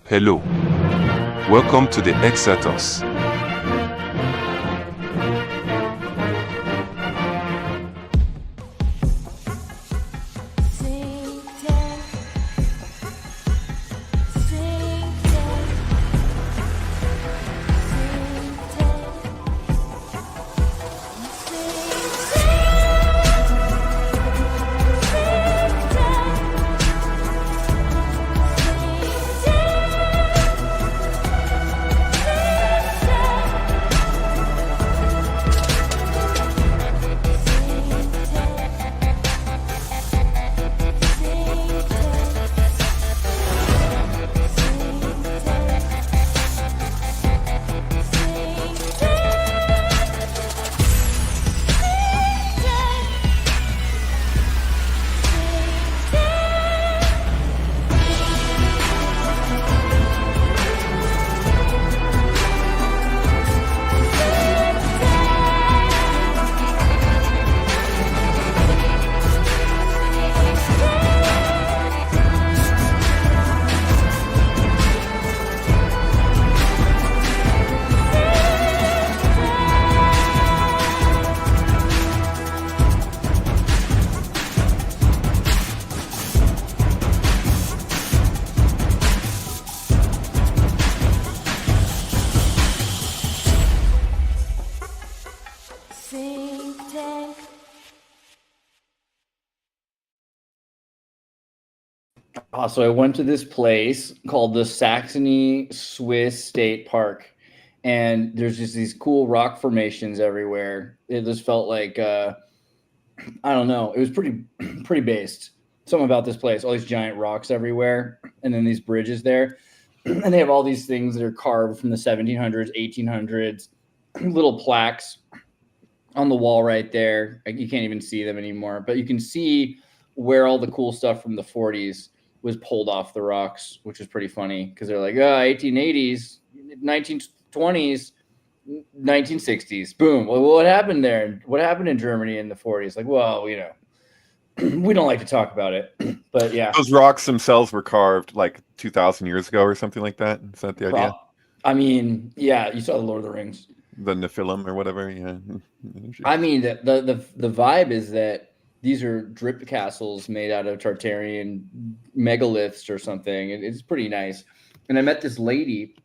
Hello. Welcome to the Exatos. So I went to this place called the Saxony Swiss State Park, and there's just these cool rock formations everywhere. It just felt like I don't know. It was pretty based. Something about this place, all these giant rocks everywhere, and then these bridges there, and they have all these things that are carved from the 1700s, 1800s, little plaques on the wall right there. You can't even see them anymore, but you can see where all the cool stuff from the 40s was pulled off the rocks, which is pretty funny because they're like, 1880s, 1920s, 1960s. Boom. Well, what happened there? What happened in Germany in the 40s? Like, well, you know, we don't like to talk about it, but yeah. Those rocks themselves were carved like 2,000 years ago or something like that. Is that the idea? I mean, yeah, you saw the Lord of the Rings. The Nephilim or whatever, yeah. I mean, the vibe is that these are drip castles made out of Tartarian megaliths or something. It's pretty nice. And I met this lady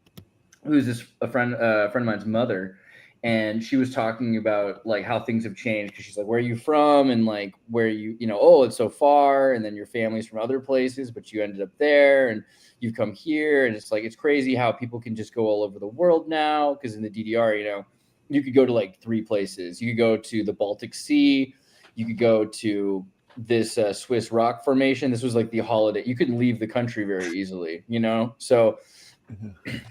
who's a friend of mine's mother, and she was talking about like how things have changed because she's like, where are you from? And like where you know, oh, it's so far, and then your family's from other places, but you ended up there and you've come here. And it's like, it's crazy how people can just go all over the world now, because in the DDR, you know, you could go to like 3 places. You could go to the Baltic Sea. You could go to this Swiss rock formation. This was like the holiday. You couldn't leave the country very easily, you know? So,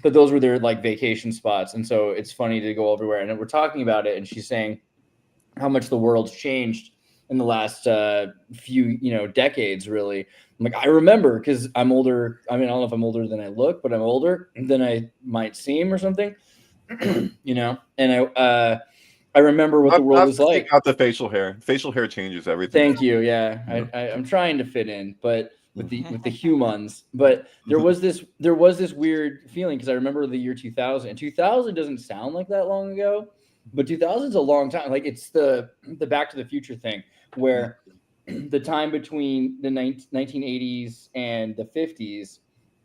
but those were their like vacation spots. And so it's funny to go everywhere. And we're talking about it. And she's saying how much the world's changed in the last few, you know, decades, really. I'm like, I remember because I'm older. I mean, I don't know if I'm older than I look, but I'm older than I might seem or something, you know? And I remember what the world was like. Out the facial hair. Facial hair changes everything. Thank you. Yeah, I'm trying to fit in, but with the humans. But there was this weird feeling because I remember the year 2000. And 2000 doesn't sound like that long ago, but 2000 is a long time. Like it's the Back to the Future thing, where the time between the 1980s and the 50s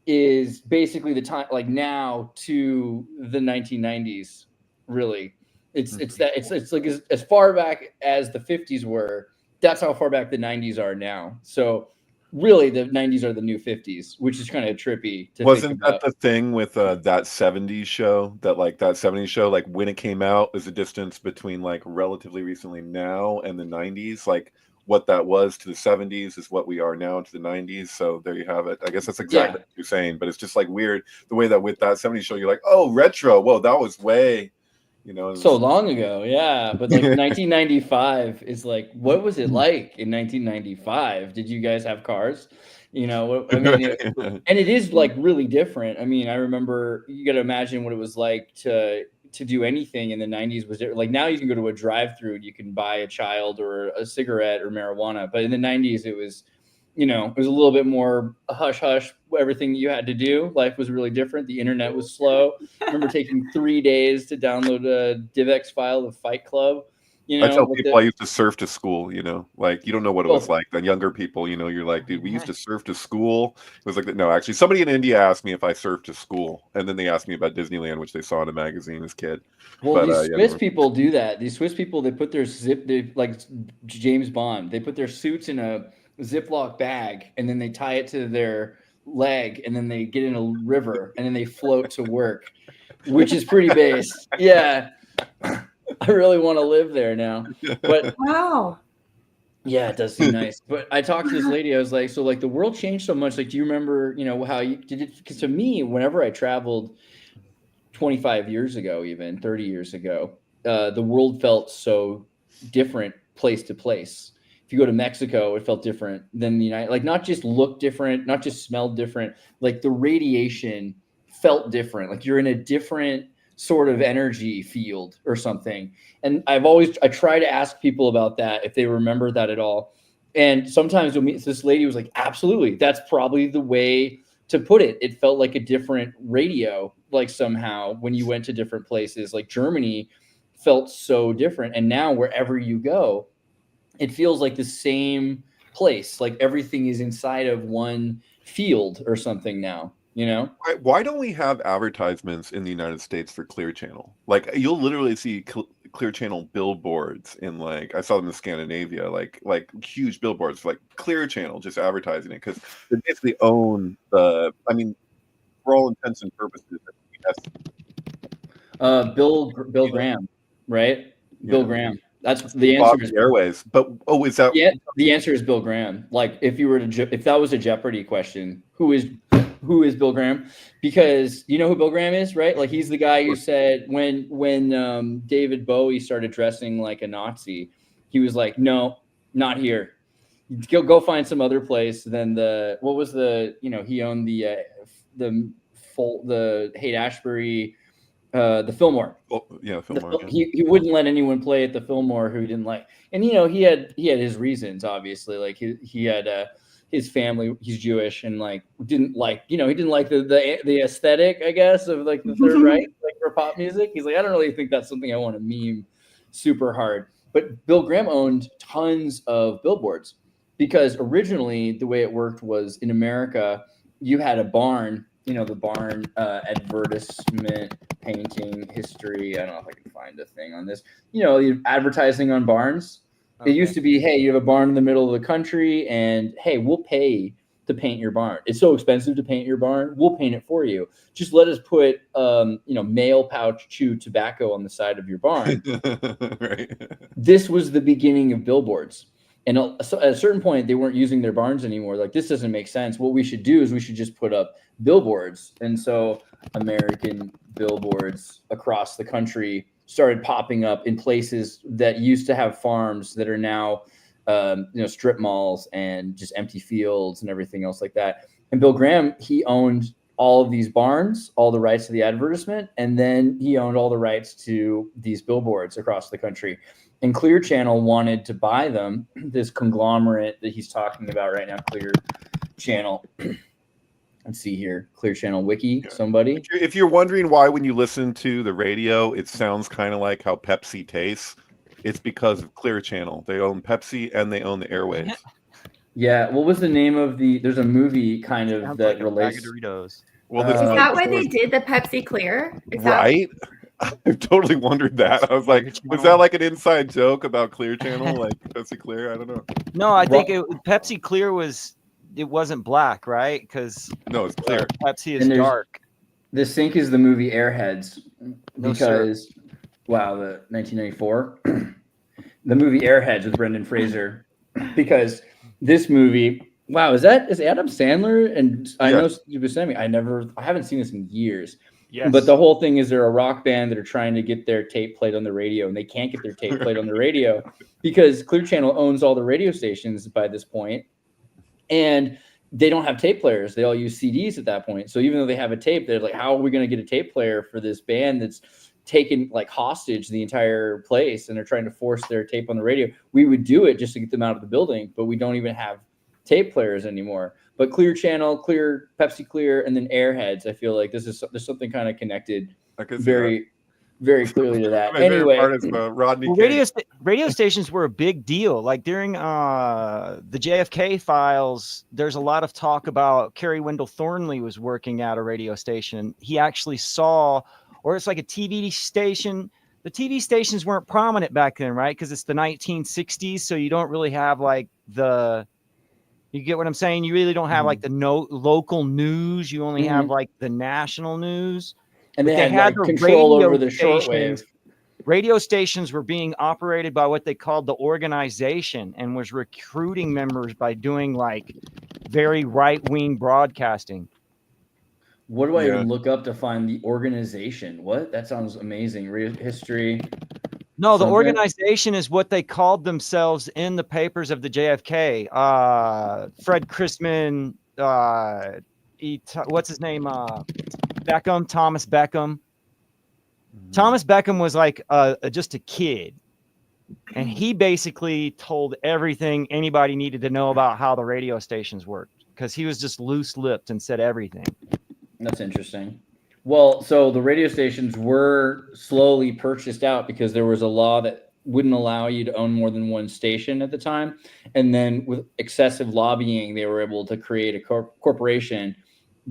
is basically the time like now to the 1990s. Really. It's like as far back as the 50s were, that's how far back the 90s are now. So really the 90s are the new 50s, which is kind of trippy to Wasn't think about. that the thing with that 70s show, that 70s show, like when it came out, is the distance between like relatively recently now and the 90s, like what that was to the 70s is what we are now to the 90s. So there you have it. I guess that's exactly what you're saying, but it's just like weird the way that with that 70s show, you're like, oh, retro. Whoa, that was way, you know, so long ago. Yeah. But like 1995 is like, what was it like in 1995? Did you guys have cars? You know, I mean, and it is like really different. I mean, I remember, you got to imagine what it was like to do anything in the 90s. Was it like, now you can go to a drive-through and you can buy a child or a cigarette or marijuana, but in the 90s it was it was a little bit more hush hush. Everything you had to do, life was really different. The internet was slow. I remember taking 3 days to download a DivX file of Fight Club. I tell people I used to surf to school, like you don't know what it was like. The younger people, you're like, dude, we used to surf to school. It was like, no, actually, somebody in India asked me if I surfed to school, and then they asked me about Disneyland, which they saw in a magazine as a kid. Well, these Swiss people do that. These Swiss people, they put their they like James Bond. They put their suits in a Ziploc bag, and then they tie it to their leg, and then they get in a river, and then they float to work, which is pretty base. Yeah. I really want to live there now. But wow. Yeah, it does seem nice. But I talked to this lady. I was like, so like the world changed so much. Like, do you remember, how you did it? Because to me, whenever I traveled 25 years ago, even 30 years ago, the world felt so different place to place. If you go to Mexico, it felt different than the United, like not just looked different, not just smelled different, like the radiation felt different. Like you're in a different sort of energy field or something. And I try to ask people about that if they remember that at all. And sometimes this lady was like, absolutely, that's probably the way to put it. It felt like a different radio, like somehow when you went to different places, like Germany felt so different. And now wherever you go, it feels like the same place. Like everything is inside of one field or something now. Why don't we have advertisements in the United States for Clear Channel? Like you'll literally see Clear Channel billboards in I saw them in Scandinavia, like huge billboards for Clear Channel, just advertising it because they basically own for all intents and purposes. Bill Graham, right? Yeah. Bill Graham. That's the answer. Is Airways, but is that? Yeah, the answer is Bill Graham. Like if that was a Jeopardy question, who is Bill Graham? Because you know who Bill Graham is, right? Like he's the guy who said when David Bowie started dressing like a Nazi, he was like, no, not here. Go find some other place than he owned the Haight-Ashbury. The Fillmore. Oh, yeah, Fillmore. He wouldn't let anyone play at the Fillmore who he didn't like. And he had his reasons, obviously. Like he had his family, he's Jewish, and didn't like the aesthetic, I guess, of the Third Reich, for pop music. He's like, I don't really think that's something I want to meme super hard. But Bill Graham owned tons of billboards because originally the way it worked was in America, you had a barn. The barn advertisement painting history. I don't know if I can find a thing on this. Advertising on barns. Okay. It used to be, hey, you have a barn in the middle of the country, and hey, we'll pay to paint your barn. It's so expensive to paint your barn. We'll paint it for you. Just let us put, male pouch chew tobacco on the side of your barn. Right. This was the beginning of billboards. And at a certain point, they weren't using their barns anymore. Like, this doesn't make sense. What we should do is we should just put up billboards. And so American billboards across the country started popping up in places that used to have farms that are now, strip malls and just empty fields and everything else like that. And Bill Graham, he owned all of these barns, all the rights to the advertisement, and then he owned all the rights to these billboards across the country. And Clear Channel wanted to buy them, this conglomerate that he's talking about right now, Clear Channel. Let's see here, Clear Channel Wiki, somebody. If you're wondering why when you listen to the radio, it sounds kind of like how Pepsi tastes, it's because of Clear Channel. They own Pepsi and they own the airwaves. Yeah, what was the name of there's a movie kind of sounds that relates. Doritos. Well, is that why they did the Pepsi Clear? Right? I've totally wondered that. I was like, was that like an inside joke about Clear Channel, like Pepsi Clear? I don't know. No, I think Pepsi Clear wasn't black, right? Because no, it's clear. Pepsi is dark. The Sync is the movie Airheads because the 1994, the movie Airheads with Brendan Fraser, because this movie. Wow, is Adam Sandler? And I know Steve Buscemi. I haven't seen this in years. Yes. But the whole thing is they're a rock band that are trying to get their tape played on the radio, and they can't get their tape played on the radio because Clear Channel owns all the radio stations by this point, and they don't have tape players. They all use CDs at that point. So even though they have a tape, they're like, how are we going to get a tape player for this band that's taken hostage the entire place, and they're trying to force their tape on the radio? We would do it just to get them out of the building, but we don't even have tape players anymore. But Clear Channel, Clear, Pepsi Clear, and then Airheads. I feel like there's something kind of connected very clearly to that. Anyway, Rodney well, radio stations were a big deal. Like during the JFK files, there's a lot of talk about Kerry Wendell Thornley was working at a radio station. He actually saw, or it's like a TV station. The TV stations weren't prominent back then, right? Because it's the 1960s, so you don't really have like you get what I'm saying? You really don't have like the local news. You only have like the national news. And they had like, control over the shortwave. Radio stations were being operated by what they called the organization and was recruiting members by doing like very right-wing broadcasting. What do I even look up to find the organization? What? That sounds amazing. History. No, the organization is what they called themselves in the papers of the JFK. Fred Chrisman, what's his name? Beckham, Thomas Beckham. Thomas Beckham was like just a kid. And he basically told everything anybody needed to know about how the radio stations worked because he was just loose-lipped and said everything. That's interesting. Well, so the radio stations were slowly purchased out because there was a law that wouldn't allow you to own more than one station at the time. And then with excessive lobbying, they were able to create a corporation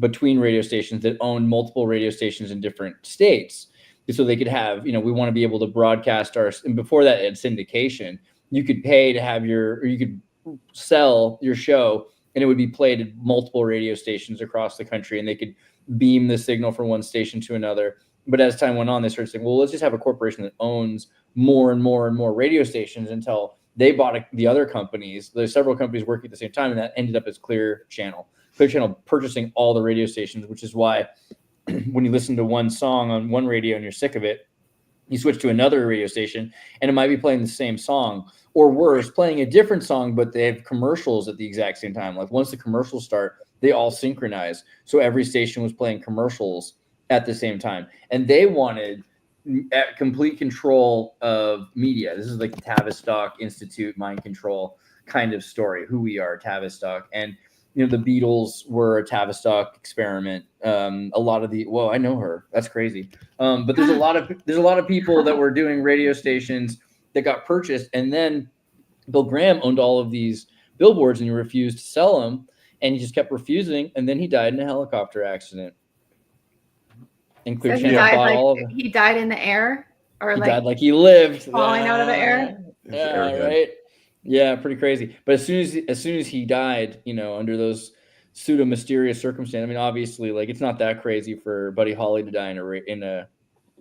between radio stations that owned multiple radio stations in different states. So they could have, we want to be able to broadcast and before that had syndication, you could pay to have you could sell your show and it would be played at multiple radio stations across the country and they could beam the signal from one station to another. But as time went on, they started saying, well, let's just have a corporation that owns more and more and more radio stations until they bought the other companies. There's several companies working at the same time, and that ended up as Clear Channel. Clear Channel purchasing all the radio stations, which is why when you listen to one song on one radio and you're sick of it, you switch to another radio station and it might be playing the same song or worse, playing a different song, but they have commercials at the exact same time. Like once the commercials start, they all synchronize. So every station was playing commercials at the same time. And they wanted complete control of media. This is like the Tavistock Institute mind control kind of story, who we are, Tavistock. And the Beatles were a Tavistock experiment. A lot of I know her. That's crazy. But there's a lot of people that were doing radio stations that got purchased, and then Bill Graham owned all of these billboards, and he refused to sell them, and he just kept refusing, and then he died in a helicopter accident. And Clear Channel bought all of them. He died in the air, or he died like he lived, falling out of the air. Yeah, right. Yeah, pretty crazy. But as soon as he died, under those pseudo mysterious circumstances, I mean, obviously, like it's not that crazy for Buddy Holly to die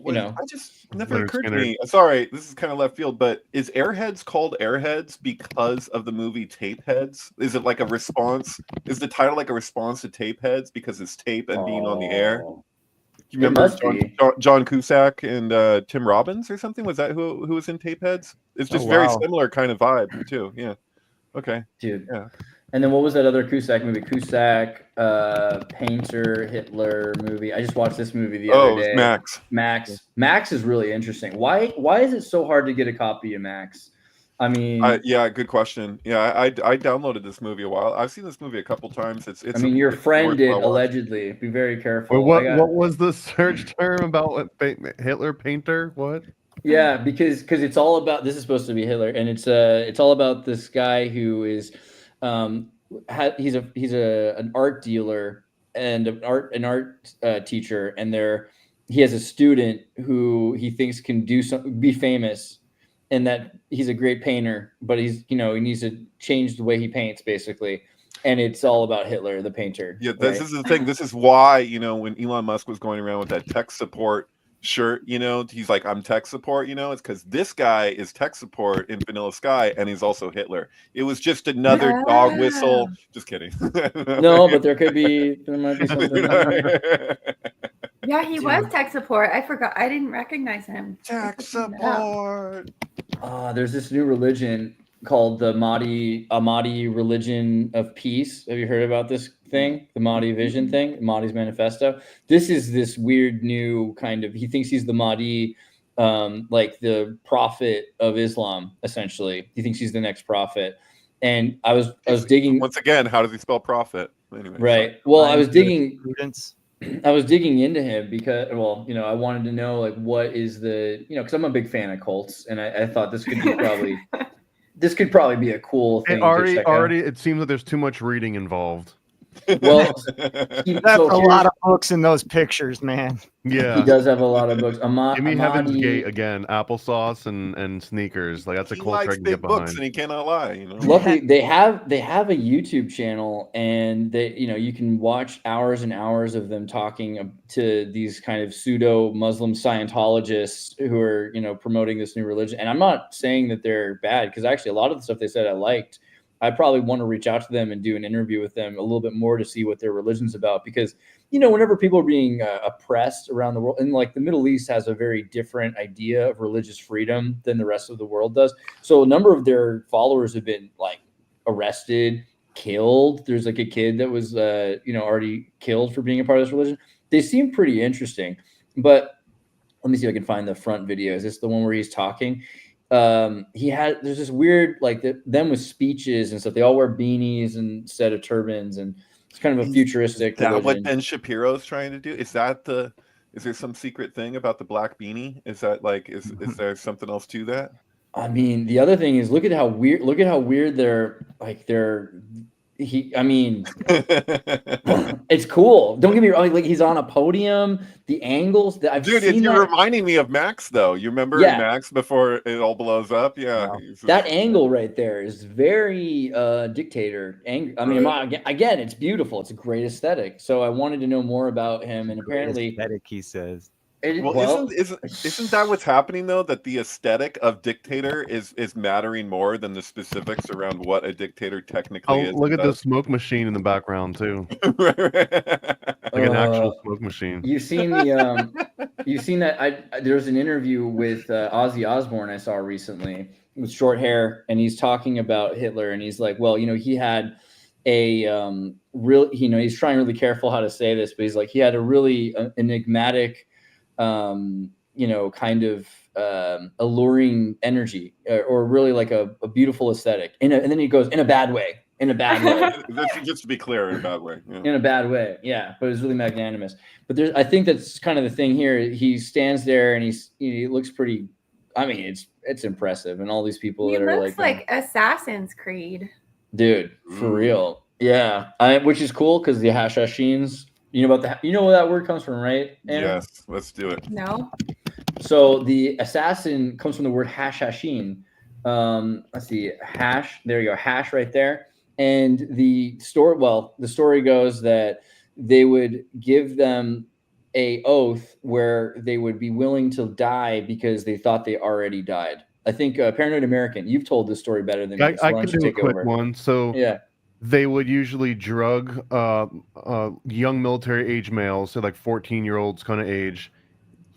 I just never occurred to me. Sorry, this is kind of left field, but is Airheads called Airheads because of the movie Tapeheads? Is it like a response? Is the title like a response to Tapeheads because it's tape and being on the air? You remember John Cusack and Tim Robbins or something? Was that who was in Tapeheads? It's just very similar kind of vibe too. Yeah. Okay. Dude. Yeah. And then what was that other Cusack movie? Cusack, Painter, Hitler movie. I just watched this movie the other day. Max. Max is really interesting. Why is it so hard to get a copy of Max? I mean, yeah, good question. Yeah, I downloaded this movie a while. I've seen this movie a couple times. It's. I mean, your friend did allegedly. Be very careful. What was the search term about what Hitler Painter? What? Yeah, because it's all about. This is supposed to be Hitler, and it's all about this guy who is, he's an art dealer and an art teacher, and he has a student who he thinks can be famous. And that he's a great painter, but he needs to change the way he paints, basically. And it's all about Hitler, the painter. Yeah, this is the thing. This is why, when Elon Musk was going around with that tech support shirt, he's like, I'm tech support, it's because this guy is tech support in Vanilla Sky, and he's also Hitler. It was just another dog whistle. Just kidding. No, but there might be something. Yeah, he was tech support. I forgot. I didn't recognize him. Tech support. There's this new religion called the Mahdi religion of peace. Have you heard about this thing? The Mahdi vision thing, Mahdi's manifesto. This is this weird new kind of, he thinks he's the Mahdi, like the prophet of Islam, essentially. He thinks he's the next prophet. And I was digging. Once again, how does he spell prophet? Anyway, Right. Well, I was digging. Students. I was digging into him because, well, you know, I wanted to know like what is the, you know, because I'm a big fan of cults, and I thought this could be probably be a cool thing. Already, it seems that there's too much reading involved. Well, That's a lot of books in those pictures, man. Yeah, he does have a lot of books. give me Heaven's Gate again, applesauce and sneakers. Like that's a he culture I likes can big get books, behind. and he cannot lie. You know. Luckily, they have a YouTube channel, and they, you know, you can watch hours and hours of them talking to these kind of pseudo Muslim Scientologists who are, you know, promoting this new religion. And I'm not saying that they're bad, because actually a lot of the stuff they said I liked. I probably want to reach out to them and do an interview with them a little bit more to see what their religion's about, because, you know, whenever people are being oppressed around the world, and like the Middle East has a very different idea of religious freedom than the rest of the world does. So a number of their followers have been like arrested, killed. There's like a kid that was, you know, already killed for being a part of this religion. They seem pretty interesting, but let me see if I can find the front video. Is this the one where he's talking? There's this weird, like them with speeches and stuff. They all wear beanies instead of turbans, and it's kind of a futuristic. Is that religion. what Ben Shapiro's trying to do? Is there some secret thing about the black beanie? Is that like, is there something else to that? I mean, the other thing is, look at how weird they're like. It's cool. Don't get me wrong. Like he's on a podium. The angles that I've seen. You're reminding me of Max, though. You remember Max before it all blows up? Yeah. Wow. That angle right there is very dictator. I mean, again, it's beautiful. It's a great aesthetic. So I wanted to know more about him, and apparently, aesthetic, he says. Isn't that what's happening though? That the aesthetic of dictator is mattering more than the specifics around what a dictator technically is. Look at the smoke machine in the background too. Right. Like an actual smoke machine. You've seen that. There's an interview with Ozzy Osbourne I saw recently with short hair, and he's talking about Hitler, and he's like, well, you know, he had a he's trying really careful how to say this, but he's like, he had a really enigmatic, you know, kind of alluring energy, or really like a beautiful aesthetic. And then he goes, in a bad way. Just to be clear, in a bad way. Yeah. In a bad way, yeah. But it was really magnanimous. But I think that's kind of the thing here. He stands there and he looks pretty. I mean, it's impressive, and all these people He that are looks like Assassin's Creed. Dude, for real, yeah. Which is cool because the Hashashins. You know about where that word comes from, right, Anna? Yes, let's do it. No. So the assassin comes from the word hashashin. Let's see, hash. There you go, hash right there. And the story goes that they would give them a oath where they would be willing to die because they thought they already died. I think Paranoid American, you've told this story better than me. So I can do a quick one. So yeah. They would usually drug young military age males, so like 14-year-olds kind of age,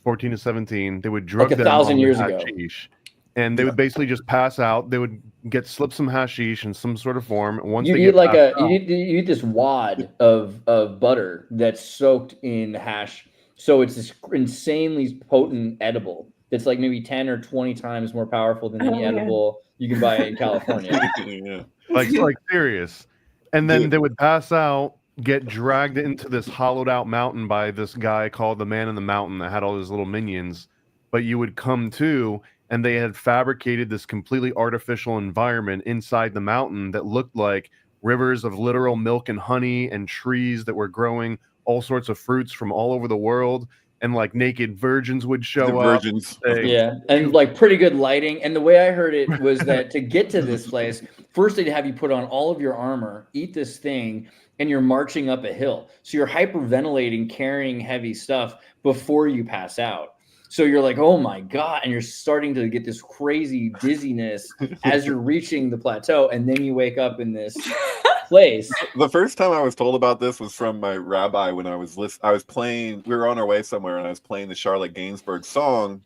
14 to 17. They would drug like them 1,000 years ago. Hashish, and they would basically just pass out. They would slip some hashish in some sort of form. Once you eat this wad of butter that's soaked in hash, so it's this insanely potent edible. That's like maybe 10 or 20 times more powerful than any edible you can buy in California. Yeah. Like serious. And then they would pass out, get dragged into this hollowed out mountain by this guy called the Man in the Mountain that had all his little minions. But you would come to, and they had fabricated this completely artificial environment inside the mountain that looked like rivers of literal milk and honey and trees that were growing all sorts of fruits from all over the world. And like naked virgins would show up. Yeah, and like pretty good lighting. And the way I heard it was that to get to this place, first they'd have you put on all of your armor, eat this thing, and you're marching up a hill. So you're hyperventilating, carrying heavy stuff before you pass out. So you're like, oh my God. And you're starting to get this crazy dizziness as you're reaching the plateau. And then you wake up in this place. The first time I was told about this was from my rabbi when I was playing. We were on our way somewhere, and I was playing the Charlotte Gainsbourg song,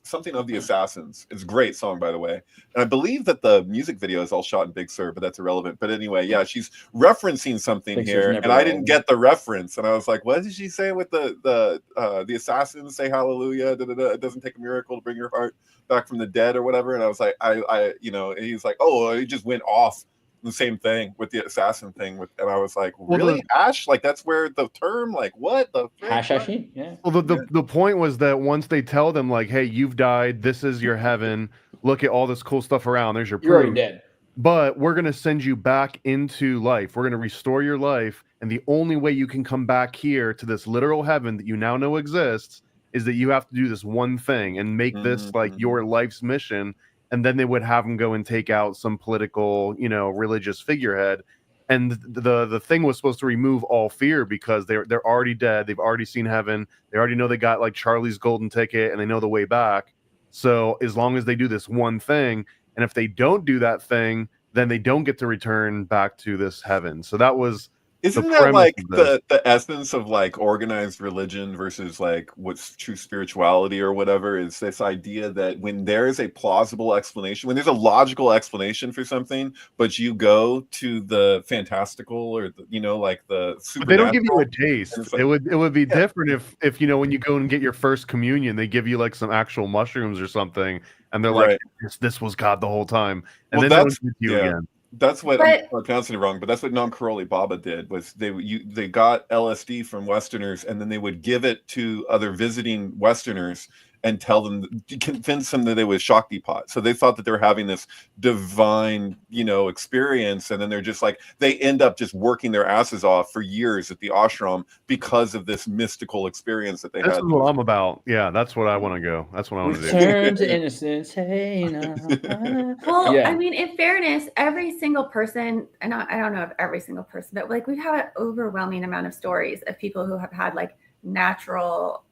something of the Assassins. It's a great song, by the way. And I believe that the music video is all shot in Big Sur, but that's irrelevant. But anyway, yeah, she's referencing something Big here, and I didn't get the reference. And I was like, what did she say with the Assassins say hallelujah? It doesn't take a miracle to bring your heart back from the dead or whatever. And I was like, I he's like, oh, he just went off the same thing with the assassin thing. And I was like, Well, really, hash? Like that's where the term, like what the frick? Hashashin? Yeah. Well, the point was that once they tell them like, hey, you've died, this is your heaven. Look at all this cool stuff around. There's your You're already proof. dead. But we're going to send you back into life. We're going to restore your life. And the only way you can come back here to this literal heaven that you now know exists is that you have to do this one thing and make this like your life's mission. And then they would have them go and take out some political, you know, religious figurehead. And the thing was supposed to remove all fear because they're already dead. They've already seen heaven. They already know they got like Charlie's golden ticket and they know the way back. So as long as they do this one thing, and if they don't do that thing, then they don't get to return back to this heaven. So that was Isn't that like the essence of like organized religion versus like what's true spirituality or whatever? Is this idea that when there is a plausible explanation, when there's a logical explanation for something, but you go to the fantastical or the, you know, like the supernatural, but they don't give you a taste. Like, it would be different if you know, when you go and get your first communion, they give you like some actual mushrooms or something, and they're like, this was God the whole time, and then that's you again. That's what I'm pronouncing it wrong, but that's what non-Crowley Baba did. Was they got LSD from Westerners, and then they would give it to other visiting Westerners and tell them, convince them that it was Shakti pot. So they thought that they were having this divine, you know, experience, and then they're just like, they end up just working their asses off for years at the ashram because of this mystical experience that they had. This is what I'm about. Yeah, that's what I want to go. That's what I want to do. Return to innocence. Hey, no. Well, I mean, in fairness, every single person, and I don't know if every single person, but like we've had an overwhelming amount of stories of people who have had like natural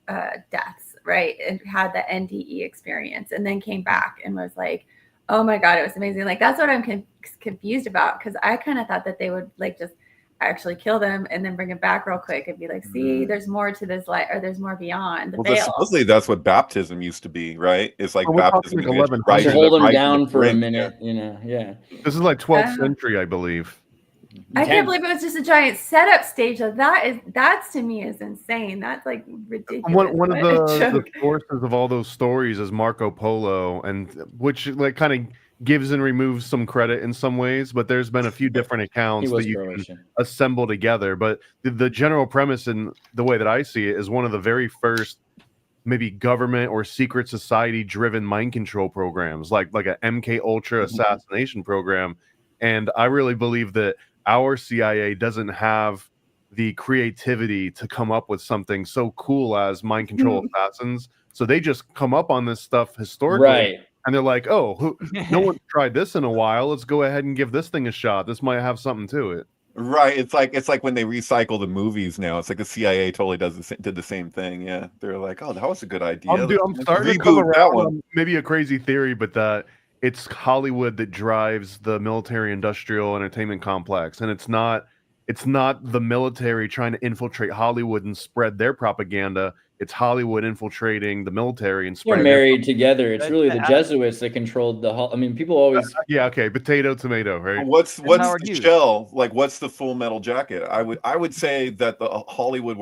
deaths, right? And had the NDE experience and then came back and was like, oh my God, it was amazing. Like, that's what I'm confused about, because I kind of thought that they would like just actually kill them and then bring it back real quick and be like, see, there's more to this life, or there's more beyond the veil. Supposedly that's what baptism used to be, right? It's like baptism. Like 11, to hold them down for a minute, you know. Yeah. This is like 12th century, I believe. I can't believe it was just a giant setup stage. That's to me is insane. That's like ridiculous. One of the sources of all those stories is Marco Polo, and which like kind of gives and removes some credit in some ways, but there's been a few different accounts that you can assemble together. But the general premise, and the way that I see it, is one of the very first maybe government or secret society driven mind control programs, like a MK Ultra assassination program. And I really believe that our CIA doesn't have the creativity to come up with something so cool as mind control assassins. So they just come up on this stuff historically. Right. And they're like, oh, no one's tried this in a while. Let's go ahead and give this thing a shot. This might have something to it. Right. It's like when they recycle the movies now. It's like the CIA totally did the same thing. Yeah. They're like, oh, that was a good idea. I'm starting to come around on maybe a crazy theory, but that it's Hollywood that drives the military industrial entertainment complex. And it's not the military trying to infiltrate Hollywood and spread their propaganda. It's Hollywood infiltrating the military and spreading. They're married together. It's really the Jesuits that controlled the whole. I mean, people always. Yeah. Okay. Potato, tomato. Right. What's the shell? Like, what's the Full Metal Jacket? I would say that the Hollywood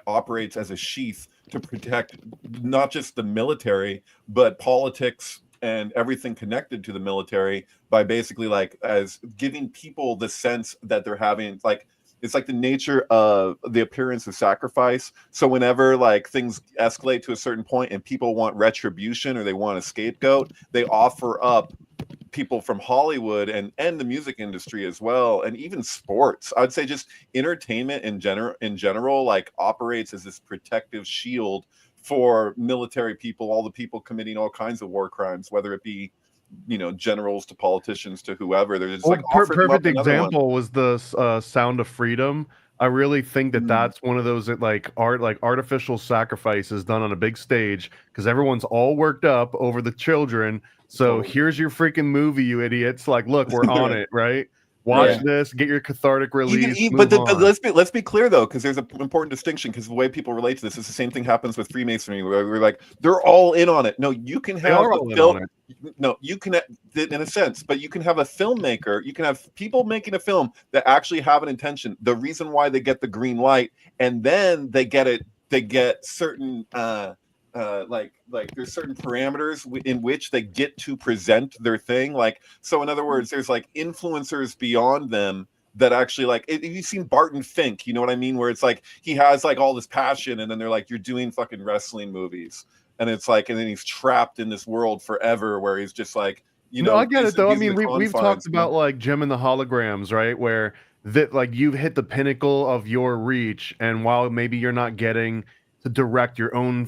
operates as a sheath to protect not just the military, but politics and everything connected to the military, by basically like as giving people the sense that they're having like, it's like the nature of the appearance of sacrifice. So whenever like things escalate to a certain point and people want retribution or they want a scapegoat, they offer up people from Hollywood and the music industry as well, and even sports. I'd say just entertainment in general like operates as this protective shield for military people, all the people committing all kinds of war crimes, whether it be, you know, generals to politicians to whoever. They're just like perfect example was the Sound of Freedom. I really think that that's one of those that like artificial sacrifices done on a big stage because everyone's all worked up over the children. So here's your freaking movie, you idiots! Like, look, we're on it, right? Watch this, get your cathartic release. But let's be clear though, because there's an important distinction. Because the way people relate to this is the same thing happens with Freemasonry, where we're like they're all in on it. No, you can have a film. No, you can, in a sense, but you can have a filmmaker. You can have people making a film that actually have an intention. The reason why they get the green light, and then they get it. They get certain there's certain parameters in which they get to present their thing. Like, so in other words, there's like influencers beyond them that actually like you've seen Barton Fink, you know what I mean, where it's like he has like all this passion and then they're like, you're doing fucking wrestling movies, and it's like, and then he's trapped in this world forever where he's just like, no, I get it though. I mean, we've talked about like Gem and the Holograms, right, where that like you've hit the pinnacle of your reach, and while maybe you're not getting to direct your own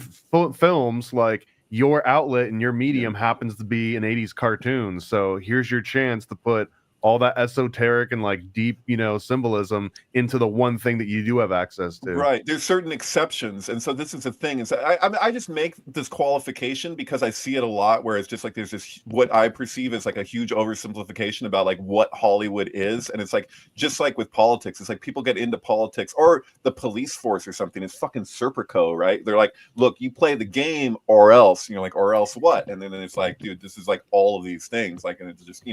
films, like your outlet and your medium happens to be an 80s cartoon, so here's your chance to put all that esoteric and like deep, symbolism into the one thing that you do have access to. Right. There's certain exceptions. And so this is the thing. And so I just make this qualification because I see it a lot where it's just like, there's this, what I perceive as like a huge oversimplification about like what Hollywood is. And it's like, just like with politics, it's like people get into politics or the police force or something. It's fucking Serpico, right? They're like, look, you play the game or else, like, or else what? And then it's like, dude, this is like all of these things. Like, and it's just,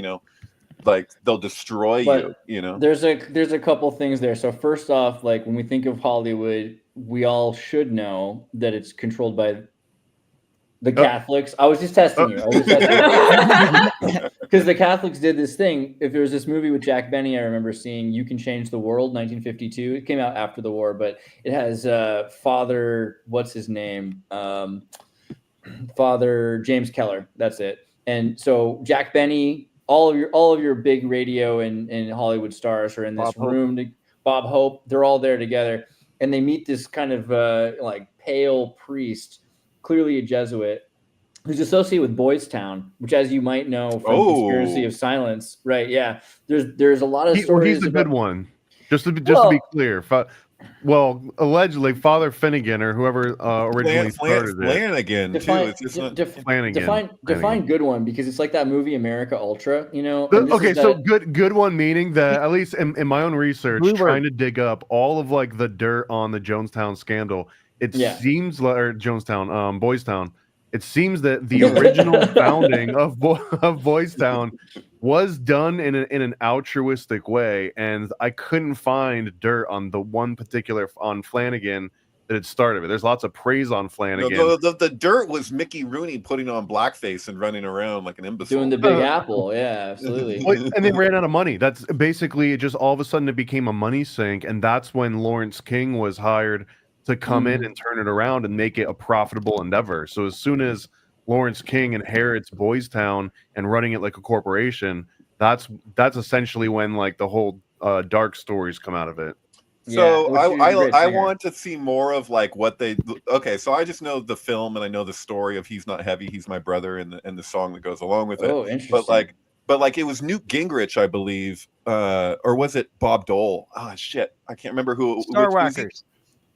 like they'll destroy you. There's a couple things there. So first off, like when we think of Hollywood, we all should know that it's controlled by the Catholics. I was just testing you. Because the Catholics did this thing. If there was this movie with Jack Benny, I remember seeing You Can Change the World, 1952. It came out after the war, but it has Father, what's his name? Father James Keller. That's it. And so Jack Benny, all of your big radio and Hollywood stars are in this room. Bob Hope, they're all there together, and they meet this kind of like pale priest, clearly a Jesuit, who's associated with Boys Town, which, as you might know from Conspiracy of Silence, right? Yeah, there's a lot of stories. He's a good one. Just to be clear. Well, allegedly, Father Finnegan or whoever originally started it. Flanagan, Define good one, because it's like that movie America Ultra, Okay, so good one meaning that, at least in my own research, trying to dig up all of like the dirt on the Jonestown scandal, it seems like, or Jonestown, Boys Town. It seems that the original founding of Boys Town was done in an altruistic way, and I couldn't find dirt on the one particular on Flanagan that it started with. There's lots of praise on Flanagan. No, the dirt was Mickey Rooney putting on blackface and running around like an imbecile. Doing the Big Apple, yeah, absolutely. And they ran out of money. That's basically just all of a sudden it became a money sink, and that's when Lawrence King was hired to come in and turn it around and make it a profitable endeavor. So as soon as Lawrence King inherits Boys Town and running it like a corporation, that's essentially when like the whole dark stories come out of it. So I want to see more of like what they. Okay, so I just know the film and I know the story of He's Not Heavy, He's My Brother, and the song that goes along with it. Oh, interesting. But like it was Newt Gingrich, I believe, or was it Bob Dole? Oh shit, I can't remember who. Starwhackers.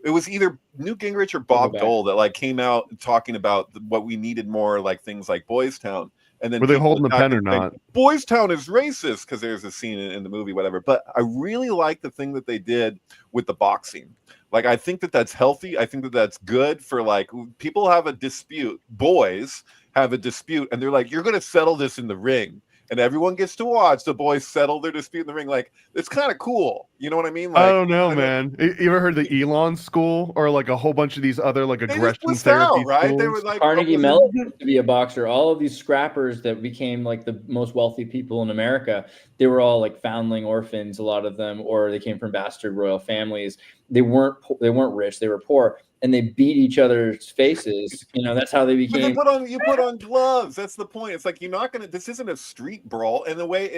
It was either Newt Gingrich or Bob Dole that like came out talking about what we needed more, like things like Boys Town. And then were they holding the pen or not? Boys Town is racist because there's a scene in the movie, whatever. But I really like the thing that they did with the boxing. Like, I think that that's healthy. I think that that's good for like people have a dispute. Boys have a dispute, and they're like, "You're going to settle this in the ring." And everyone gets to watch the boys settle their dispute in the ring. Like, it's kind of cool. You know what I mean? Like, I don't know, man. You ever heard the Elon School or like a whole bunch of these other like aggression therapy right? schools? They were like Carnegie Mellon used to be a boxer. All of these scrappers that became like the most wealthy people in America, they were all like foundling orphans, a lot of them, or they came from bastard royal families. They weren't rich, they were poor. And they beat each other's faces. That's how they became. But you put on gloves. That's the point. It's like you're not gonna. This isn't a street brawl. And the way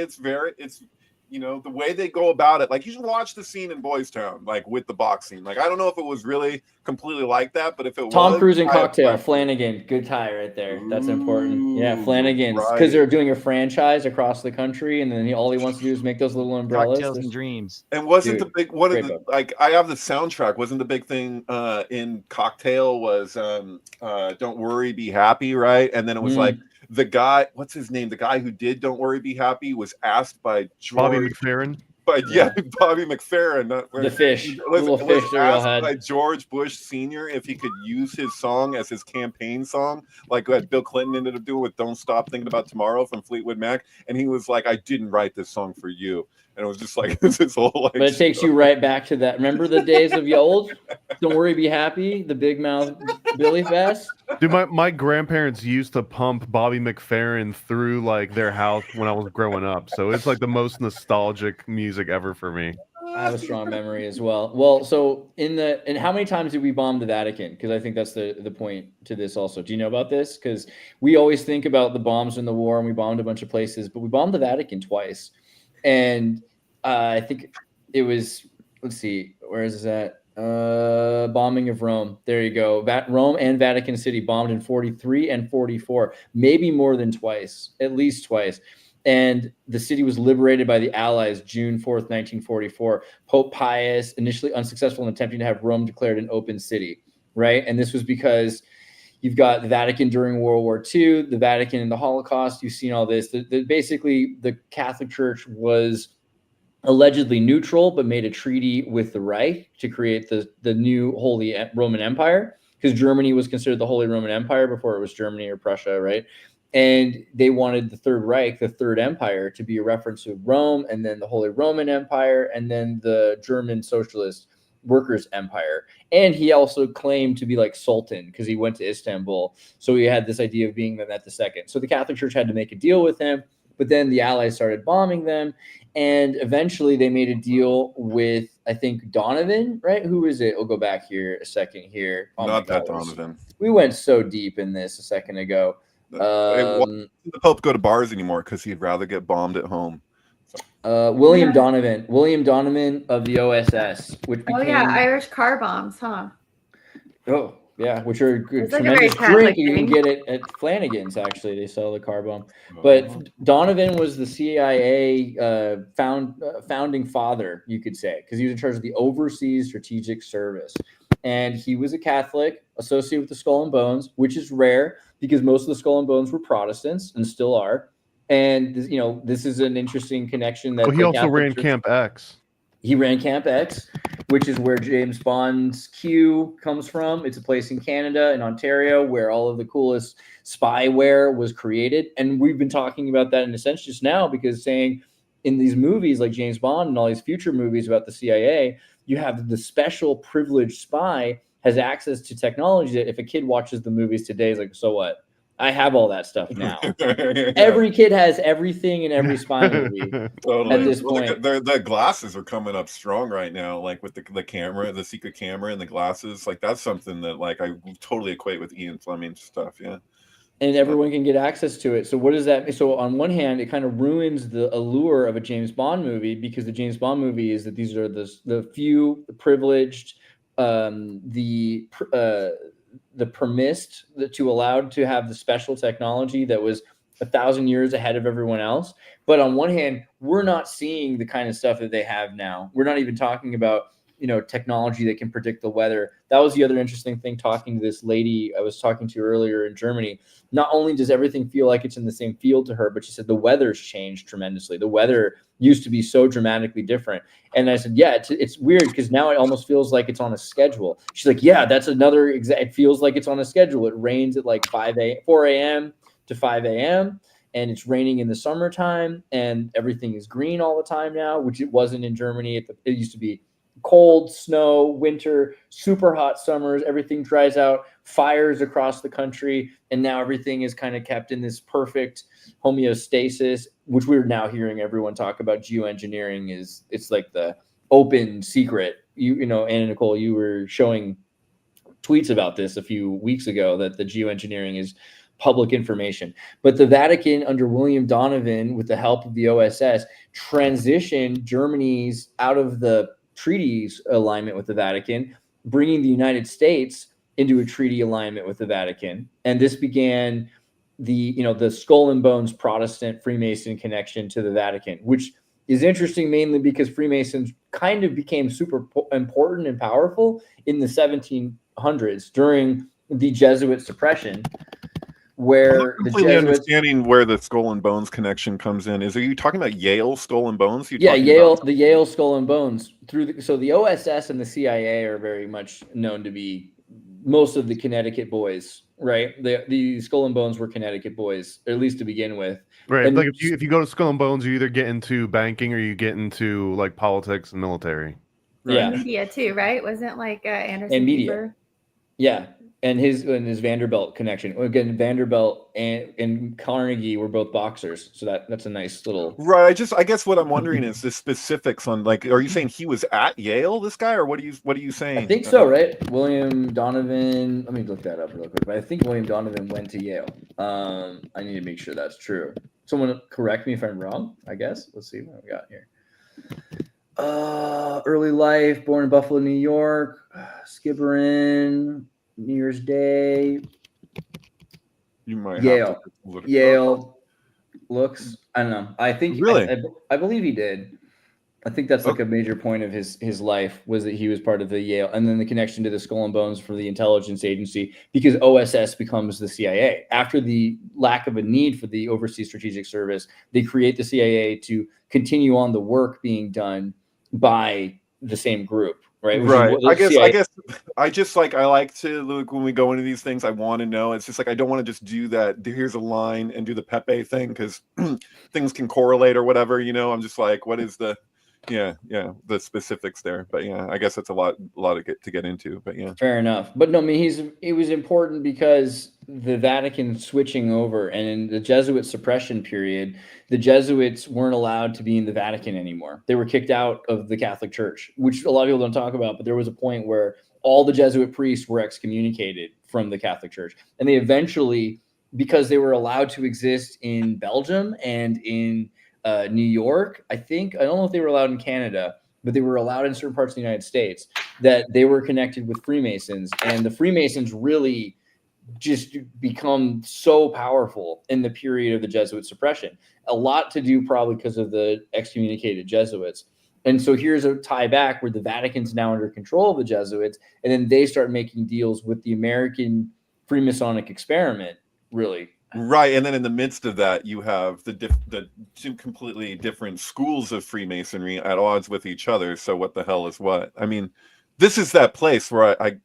the way they go about it. Like, you should watch the scene in Boys Town, like with the boxing. Like, I don't know if it was really completely like that, but if it Tom Cruise and Cocktail, Flanagan, good tie right there. That's important. Yeah, Flanagan, because they're doing a franchise across the country, and then all he wants to do is make those little umbrellas. Cocktails and Dreams. And wasn't the big one of the like I have the soundtrack? Wasn't the big thing in Cocktail was Don't Worry, Be Happy, right? And then it was like the guy, what's his name? The guy who did Don't Worry, Be Happy was asked by Bobby McFerrin. Bobby McFerrin, the fish, little fish asked by George Bush Sr. if he could use his song as his campaign song, like what Bill Clinton ended up doing with "Don't Stop Thinking About Tomorrow" from Fleetwood Mac, and he was like, "I didn't write this song for you." and it was just like this whole like. But it takes you right back to that. Remember the days of old? Don't worry, be happy. The big mouth Billy Fest. Dude, my grandparents used to pump Bobby McFerrin through like their house when I was growing up, so it's like the most nostalgic music ever for me. I have a strong memory as well. Well, so and how many times did we bomb the Vatican? Because I think that's the point to this also. Do you know about this? Because we always think about the bombs in the war, and we bombed a bunch of places, but we bombed the Vatican twice. And I think it was, let's see, where is that? Bombing of Rome. There you go. Rome and Vatican City bombed in 43 and 44, maybe more than twice, at least twice. And the city was liberated by the Allies June 4th, 1944. Pope Pius, initially unsuccessful in attempting to have Rome declared an open city, right? And this was because you've got the Vatican during World War II, the Vatican in the Holocaust. You've seen all this. Basically, the Catholic Church was allegedly neutral, but made a treaty with the Reich to create the new Holy Roman Empire, because Germany was considered the Holy Roman Empire before it was Germany or Prussia, right? And they wanted the Third Reich, the Third Empire, to be a reference to Rome, and then the Holy Roman Empire, and then the German Socialist Workers' Empire. And he also claimed to be like Sultan because he went to Istanbul. So he had this idea of being Mehmet II. So the Catholic Church had to make a deal with him, but then the Allies started bombing them. And eventually they made a deal with, I think, Donovan, right? Who is it? We'll go back here a second here. Oh Not that Donovan. We went so deep in this a second ago. The Pope go to bars anymore because he'd rather get bombed at home. William Donovan of the OSS, which became, Irish car bombs, huh? Oh yeah, which are good, Like tremendous a very drink. You can get it at Flanagan's. Actually, they sell the car bomb. But Donovan was the CIA founding father, you could say, because he was in charge of the Overseas Strategic Service, and he was a Catholic associated with the Skull and Bones, which is rare because most of the Skull and Bones were Protestants and still are. And this is an interesting connection. That he also ran Camp X. He ran Camp X, which is where James Bond's Q comes from. It's a place in Canada, in Ontario, where all of the coolest spyware was created. And we've been talking about that in a sense just now, because saying in these movies like James Bond and all these future movies about the CIA, you have the special privileged spy has access to technology that if a kid watches the movies today is like, so what? I have all that stuff now. Yeah. Every kid has everything in every spy movie Totally. at this point. The glasses are coming up strong right now, like with the camera, the secret camera and the glasses. Like that's something that like I totally equate with Ian Fleming's stuff. Yeah. And everyone can get access to it. So what does that mean? So on one hand, it kind of ruins the allure of a James Bond movie, because the James Bond movie is that these are the few, the privileged, the permissed, to allowed to have the special technology that was 1,000 years ahead of everyone else. But on one hand, we're not seeing the kind of stuff that they have now. We're not even talking about, technology that can predict the weather. That was the other interesting thing, talking to this lady I was talking to earlier in Germany. Not only does everything feel like it's in the same field to her, but she said the weather's changed tremendously. The weather used to be so dramatically different. And I said, yeah, it's weird because now it almost feels like it's on a schedule. She's like, yeah, that's another it feels like it's on a schedule. It rains at like 4 a.m. to 5 a.m. and it's raining in the summertime, and everything is green all the time now, which it wasn't in Germany. It used to be cold, snow, winter, super hot summers, everything dries out, fires across the country, and now everything is kind of kept in this perfect homeostasis, which we're now hearing everyone talk about. Geoengineering it's like the open secret. Anna Nicole, you were showing tweets about this a few weeks ago, that the geoengineering is public information. But the Vatican under William Donovan, with the help of the OSS, transitioned Germany's out of the treaties alignment with the Vatican, bringing the United States into a treaty alignment with the Vatican. And this began the Skull and Bones Protestant Freemason connection to the Vatican, which is interesting mainly because Freemasons kind of became super important and powerful in the 1700s during the Jesuit suppression, where the Jesuits, understanding where the Skull and Bones connection comes in. Are you talking about Yale Skull and Bones? The Yale Skull and Bones so the OSS and the CIA are very much known to be most of the Connecticut boys, right? The Skull and Bones were Connecticut boys, at least to begin with. Right. And Like if you go to Skull and Bones, you either get into banking or you get into like politics and military. yeah, Media too, right? Wasn't like Anderson And media. Cooper? yeah, and his Vanderbilt connection. Again, Vanderbilt and Carnegie were both boxers, so that's a nice little. Right. I guess what I'm wondering is the specifics on, like, are you saying he was at Yale, this guy, or what are you saying? I think so, right? William Donovan. Let me look that up real quick. But I think William Donovan went to Yale. I need to make sure that's true. Someone correct me if I'm wrong. I guess. Let's see what we got here. Early life, born in Buffalo, New York. Skibberin, New Year's Day. You might Yale. have to look it up. Yale looks. I don't know. I think Really? I believe he did. I think that's like a major point of his life was that he was part of the Yale, and then the connection to the Skull and Bones for the intelligence agency, because OSS becomes the CIA. After the lack of a need for the Overseas Strategic Service, they create the CIA to continue on the work being done by the same group, right? Right. I guess I like to look when we go into these things. I want to know. It's just like I don't want to just do that. Here's a line and do the Pepe thing because things can correlate or whatever. I'm just like, what is the the specifics there? But yeah, I guess that's a lot to get into. But yeah, fair enough. But no, I mean it was important because the Vatican switching over, and in the Jesuit suppression period, the Jesuits weren't allowed to be in the Vatican anymore. They were kicked out of the Catholic Church, which a lot of people don't talk about. But there was a point where all the Jesuit priests were excommunicated from the Catholic Church, and they eventually, because they were allowed to exist in Belgium and in New York, I don't know if they were allowed in Canada, but they were allowed in certain parts of the United States, that they were connected with Freemasons, and the Freemasons really just become so powerful in the period of the Jesuit suppression. A lot to do probably because of the excommunicated Jesuits. And so here's a tie back where the Vatican's now under control of the Jesuits, and then they start making deals with the American Freemasonic experiment, really. right. And then in the midst of that, you have the two completely different schools of Freemasonry at odds with each other. So what the hell is what? I mean, this is that place where I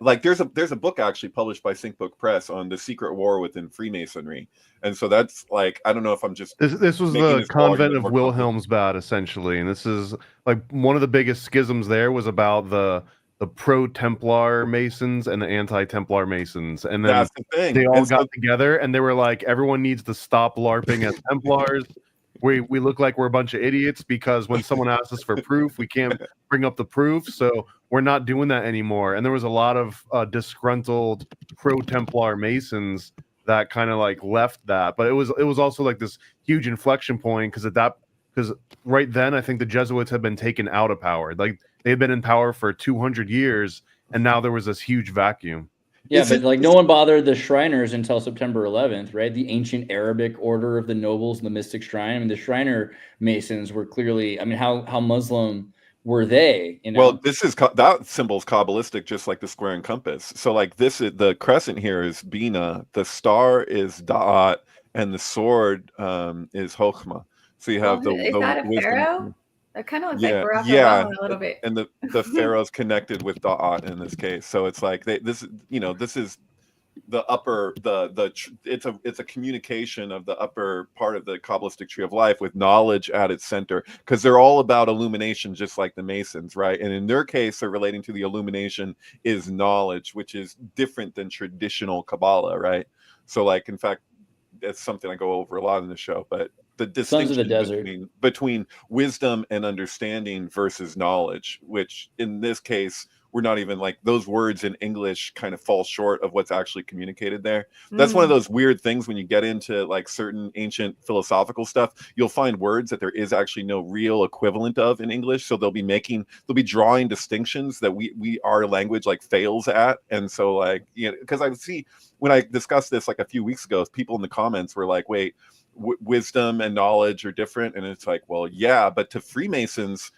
like. There's a book actually published by Sync Book Press on the secret war within Freemasonry, and so that's like, I don't know if I'm just this was the convent of Wilhelmsbad essentially, and this is like one of the biggest schisms. There was about the pro-Templar Masons and the anti-Templar Masons, and then that's the thing. They all got together and they were like, everyone needs to stop LARPing as Templars. We look like we're a bunch of idiots because when someone asks us for proof, we can't bring up the proof, so we're not doing that anymore. And there was a lot of disgruntled pro-Templar Masons that kind of like left that, but it was also like this huge inflection point because right then I think the Jesuits had been taken out of power. Like they had been in power for 200 years, and now there was this huge vacuum. Yeah, but like no one bothered the Shriners until September 11th, right? The ancient Arabic order of the nobles and the mystic shrine. I mean, the Shriner Masons were clearly, I mean, how Muslim were they? Well, that symbol's Kabbalistic, just like the square and compass. So like the crescent here is Bina, the star is Da'at, and the sword is Chokhmah. So you have is that a pharaoh? That kind of looks like Barack Obama a little bit. And the pharaoh's connected with Da'at in this case. So it's like this is the upper it's a communication of the upper part of the Kabbalistic tree of life with knowledge at its center, because they're all about illumination, just like the Masons, right? And in their case, they're relating to the illumination is knowledge, which is different than traditional Kabbalah, right? So like, in fact, that's something I go over a lot in the show, but the distinction between wisdom and understanding versus knowledge, which in this case, we're not even like, those words in English kind of fall short of what's actually communicated there. That's one of those weird things when you get into like certain ancient philosophical stuff, you'll find words that there is actually no real equivalent of in English. So they'll be drawing distinctions that our language like fails at. And so like, because I see when I discussed this like a few weeks ago, people in the comments were like, wait, wisdom and knowledge are different. And it's like, well, yeah, but to Freemasons,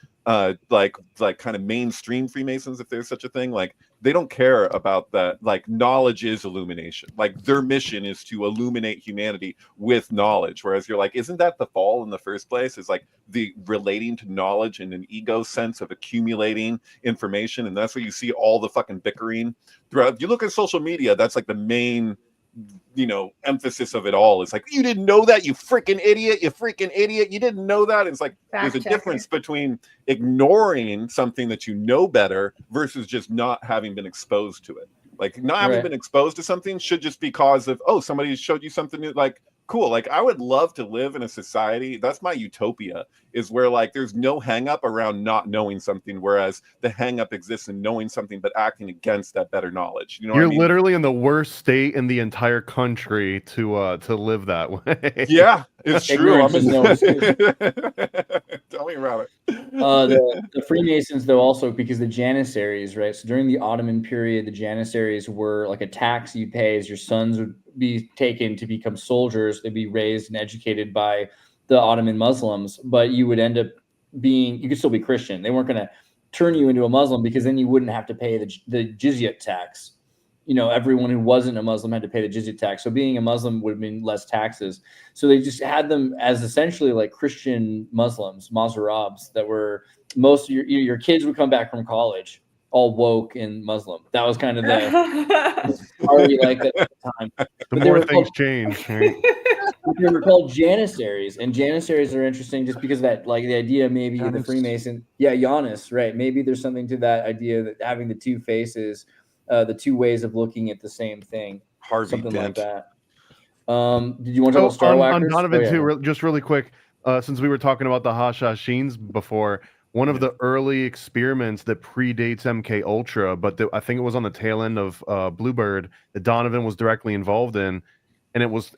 like kind of mainstream Freemasons, if there's such a thing, like they don't care about that. Like, knowledge is illumination. Like, their mission is to illuminate humanity with knowledge. Whereas you're like, isn't that the fall in the first place? Is like the relating to knowledge in an ego sense of accumulating information. And that's where you see all the fucking bickering throughout. If you look at social media, that's like the main, you know, emphasis of it all. It's like, you didn't know that, you freaking idiot, you didn't know that. It's like, there's a difference between ignoring something that you know better versus just not having been exposed to it. Like, not having been exposed to something should just be cause of, oh, somebody showed you something new, like, cool. Like, I would love to live in a society, that's my utopia, is where like there's no hang up around not knowing something, whereas the hang up exists in knowing something but acting against that better knowledge. You know, you're literally in the worst state in the entire country to live that way. Yeah, it's true. Tell me about it. The Freemasons, though, also because the Janissaries, right? So during the Ottoman period, the Janissaries were like a tax you pay as your sons would be taken to become soldiers. They'd be raised and educated by the Ottoman Muslims, but you would end up being, you could still be Christian. They weren't going to turn you into a Muslim because then you wouldn't have to pay the jizya tax. You know, everyone who wasn't a Muslim had to pay the jizya tax. So being a Muslim would have been less taxes. So they just had them as essentially like Christian Muslims, Mazarabs, that were most of your kids would come back from college all woke and Muslim. That was kind of the party like that at the time. The more things change, right? They were called Janissaries, and Janissaries are interesting just because of that, like the idea maybe the Freemason, Janus, right? Maybe there's something to that idea that having the two faces, the two ways of looking at the same thing, something like that. Did you want to talk about Starwhackers? On Donovan too, just really quick, since we were talking about the Hashashins before, one of the early experiments that predates MK Ultra, but I think it was on the tail end of Bluebird that Donovan was directly involved in, and it was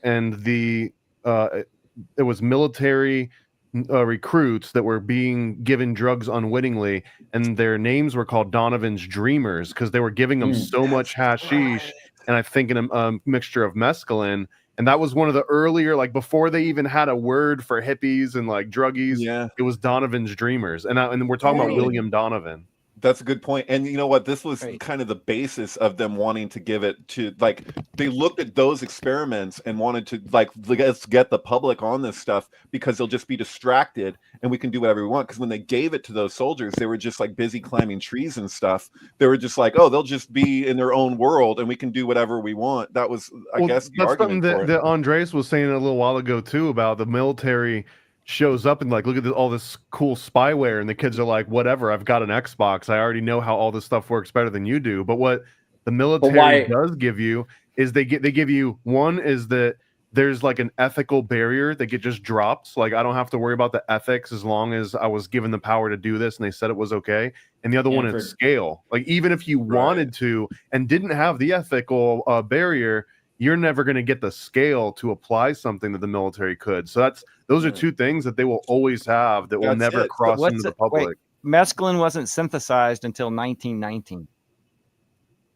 military recruits that were being given drugs unwittingly, and their names were called Donovan's Dreamers because they were giving them so much hashish and I think in a mixture of mescaline. And that was one of the earlier, like before they even had a word for hippies and like druggies, it was Donovan's Dreamers. And we're talking about William Donovan. That's a good point. And you know what? This was kind of the basis of them wanting to give it to, like, they looked at those experiments and wanted to, like, let's get the public on this stuff because they'll just be distracted and we can do whatever we want. Because when they gave it to those soldiers, they were just like busy climbing trees and stuff. They were just like, oh, they'll just be in their own world and we can do whatever we want. That was, I guess, the that's argument something that Andres was saying a little while ago too about the military shows up and like, look at all this cool spyware, and the kids are like, whatever, I've got an Xbox, I already know how all this stuff works better than you do. But what the military does give you is they give you, one is that there's like an ethical barrier that just drops. Like, I don't have to worry about the ethics as long as I was given the power to do this and they said it was okay. And the other one is scale. Like, even if you wanted to and didn't have the ethical barrier, you're never going to get the scale to apply something that the military could. So those are two things that they will always have that will never cross into the public. Wait, mescaline wasn't synthesized until 1919.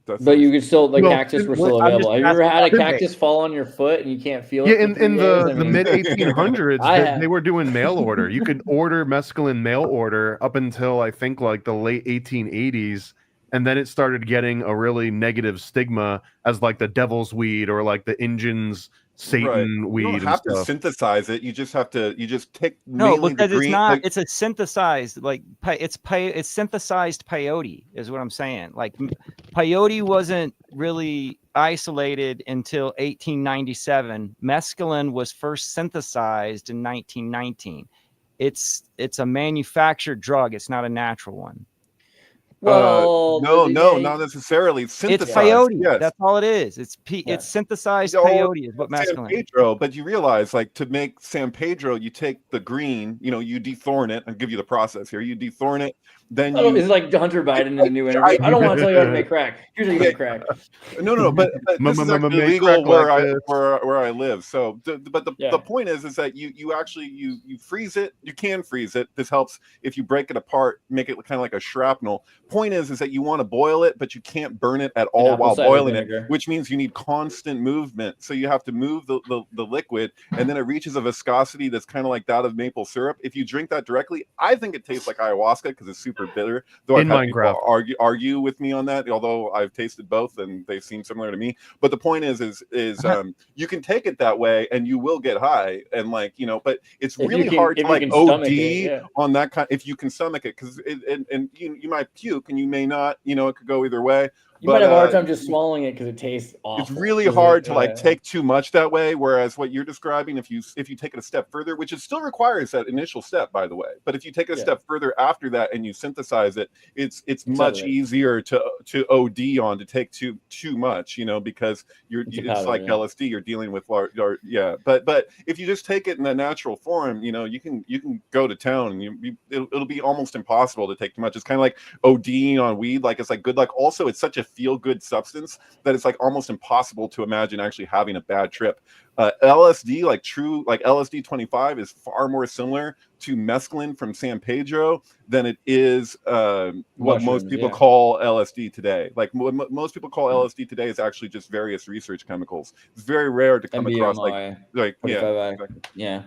But you could still, like, cactus were still available. Have you ever had a cactus fall on your foot and you can't feel it? Yeah, in the mid 1800s, they were doing mail order. You could order mescaline mail order up until I think like the late 1880s. And then it started getting a really negative stigma as like the devil's weed or like the Indians Satan weed. You don't have to synthesize it. You just have to. You just take. No, because it's not. Like, it's a synthesized. Like it's synthesized peyote is what I'm saying. Like peyote wasn't really isolated until 1897. Mescaline was first synthesized in 1919. It's a manufactured drug. It's not a natural one. Well, no, not necessarily. It's peyote. Yes. That's all it is. It's synthesized peyote is what mescaline. San Pedro, but you realize, like, to make San Pedro, you take the green, you dethorn it. I'll give you the process here. You dethorn it, then you. It's like Hunter Biden in the new interview. I don't want to tell you how to make crack. Here's how you make crack. No, but this is actually legal where I live. So, but the point is that you actually you freeze it. You can freeze it. This helps if you break it apart, make it kind of like a shrapnel. Point is that you want to boil it, but you can't burn it at all while boiling it, which means you need constant movement. So you have to move the liquid, and then it reaches a viscosity that's kind of like that of maple syrup. If you drink that directly, I think it tastes like ayahuasca because it's super super bitter. Though In I've had people Minecraft. argue with me on that, although I've tasted both and they seem similar to me. But the point is you can take it that way and you will get high, and like, you know, but it's If really you can- hard if to you like can OD stomach it, yeah. on that kind. If you can stomach it, because and you might puke and you may not. You know, it could go either way. You might have a hard time just swallowing it because it tastes awful. It's really hard to like take too much that way. Whereas what you're describing, if you take it a step further, which it still requires that initial step, by the way, but if you take it a step further after that and you synthesize it, it's much easier to OD on, to take too much, you know, because it's like LSD. You're dealing with large, But if you just take it in a natural form, you know, you can go to town, and it'll be almost impossible to take too much. It's kind of like ODing on weed. Like, it's like good luck. Also, it's such a feel-good substance that it's like almost impossible to imagine actually having a bad trip. LSD, like LSD 25, is far more similar to mescaline from San Pedro than it is what most people call LSD today. Like what most people call LSD today is actually just various research chemicals. It's very rare to come across like yeah.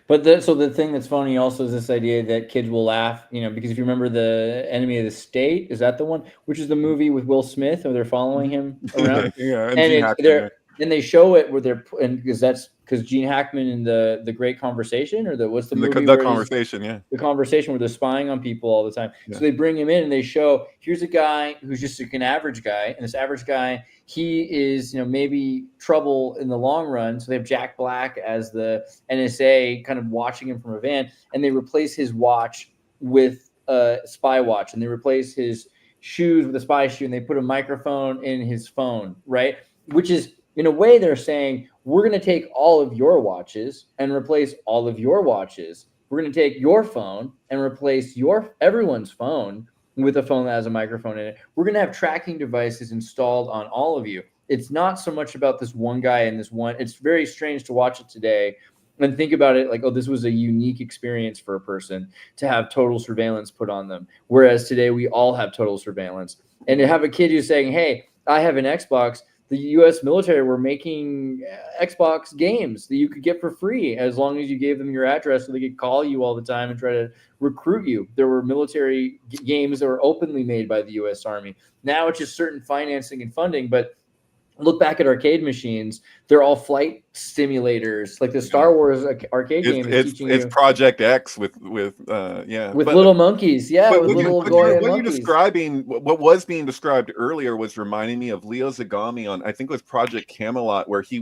But so the thing that's funny also is this idea that kids will laugh, you know, because if you remember The Enemy of the State, is that the one, which is the movie with Will Smith where they're following him around? And they show it where they're, and because Gene Hackman in the Great Conversation, or what's the movie? The Conversation, the Conversation, where they're spying on people all the time. Yeah. So they bring him in and they show, here's a guy who's just an average guy, and this average guy, he is, you know, maybe trouble in the long run. So they have Jack Black as the NSA kind of watching him from a van, and they replace his watch with a spy watch, and they replace his shoes with a spy shoe, and they put a microphone in his phone, right? Which is, in a way, they're saying, we're going to take all of your watches and replace all of your watches. We're going to take your phone and replace everyone's phone with a phone that has a microphone in it. We're going to have tracking devices installed on all of you. It's not so much about this one guy and this one. It's very strange to watch it today and think about it like, oh, this was a unique experience for a person to have total surveillance put on them. Whereas today we all have total surveillance. And to have a kid who's saying, hey, I have an Xbox. The U.S. military were making Xbox games that you could get for free as long as you gave them your address so they could call you all the time and try to recruit you. There were military games that were openly made by the U.S. Army. Now it's just certain financing and funding, but look back at arcade machines. They're all flight simulators. Like the Star Wars arcade game is teaching you. It's Project X with little monkeys. Yeah, with little what monkeys. You're describing, what was being described earlier was reminding me of Leo Zagami on, I think it was Project Camelot, where he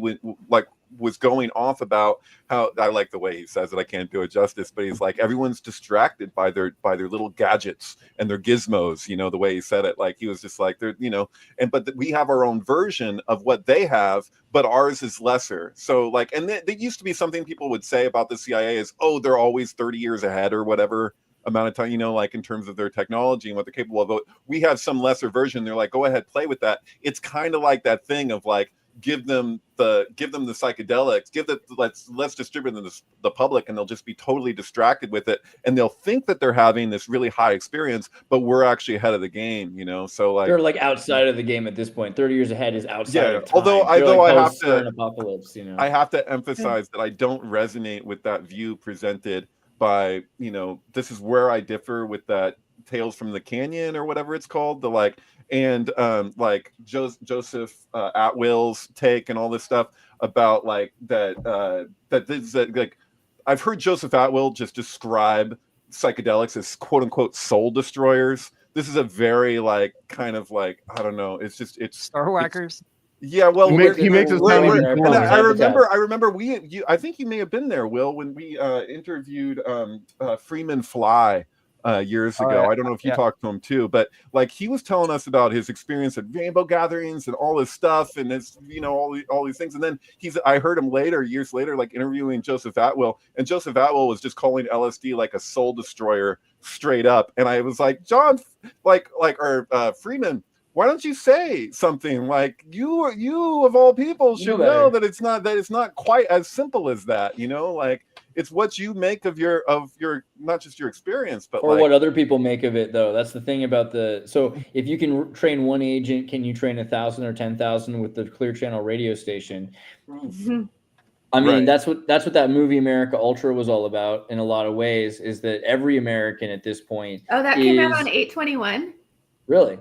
was going off about how, I like the way he says it, I can't do it justice, but he's like, everyone's distracted by their little gadgets and their gizmos, you know, the way he said it. Like, he was just like, they're, you know, but we have our own version of what they have, but ours is lesser. So like, and there used to be something people would say about the CIA is, oh, they're always 30 years ahead or whatever amount of time, you know, like in terms of their technology and what they're capable of. But we have some lesser version. They're like, go ahead, play with that. It's kind of like that thing of like, give them the psychedelics, let's distribute them to the public, and they'll just be totally distracted with it, and they'll think that they're having this really high experience, but we're actually ahead of the game, you know. So like, they're like outside of the game at this point. 30 years ahead is outside of time. Although I have to apocalypse, you know. I have to emphasize that I don't resonate with that view presented by, you know, this is where I differ with that Tales from the Canyon or whatever it's called, like Joseph Atwill's take and all this stuff about like that I've heard Joseph Atwill just describe psychedelics as quote unquote soul destroyers. This is a very like kind of like, I don't know, it's Starwhackers. Yeah, well, he makes his time. I remember I think you may have been there, Will, when we interviewed Freeman Fly years ago. I don't know if you talked to him too, but like he was telling us about his experience at rainbow gatherings and all this stuff, and it's, you know, all these things. And then I heard him years later, like interviewing Joseph Atwill, and Joseph Atwill was just calling LSD like a soul destroyer straight up. And I was like, John, Freeman, why don't you say something like, you of all people should know that it's not quite as simple as that, you know, like it's what you make of your not just your experience, but what other people make of it, though. That's the thing about so if you can train one agent, can you train 1,000 or 10,000 with the Clear Channel radio station? I mean, Right. that's what that movie America Ultra was all about in a lot of ways, is that every American at this point Oh, that came out on 8/21. Really?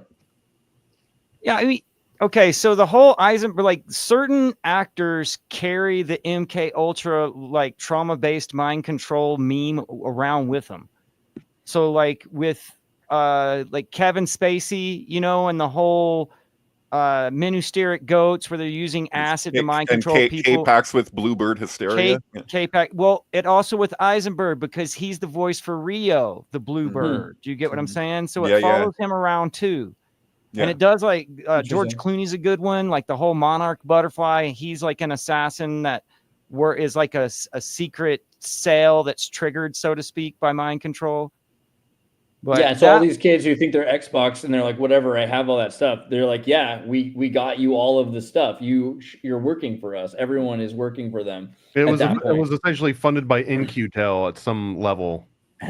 Yeah, I mean, okay, so the whole Eisenberg, like certain actors carry the MK Ultra like trauma-based mind control meme around with them. So like with like Kevin Spacey, you know, and the whole Menusteric goats where they're using acid to mind control people. K-Pax with Bluebird hysteria. K-Pax. Well, it also with Eisenberg because he's the voice for Rio, the Bluebird. Do you get what I'm saying? So it follows him around too. Yeah. And it does like George Clooney's a good one, like the whole Monarch butterfly. He's like an assassin that is like a secret sale that's triggered, so to speak, by mind control. But yeah, so all these kids who think they're Xbox and they're like, whatever, I have all that stuff. They're like, yeah, we got you all of the stuff. You're working for us. Everyone is working for them. It was essentially funded by InQtel at some level.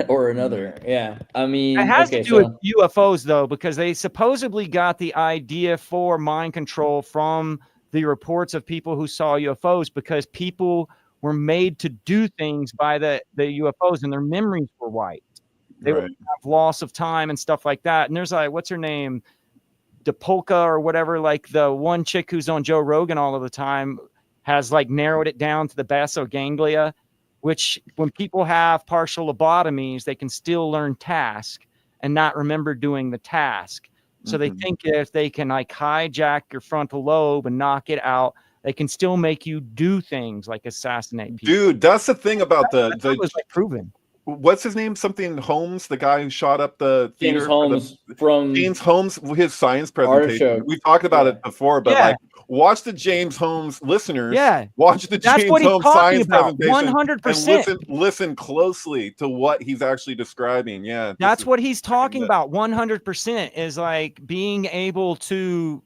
Or another. Yeah. I mean, it has to do with UFOs though, because they supposedly got the idea for mind control from the reports of people who saw UFOs, because people were made to do things by the UFOs and their memories were wiped. They would have loss of time and stuff like that. And there's like, what's her name? DePolka or whatever, like the one chick who's on Joe Rogan all of the time has like narrowed it down to the basoganglia, which when people have partial lobotomies, they can still learn task and not remember doing the task. So they think if they can like hijack your frontal lobe and knock it out, they can still make you do things like assassinate people. Dude, that's the thing about the was like proven. What's his name? Something Holmes, the guy who shot up the theater. James Holmes, his science presentation. We've talked about it before, but like, watch the James Holmes listeners. Yeah, watch the James Holmes science presentation. 100%. And listen closely to what he's actually describing. Yeah, that's what he's talking about. 100% is like being able to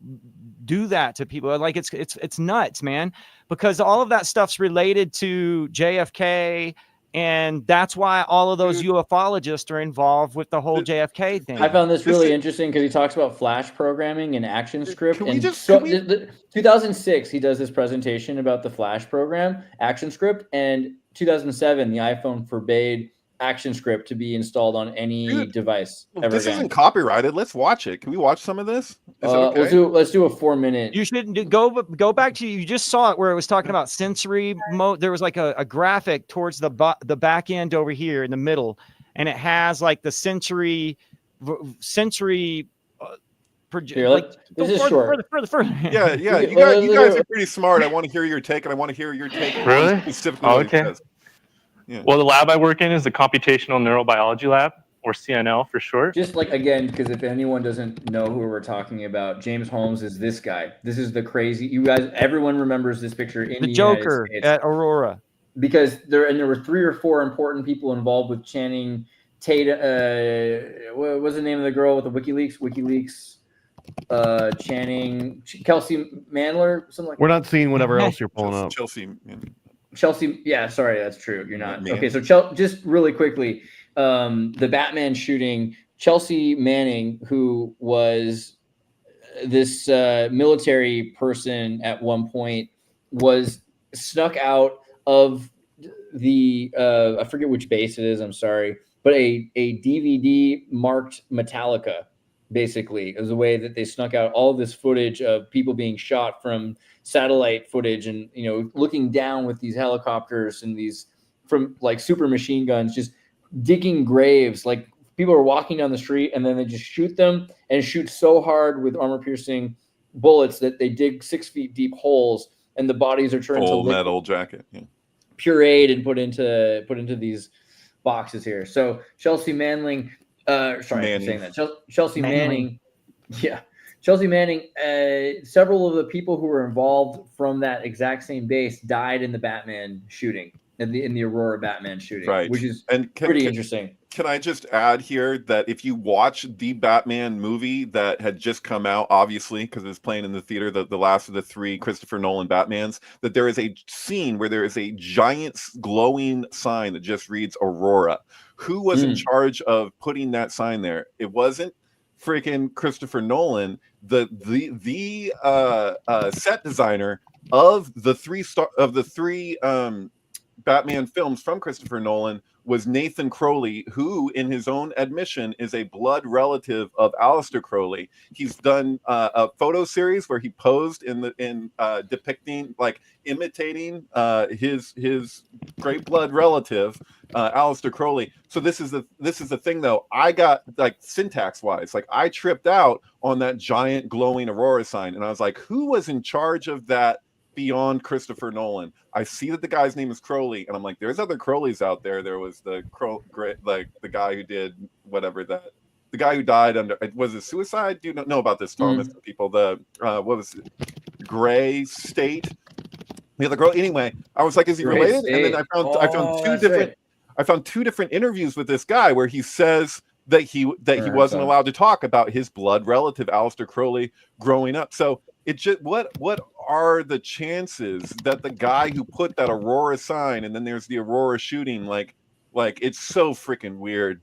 do that to people. Like it's nuts, man, because all of that stuff's related to JFK. And that's why all of those ufologists are involved with the whole JFK thing. I found this really interesting because he talks about flash programming and action script. 2006, he does this presentation about the flash program, action script, and 2007, the iPhone forbade action script to be installed on any device ever this again. Isn't copyrighted. Let's watch it. Can we watch some of this? Is it okay? Let's do a 4-minute. You should go back to, you just saw it where it was talking about sensory mode. There was like a graphic towards the back end over here in the middle, and it has like the sensory this is short. Further. Yeah. You guys are pretty smart. I want to hear your take, and I want to hear your take. Really? Specifically okay. Yeah. Well, the lab I work in is the Computational Neurobiology Lab, or CNL for short. Just like, again, because if anyone doesn't know who we're talking about, James Holmes is this guy. This is the crazy. You guys, everyone remembers this picture in the Joker at Aurora. Because there were 3 or 4 important people involved with Channing Tatum. What was the name of the girl with the WikiLeaks? Channing, Kelsey Mandler, something like. We're not seeing whatever else you're pulling up. Chelsea, yeah, sorry, that's true. You're not. Okay, so just really quickly, the Batman shooting, Chelsea Manning, who was this military person at one point, was snuck out of the I forget which base it is, I'm sorry, but a DVD marked Metallica. Basically, it was a way that they snuck out all this footage of people being shot from satellite footage, and looking down with these helicopters and these from like super machine guns, just digging graves. Like people are walking down the street and then they just shoot them and shoot so hard with armor-piercing bullets that they dig 6 feet deep holes, and the bodies are turned to metal jacket, pureed and put into these boxes here. So Chelsea Manning. Sorry, I'm saying that. Chelsea Manning. Yeah. Chelsea Manning, several of the people who were involved from that exact same base died in the Batman shooting, in the Aurora Batman shooting, right? Which is pretty interesting. Can I just add here that if you watch the Batman movie that had just come out, obviously, because it was playing in the theater, the last of the 3 Christopher Nolan Batmans, that there is a scene where there is a giant glowing sign that just reads Aurora. Who was in charge of putting that sign there? It wasn't freaking Christopher Nolan. The set designer of the three Batman films from Christopher Nolan was Nathan Crowley, who, in his own admission, is a blood relative of Aleister Crowley. He's done a photo series where he posed in depicting, like, imitating his great blood relative, Aleister Crowley. So this is the thing, though. I got, like, syntax wise, like, I tripped out on that giant glowing aurora sign, and I was like, who was in charge of that beyond Christopher Nolan? I see that the guy's name is Crowley, and I'm like, there's other Crowleys out there. There was the the guy who did whatever the guy who died under, was it suicide? Do you know about this, Thomas? People, the what was it? Gray State. The other girl. Anyway, I was like, is he related? And then I found two different interviews with this guy where he says that he wasn't allowed to talk about his blood relative Aleister Crowley growing up. So it just what are the chances that the guy who put that Aurora sign, and then there's the Aurora shooting, like it's so freaking weird.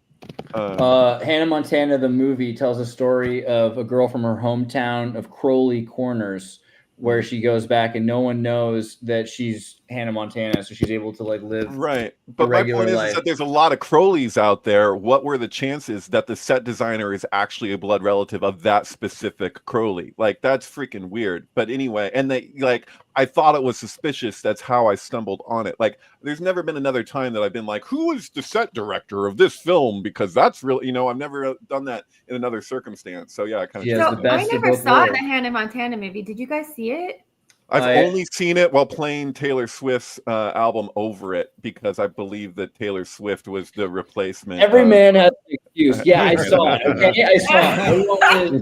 Hannah Montana, the movie, tells a story of a girl from her hometown of Crowley Corners, where she goes back and no one knows that she's Hannah Montana, so she's able to, like, live right. But my point is that there's a lot of Crowleys out there. What were the chances that the set designer is actually a blood relative of that specific Crowley? Like, that's freaking weird. But anyway, and they, like, I thought it was suspicious. That's how I stumbled on it. Like, there's never been another time that I've been like, who is the set director of this film? Because that's really, I've never done that in another circumstance. So yeah, I kind of. So I never saw the Hannah Montana movie. Did you guys see it? I've only seen it while playing Taylor Swift's album Over It, because I believe that Taylor Swift was the replacement. Every man has an excuse. Yeah, I saw it. Okay, I saw it.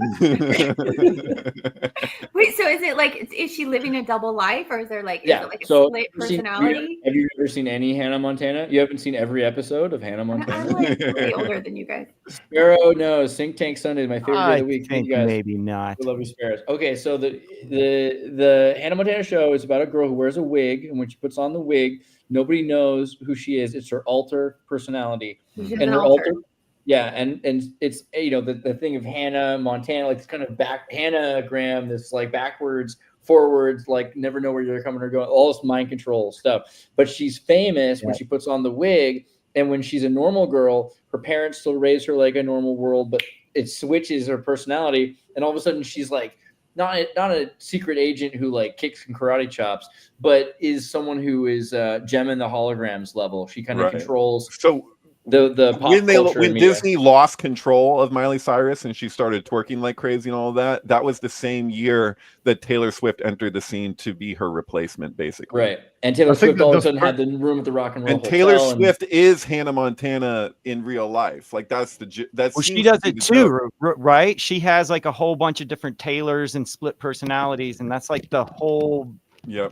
Wait, so is it like, is she living a double life, or is there like, yeah, is it like a so split personality? Have you ever seen any Hannah Montana? You haven't seen every episode of Hannah Montana? I'm like way older than you guys. Sparrow, no. Synctank Sunday is my favorite day of the week. I think you guys, maybe not. I love you, Sparrows. Okay, so the Hannah Montana show is about a girl who wears a wig, and when she puts on the wig, nobody knows who she is. It's her alter personality. She's and an her alter. Yeah, and it's the thing of Hannah Montana, like, it's kind of Hannah-gram, this, like, backwards, forwards, like, never know where you're coming or going, all this mind control stuff. But she's famous when she puts on the wig, and when she's a normal girl, her parents still raise her like a normal world, but it switches her personality, and all of a sudden she's like not a secret agent who, like, kicks and karate chops, but is someone who is Gem in the Holograms level. She kind of controls. So the pop culture when Disney lost control of Miley Cyrus and she started twerking like crazy and all that, that was the same year that Taylor Swift entered the scene to be her replacement, basically. Right. And Taylor Swift all of a sudden had the room at the Rock and Roll and Taylor Swift is Hannah Montana in real life. Like, that's well, she does it too, right? She has, like, a whole bunch of different Taylors and split personalities, and that's like the whole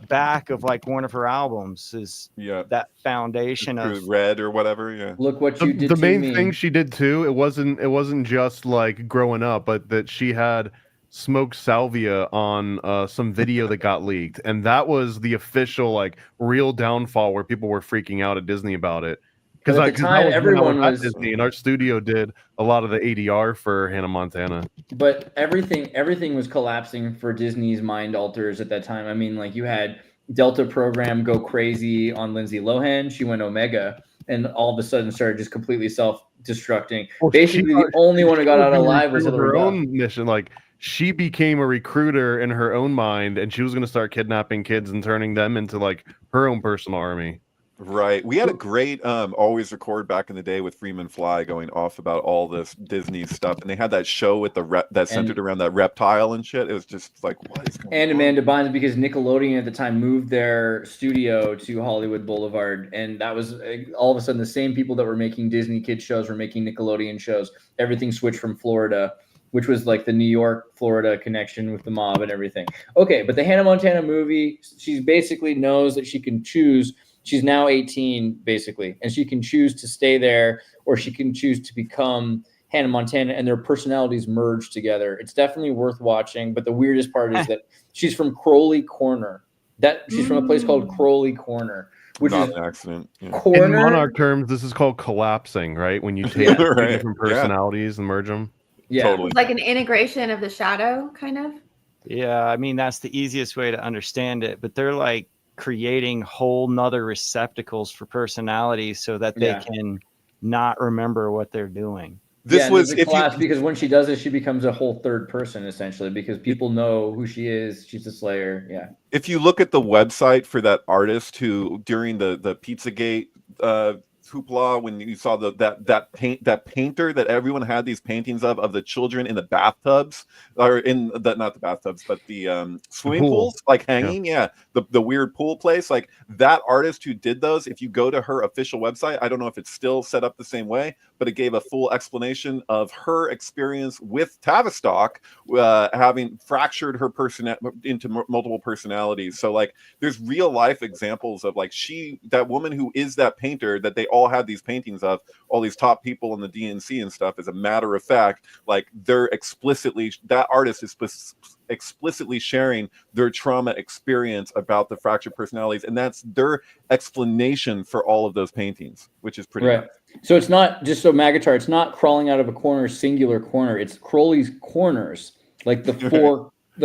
back of, like, one of her albums is that foundation of Red or whatever. Yeah. Look what you did. The main thing she did too, it wasn't just, like, growing up, but that she had smoked salvia on some video that got leaked, and that was the official, like, real downfall where people were freaking out at Disney about it. Because at the time, everyone was Disney, and our studio did a lot of the ADR for Hannah Montana. But everything was collapsing for Disney's mind alters at that time. I mean, like, you had Delta program go crazy on Lindsay Lohan. She went Omega, and all of a sudden started just completely self-destructing. Well, basically, the only one who got out alive was her own mission. Like, she became a recruiter in her own mind, and she was going to start kidnapping kids and turning them into, like, her own personal army. Right. We had a great always record back in the day with Freeman Fly going off about all this Disney stuff, and they had that show with that centered around that reptile and shit. It was just like, what is going on? And Amanda Bynes, because Nickelodeon at the time moved their studio to Hollywood Boulevard, and that was all of a sudden the same people that were making Disney kids shows were making Nickelodeon shows. Everything switched from Florida, which was like the New York, Florida connection with the mob and everything. Okay, but the Hannah Montana movie, she basically knows that she can choose. She's now 18, basically, and she can choose to stay there, or she can choose to become Hannah Montana, and their personalities merge together. It's definitely worth watching, but the weirdest part is that she's from Crowley Corner. She's from a place called Crowley Corner, which not is an accident. Yeah. Corner. In Monarch terms, this is called collapsing, right? When you take different personalities and merge them. Yeah, totally. It's like an integration of the shadow, kind of. Yeah, I mean, that's the easiest way to understand it, but they're like creating whole nother receptacles for personalities so that they Yeah. can not remember what they're doing. This and was there's a if class you because when she does it, she becomes a whole third person essentially because people know who she is. She's a slayer. Yeah. if you look at the website for that artist who during the Pizzagate hoopla, when you saw that painter that everyone had these paintings of the children in the bathtubs, or in the not the bathtubs but the swimming pool. pools, like hanging, the weird pool place, like that artist who did those, if you go to her official website, I don't know if it's still set up the same way, but it gave a full explanation of her experience with Tavistock, having fractured her person into multiple personalities. So like there's real life examples of like that woman who is that painter that they all had these paintings of, all these top people in the DNC and stuff. As a matter of fact, like that artist is explicitly sharing their trauma experience about the fractured personalities, and that's their explanation for all of those paintings, which is pretty Right. nuts. So it's not just so Magatar, it's not crawling out of a corner, singular corner. It's Crowley's corners, like the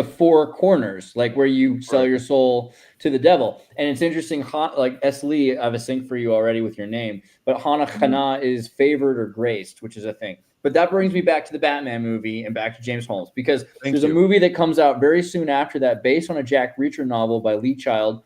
four corners, like where you sell your soul to the devil. And it's interesting, like S. Lee, I have a sync for you already with your name, but Hana Khana is favored or graced, which is a thing. But that brings me back to the Batman movie and back to James Holmes, because there's a movie that comes out very soon after that based on a Jack Reacher novel by Lee Child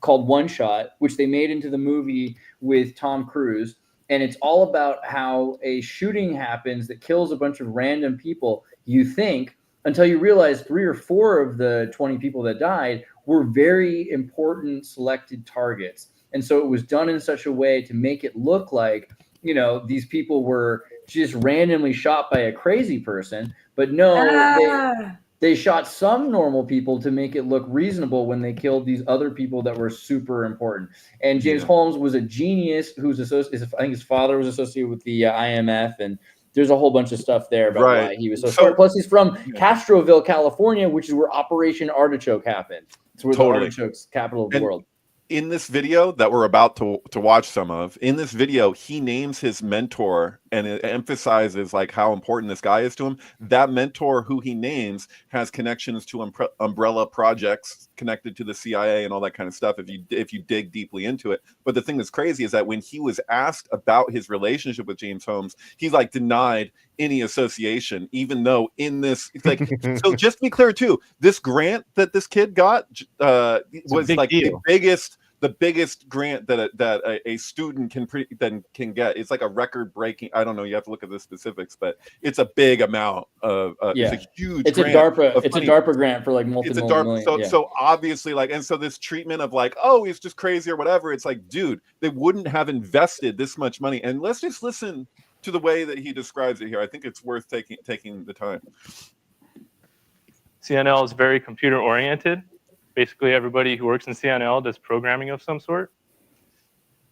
called One Shot, which they made into the movie with Tom Cruise. And it's all about how a shooting happens that kills a bunch of random people, you think, until you realize 3 or 4 of the 20 people that died were very important selected targets. And so it was done in such a way to make it look like, you know, these people were just randomly shot by a crazy person. But no, they shot some normal people to make it look reasonable when they killed these other people that were super important. And James Holmes was a genius who's associated, I think his father was associated with the IMF, and there's a whole bunch of stuff there about why he was so smart. Plus, he's from Castroville, California, which is where Operation Artichoke happened. It's where the artichoke's capital of the world. In this video that we're about to watch some of, in this video, he names his mentor, and it emphasizes like how important this guy is to him. That mentor who he names has connections to umbrella projects connected to the CIA and all that kind of stuff, if you dig deeply into it. But the thing that's crazy is that when he was asked about his relationship with James Holmes, he like denied any association, even though in this, like, so just to be clear too, this grant that this kid got was like the biggest grant that a student can get. It's like a record breaking. I don't know. You have to look at the specifics, but it's a big amount of. It's a huge. It's grant a DARPA. It's a DARPA grant for like multiple million. So obviously, like, and so this treatment of like, oh, he's just crazy or whatever. It's like, dude, they wouldn't have invested this much money. And let's just listen to the way that he describes it here. I think it's worth taking the time. CNL is very computer oriented. Basically, everybody who works in CNL does programming of some sort.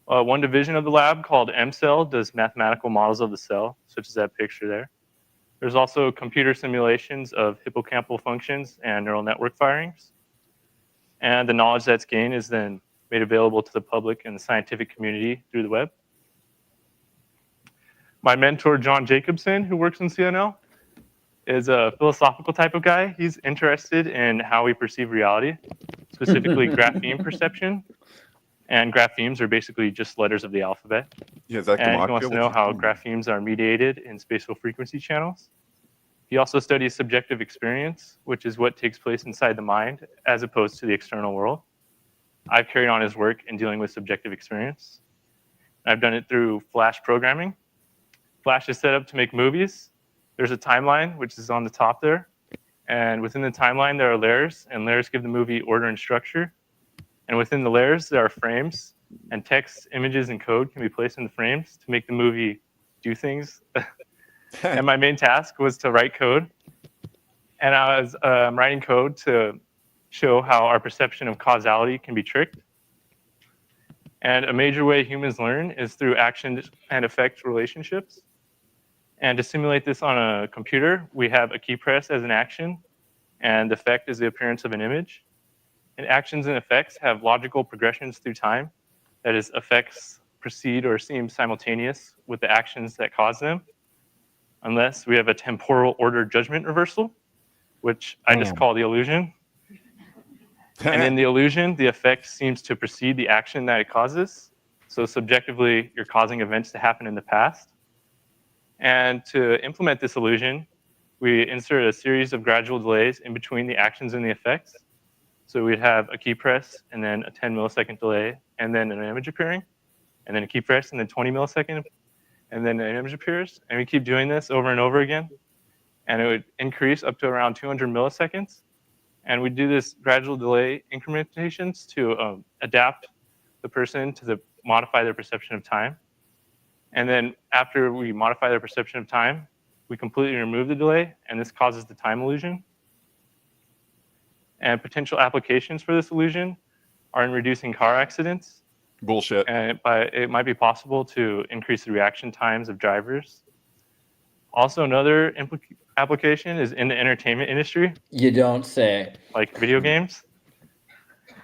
One division of the lab called M-Cell does mathematical models of the cell, such as that picture there. There's also computer simulations of hippocampal functions and neural network firings. And the knowledge that's gained is then made available to the public and the scientific community through the web. My mentor, John Jacobson, who works in CNL, is a philosophical type of guy. He's interested in how we perceive reality, specifically grapheme perception. And graphemes are basically just letters of the alphabet. Yeah, and he wants to know how graphemes are mediated in spatial frequency channels. He also studies subjective experience, which is what takes place inside the mind as opposed to the external world. I've carried on his work in dealing with subjective experience. I've done it through Flash programming. Flash is set up to make movies. There's a timeline, which is on the top there. And within the timeline, there are layers, and layers give the movie order and structure. And within the layers, there are frames, and text, images, and code can be placed in the frames to make the movie do things. And my main task was to write code. And I was writing code to show how our perception of causality can be tricked. And a major way humans learn is through action and effect relationships. And to simulate this on a computer, we have a key press as an action, and effect is the appearance of an image. And actions and effects have logical progressions through time. That is, effects proceed or seem simultaneous with the actions that cause them, unless we have a temporal order judgment reversal. which I just Damn. call the illusion. And in the illusion, the effect seems to precede the action that it causes. So subjectively, you're causing events to happen in the past. And to implement this illusion, we insert a series of gradual delays in between the actions and the effects. So we'd have a key press, and then a 10 millisecond delay, and then an image appearing, and then a key press, and then 20 millisecond, and then an image appears. And we keep doing this over and over again. And it would increase up to around 200 milliseconds. And we do this gradual delay incrementations to adapt the person to modify their perception of time. And then after we modify their perception of time, we completely remove the delay, and this causes the time illusion. And potential applications for this illusion are in reducing car accidents. Bullshit. And it might be possible to increase the reaction times of drivers. Also, another application is in the entertainment industry, You don't say. like video games.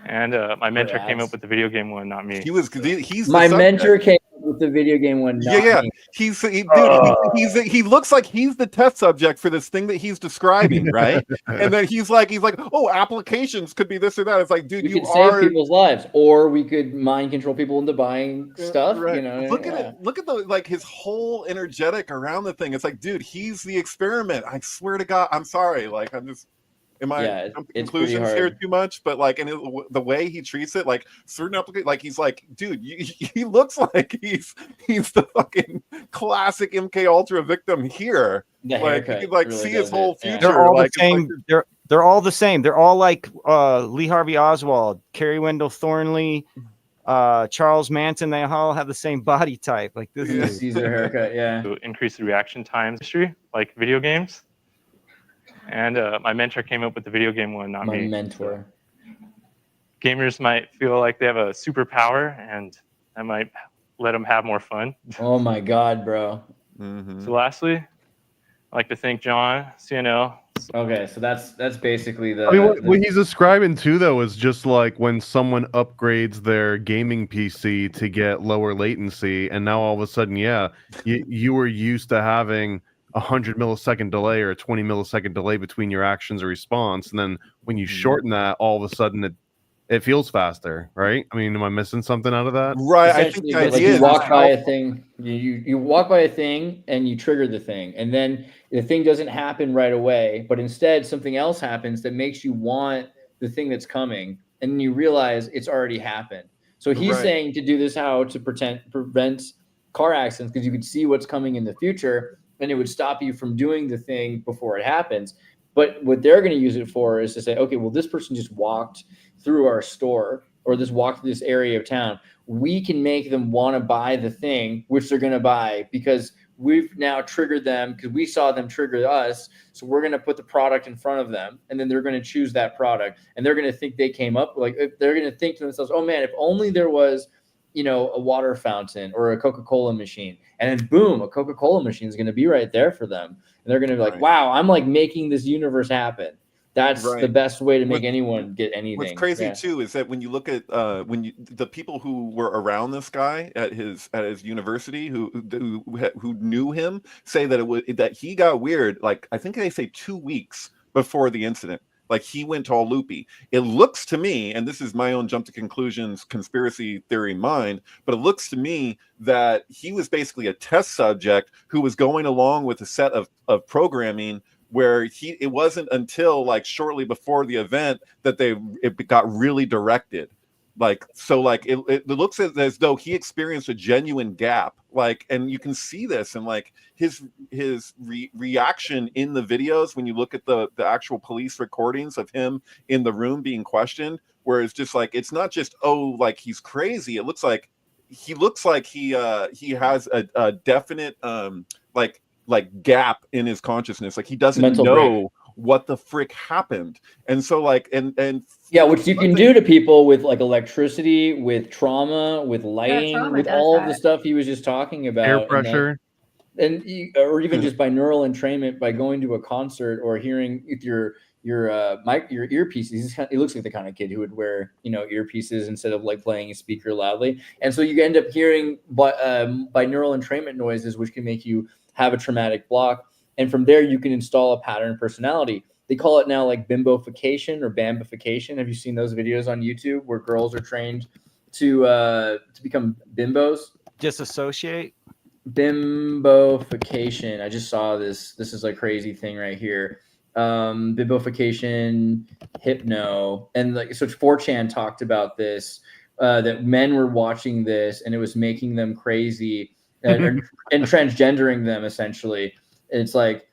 And my mentor came ads. up with the video game one, not me. He's My the mentor subject. came up with the video game one. Not Yeah. me. He looks like he's the test subject for this thing that he's describing, right? And then he's like, oh, applications could be this or that. It's like, dude, We you could save are. people's lives, or we could mind control people into buying stuff. Right. You know, Look at yeah. it. Look at the like his whole energetic around the thing. It's like, dude, he's the experiment. I swear to God, I'm sorry. Like, I'm just. Am I Yeah, jumping it's pretty conclusions here hard. too much? But like, and the way he treats it, like certain applications, like he's like, dude, he looks like he's the fucking classic MK Ultra victim here. The Like haircut you could like really see his does whole it, yeah. future. They're all Like, the same. it's like, They're all the same. They're all like Lee Harvey Oswald, Kerry Wendell Thornley, Charles Manson. They all have the same body type. Like this The is Caesar haircut, yeah. To increase the reaction times industry, like video games. And my mentor came up with the video game one, not My me. mentor. Gamers might feel like they have a superpower, and that might let them have more fun. Oh my God, bro. mhm. So lastly, I'd like to thank John, CNL. Okay, so that's basically the. I mean, what he's describing too, though, is just like when someone upgrades their gaming PC to get lower latency, and now all of a sudden, yeah, you were used to having 100 millisecond delay or a 20 millisecond delay between your actions or response, and then when you shorten that, all of a sudden it feels faster, right? I mean, am I missing something out of that? Right. I think Essentially, the but, like, idea you is walk how- by a thing, you walk by a thing and you trigger the thing, and then the thing doesn't happen right away, but instead something else happens that makes you want the thing that's coming, and then you realize it's already happened. So he's Right. saying to do this how to prevent car accidents, because you could see what's coming in the future, and it would stop you from doing the thing before it happens. But what they're going to use it for is to say, okay, well, this person just walked through our store, or this walked through this area of town. We can make them want to buy the thing, which they're going to buy, because we've now triggered them, because we saw them trigger us. So we're going to put the product in front of them, and then they're going to choose that product, and they're going to think they came up, like, they're going to think to themselves, oh man, if only there was, you know, a water fountain or a Coca-Cola machine, and then boom, a Coca-Cola machine is going to be right there for them. And they're going to be like, Right. wow, I'm like making this universe happen. That's Right. the best way to make What- anyone get anything. What's crazy Yeah. too is that when you look at the people who were around this guy at his university who knew him say that he got weird, like I think they say 2 weeks before the incident. Like he went all loopy. It looks to me, and this is my own jump to conclusions, conspiracy theory mind, but it looks to me that he was basically a test subject who was going along with a set of programming where it wasn't until like shortly before the event that it got really directed. Like, so like it looks as though he experienced a genuine gap, like, and you can see this and like his reaction in the videos when you look at the actual police recordings of him in the room being questioned, where it's just like, it's not just, oh, like he's crazy. It looks like he has a definite like gap in his consciousness. Like he doesn't Mental know break. what the frick happened. And so like, and Yeah, which you can do to people with like electricity, with trauma, with lighting, trauma with does all of the that. stuff he was just talking about. Air and pressure. or even just by neural entrainment, by going to a concert or hearing with your earpieces. He looks like the kind of kid who would wear, you know, earpieces instead of like playing a speaker loudly. And so you end up hearing by neural entrainment noises, which can make you have a traumatic block. And from there, you can install a pattern personality. they call it now like bimbofication or bambification. Have you seen those videos on YouTube where girls are trained to become bimbos? Disassociate. Bimbofication. I just saw this. This is a crazy thing right here. Bimbofication, hypno, and like so 4chan talked about this, that men were watching this and it was making them crazy and transgendering them essentially. And it's like,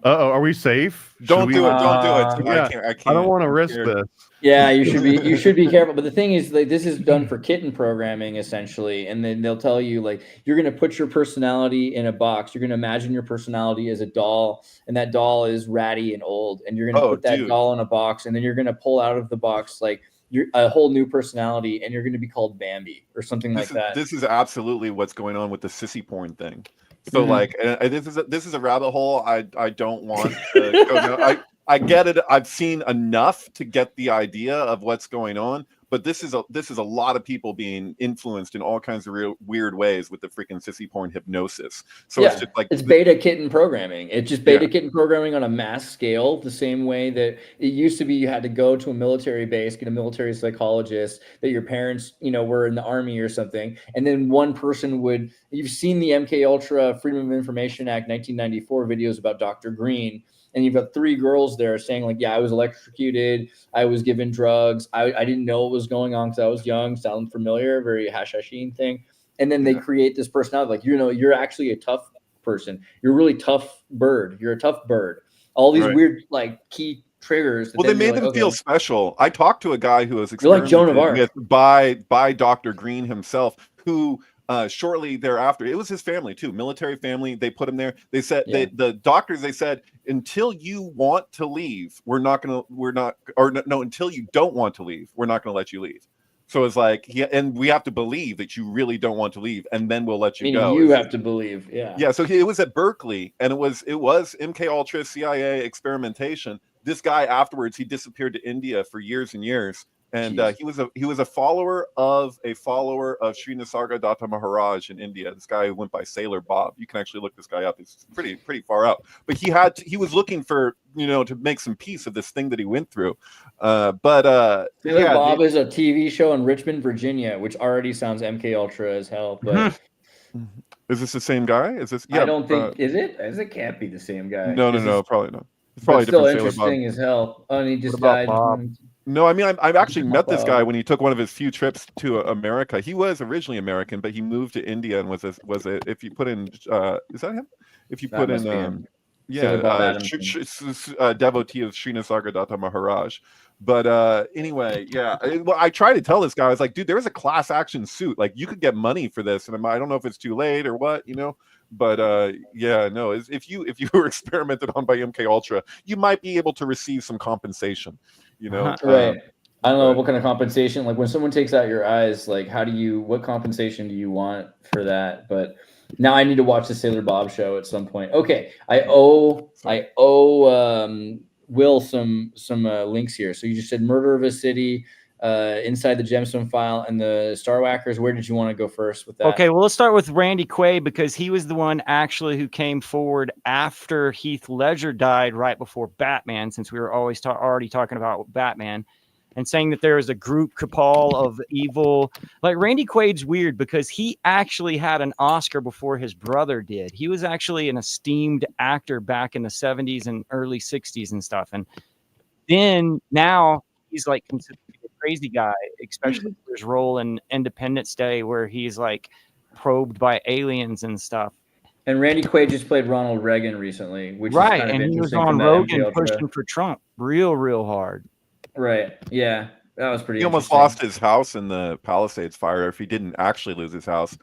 Are we safe? Don't do it. Don't do it. Yeah, I can't. I don't want to I'm risk scared. this. yeah, you should be careful. But the thing is, like, this is done for kitten programming essentially, and then they'll tell you like you're gonna put your personality in a box. You're gonna imagine your personality as a doll, and that doll is ratty and old, and you're gonna put that doll in a box, and then you're gonna pull out of the box like you're a whole new personality, and you're gonna be called Bambi or something like that. This is absolutely what's going on with the sissy porn thing. So like, this is a rabbit hole I don't want to go down. I get it. I've seen enough to get the idea of what's going on, but this is a lot of people being influenced in all kinds of weird ways with the freaking sissy porn hypnosis. So it's just like it's beta kitten programming. It's just beta kitten programming on a mass scale, the same way that it used to be you had to go to a military base, get a military psychologist, that your parents, were in the army or something, and then one person would. You've seen the MK Ultra Freedom of Information Act 1994 videos about Dr. Green. And you've got 3 girls there saying like, yeah, I was electrocuted. I was given drugs. I didn't know what was going on because I was young. Sound familiar? Very Hashashin thing. And then they create this personality. Like, you're actually a tough person. You're a really tough bird. You're a tough bird. All these weird like key triggers. Well, they made them feel special. I talked to a guy who was like Joan of Arc by Dr. Green himself, who shortly thereafter, it was his family too, military family. They put him there. They said the doctors. They said until you want to leave, until you don't want to leave, we're not going to let you leave. So it's like, and we have to believe that you really don't want to leave, and then we'll let you go. You have to believe, yeah. So it was at Berkeley, and it was MK Ultra CIA experimentation. This guy afterwards, he disappeared to India for years and years. And he was a follower of Sri Nisargadatta Maharaj in India. This guy who went by Sailor Bob. You can actually look this guy up. He's pretty far out. But he was looking for to make some peace of this thing that he went through. Sailor Bob is a TV show in Richmond, Virginia, which already sounds MK Ultra as hell. But is this the same guy? Is this? Yeah, I don't think is it? It can't be the same guy. No, probably not. It's probably still different. Interesting as hell. Oh, and he just died. No, I mean, I've actually met this guy when he took one of his few trips to America. He was originally American, but he moved to India and was if you put in, is that him? If you put in, devotee of Sri Nisargadatta Maharaj. But anyway, yeah. Well, I tried to tell this guy, I was like, dude, there was a class action suit. Like, you could get money for this, and I don't know if it's too late or what, But no. If you were experimented on by MK Ultra, you might be able to receive some compensation. Right. I don't know what kind of compensation. Like when someone takes out your eyes, like what compensation do you want for that? But now I need to watch the Sailor Bob show at some point. Okay, I owe Will some links here. So you just said Murder of a City, Inside the Gemstone File, and the Starwhackers. Where did you want to go first with that? Okay, well, let's start with Randy Quaid, because he was the one actually who came forward after Heath Ledger died, right before Batman, since we were always already talking about Batman, and saying that there was a group cabal of evil. Like, Randy Quaid's weird because he actually had an Oscar before his brother did. He was actually an esteemed actor back in the 70s and early 60s and stuff. And then now he's like considered a crazy guy, especially for his role in Independence Day, where he's like probed by aliens and stuff. And Randy Quaid just played Ronald Reagan recently, which is kind of and he was on Rogan pushing for Trump real hard. Right. Yeah. That was pretty. He almost lost his house in the Palisades fire if he didn't actually lose his house.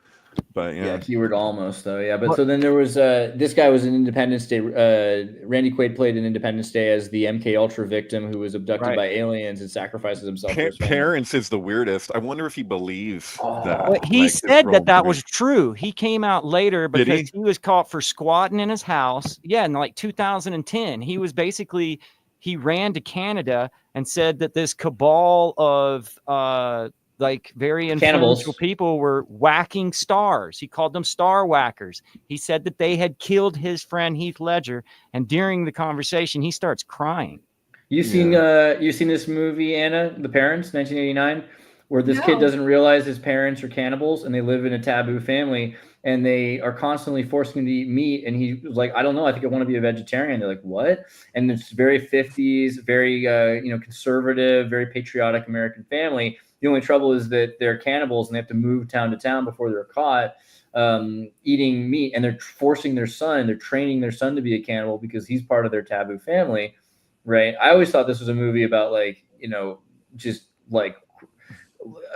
But yeah, keyword almost though. Yeah, but so then there was this guy was in Independence Day. Randy Quaid played in Independence Day as the MK Ultra victim who was abducted by aliens and sacrifices himself. Parents is the weirdest. I wonder if he believes that. Well, he said that was true. He came out later because he was caught for squatting in his house. Yeah, in like 2010, he was basically he ran to Canada and said that this cabal of like very Cannibals. influential people were whacking stars. He called them Starwhackers. He said that they had killed his friend Heath Ledger, and during the conversation, he starts crying. You seen this movie, Anna, The Parents, 1989, where this kid No. doesn't realize his parents are cannibals and they live in a taboo family and they are constantly forcing him to eat meat, and he was like, I don't know, I think I want to be a vegetarian. They're like, what? And it's very 50s, very conservative, very patriotic American family. The only trouble is that they're cannibals and they have to move town to town before they're caught eating meat, and they're forcing their son, they're training their son to be a cannibal because he's part of their taboo family. Right. I always thought this was a movie about just like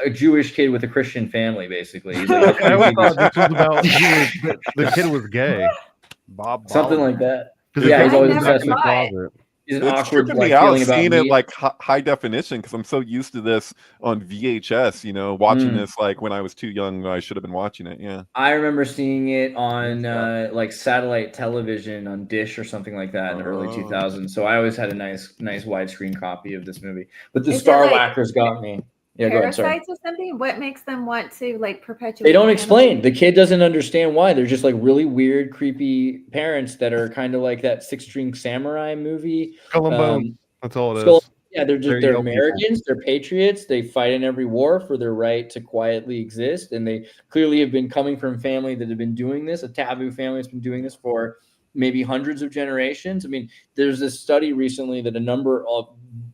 a Jewish kid with a Christian family, basically. He's like, I always thought this was about the kid was gay. Bob something Baldwin. like that. 'Cause Yeah, the he's kid always was obsessed in the with closet. He's an It's awkward tripping like me out feeling about seeing it meat. like high definition because I'm so used to this on VHS. Watching this like when I was too young, I should have been watching it. Yeah, I remember seeing it on like satellite television on Dish or something like that in the early 2000s. So I always had a nice widescreen copy of this movie. But the Is it like Starwhackers got me. Yeah, go ahead. Sorry. Parasites or something? What makes them want to like perpetuate? They don't explain. cannibalism? The kid doesn't understand why. They're just like really weird, creepy parents that are kind of like that Six String Samurai movie. Skull and Bones. That's all it Skull- is. Yeah, they're Young Americans. They're patriots. They fight in every war for their right to quietly exist, and they clearly have been coming from family that have been doing this. A taboo family that's been doing this for maybe hundreds of generations. I mean, there's this study recently that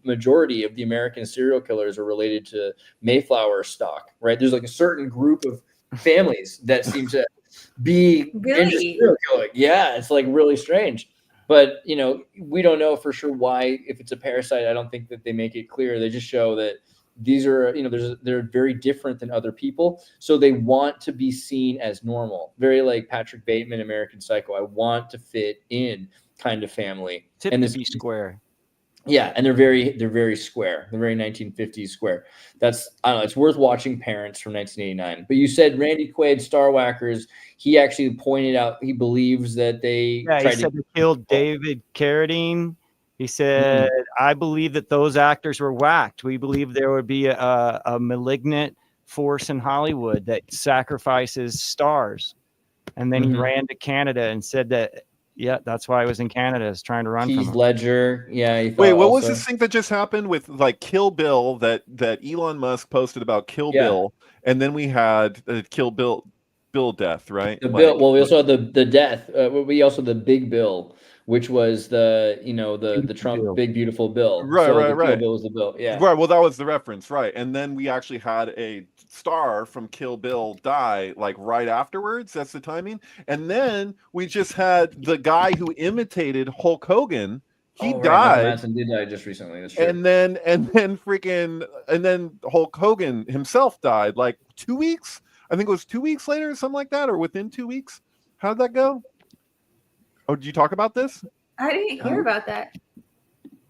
majority of the American serial killers are related to Mayflower stock. Right? There's like a certain group of families that seem to be Really? into serial killing. Yeah, it's like really strange. But, we don't know for sure why. If it's a parasite, I don't think that they make it clear. They just show that these are, they're very different than other people. So they want to be seen as normal. Very like Patrick Bateman, American Psycho. I want to fit in kind of family. Tip And to this be square. Yeah, and they're very square. They're very 1950s square. I don't know. It's worth watching Parents from 1989. But you said Randy Quaid, Starwhackers. He actually pointed out he believes that they He said they killed David Carradine. He said, I believe that those actors were whacked. We believe there would be a malignant force in Hollywood that sacrifices stars. And then he ran to Canada and said that, yeah, that's why I was in Canada, is trying to run from Heath him. Ledger. Yeah. Wait, what was this thing that just happened with like Kill Bill that Elon Musk posted about Kill Bill, and then we had Kill Bill death, right? The bill. Well, we also had the death. We also had the Big Bill, which was the Trump Bill. Big Beautiful Bill. Right, so right, the right. Kill Bill was the bill. Yeah. Right. Well, that was the reference, right? And then we actually had a star from Kill Bill die like right afterwards. That's the timing. And then we just had the guy who imitated Hulk Hogan. He died. Madsen did die just recently. That's true. And then Hulk Hogan himself died like 2 weeks. I think it was 2 weeks later, or something like that, or within 2 weeks. How did that go? Oh, did you talk about this? I didn't hear about that.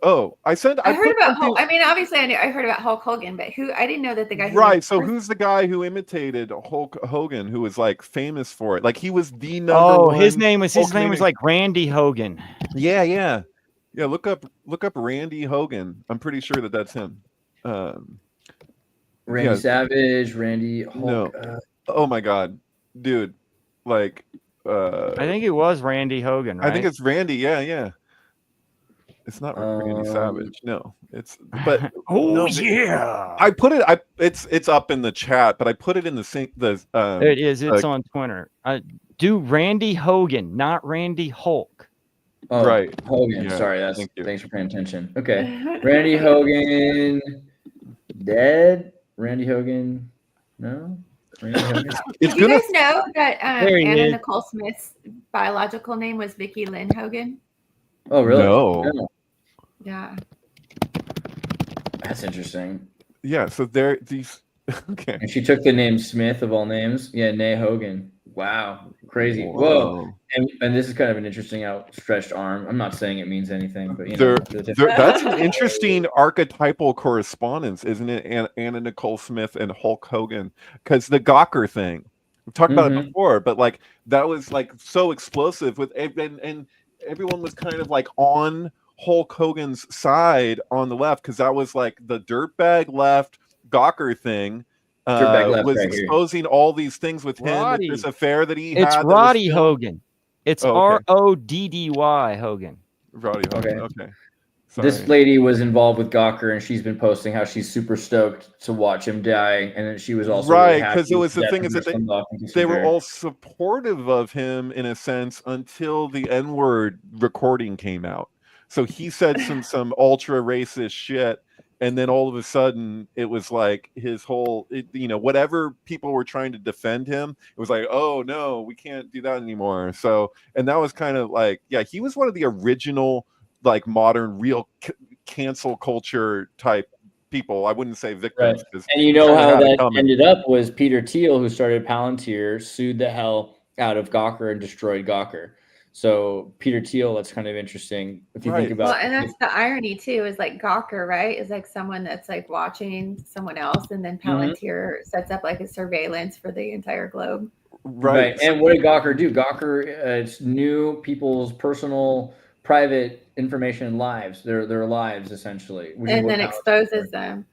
Oh, I heard about Hulk. I mean, obviously, I heard about Hulk Hogan, but I didn't know that the guy. Right. So who's the guy who imitated Hulk Hogan, who was like famous for it? Like he was the number one. Oh, his name was like Randy Hogan. Yeah. Look up Randy Hogan. I'm pretty sure that's him. Randy Savage, Randy Hulk. No. Oh my God, dude. Like. I think it was Randy Hogan. Right? I think it's Randy. Yeah. It's not Randy Savage. No, but yeah. I put it. It's up in the chat, but I put it in the there it is. It's on Twitter. Do Randy Hogan, not Randy Hulk. Oh, right, Hogan. Yeah, sorry, thanks for paying attention. Okay, Randy Hogan dead. Randy Hogan, no. Randy Hogan. Did you guys know that Anna Nicole Smith's biological name was Vicki Lynn Hogan? Oh, really? No. Yeah. That's interesting. Yeah, so there these okay. And she took the name Smith of all names. Yeah, Nay Hogan. Wow. Crazy. Whoa. And this is kind of an interesting outstretched arm. I'm not saying it means anything, but that's an interesting archetypal correspondence, isn't it? Anna Nicole Smith and Hulk Hogan. Because the Gawker thing. We've talked about it before, but like that was like so explosive with and everyone was kind of like on Hulk Hogan's side on the left because that was like the dirtbag left Gawker thing, Dirtbag left was right here. exposing all these things with him, with Roddy. this affair that he It's had. Roddy Hogan. It's Oh, okay. Roddy Hogan. Roddy Hogan. Okay. Okay. This Sorry. lady was involved with Gawker, and she's been posting how she's super stoked to watch him die, and then she was also Right, really happy because it was the that thing is that comes off into they were severe. all supportive of him in a sense until the N-word recording came out. So he said some ultra racist shit, and then all of a sudden it was like his whole, whatever people were trying to defend him, it was like, oh no, we can't do that anymore. So, and that was kind of like, yeah, he was one of the original like modern real cancel culture type people. I wouldn't say victims. Right. And you know how that ended up was Peter Thiel, who started Palantir, sued the hell out of Gawker and destroyed Gawker. So Peter Thiel, that's kind of interesting if you think about. Well, and that's the irony too, is like Gawker, right? Is like someone that's like watching someone else, and then Palantir sets up like a surveillance for the entire globe. Right. And what did Gawker do? Gawker knew people's personal, private information and lives, their lives essentially, and then exposes them.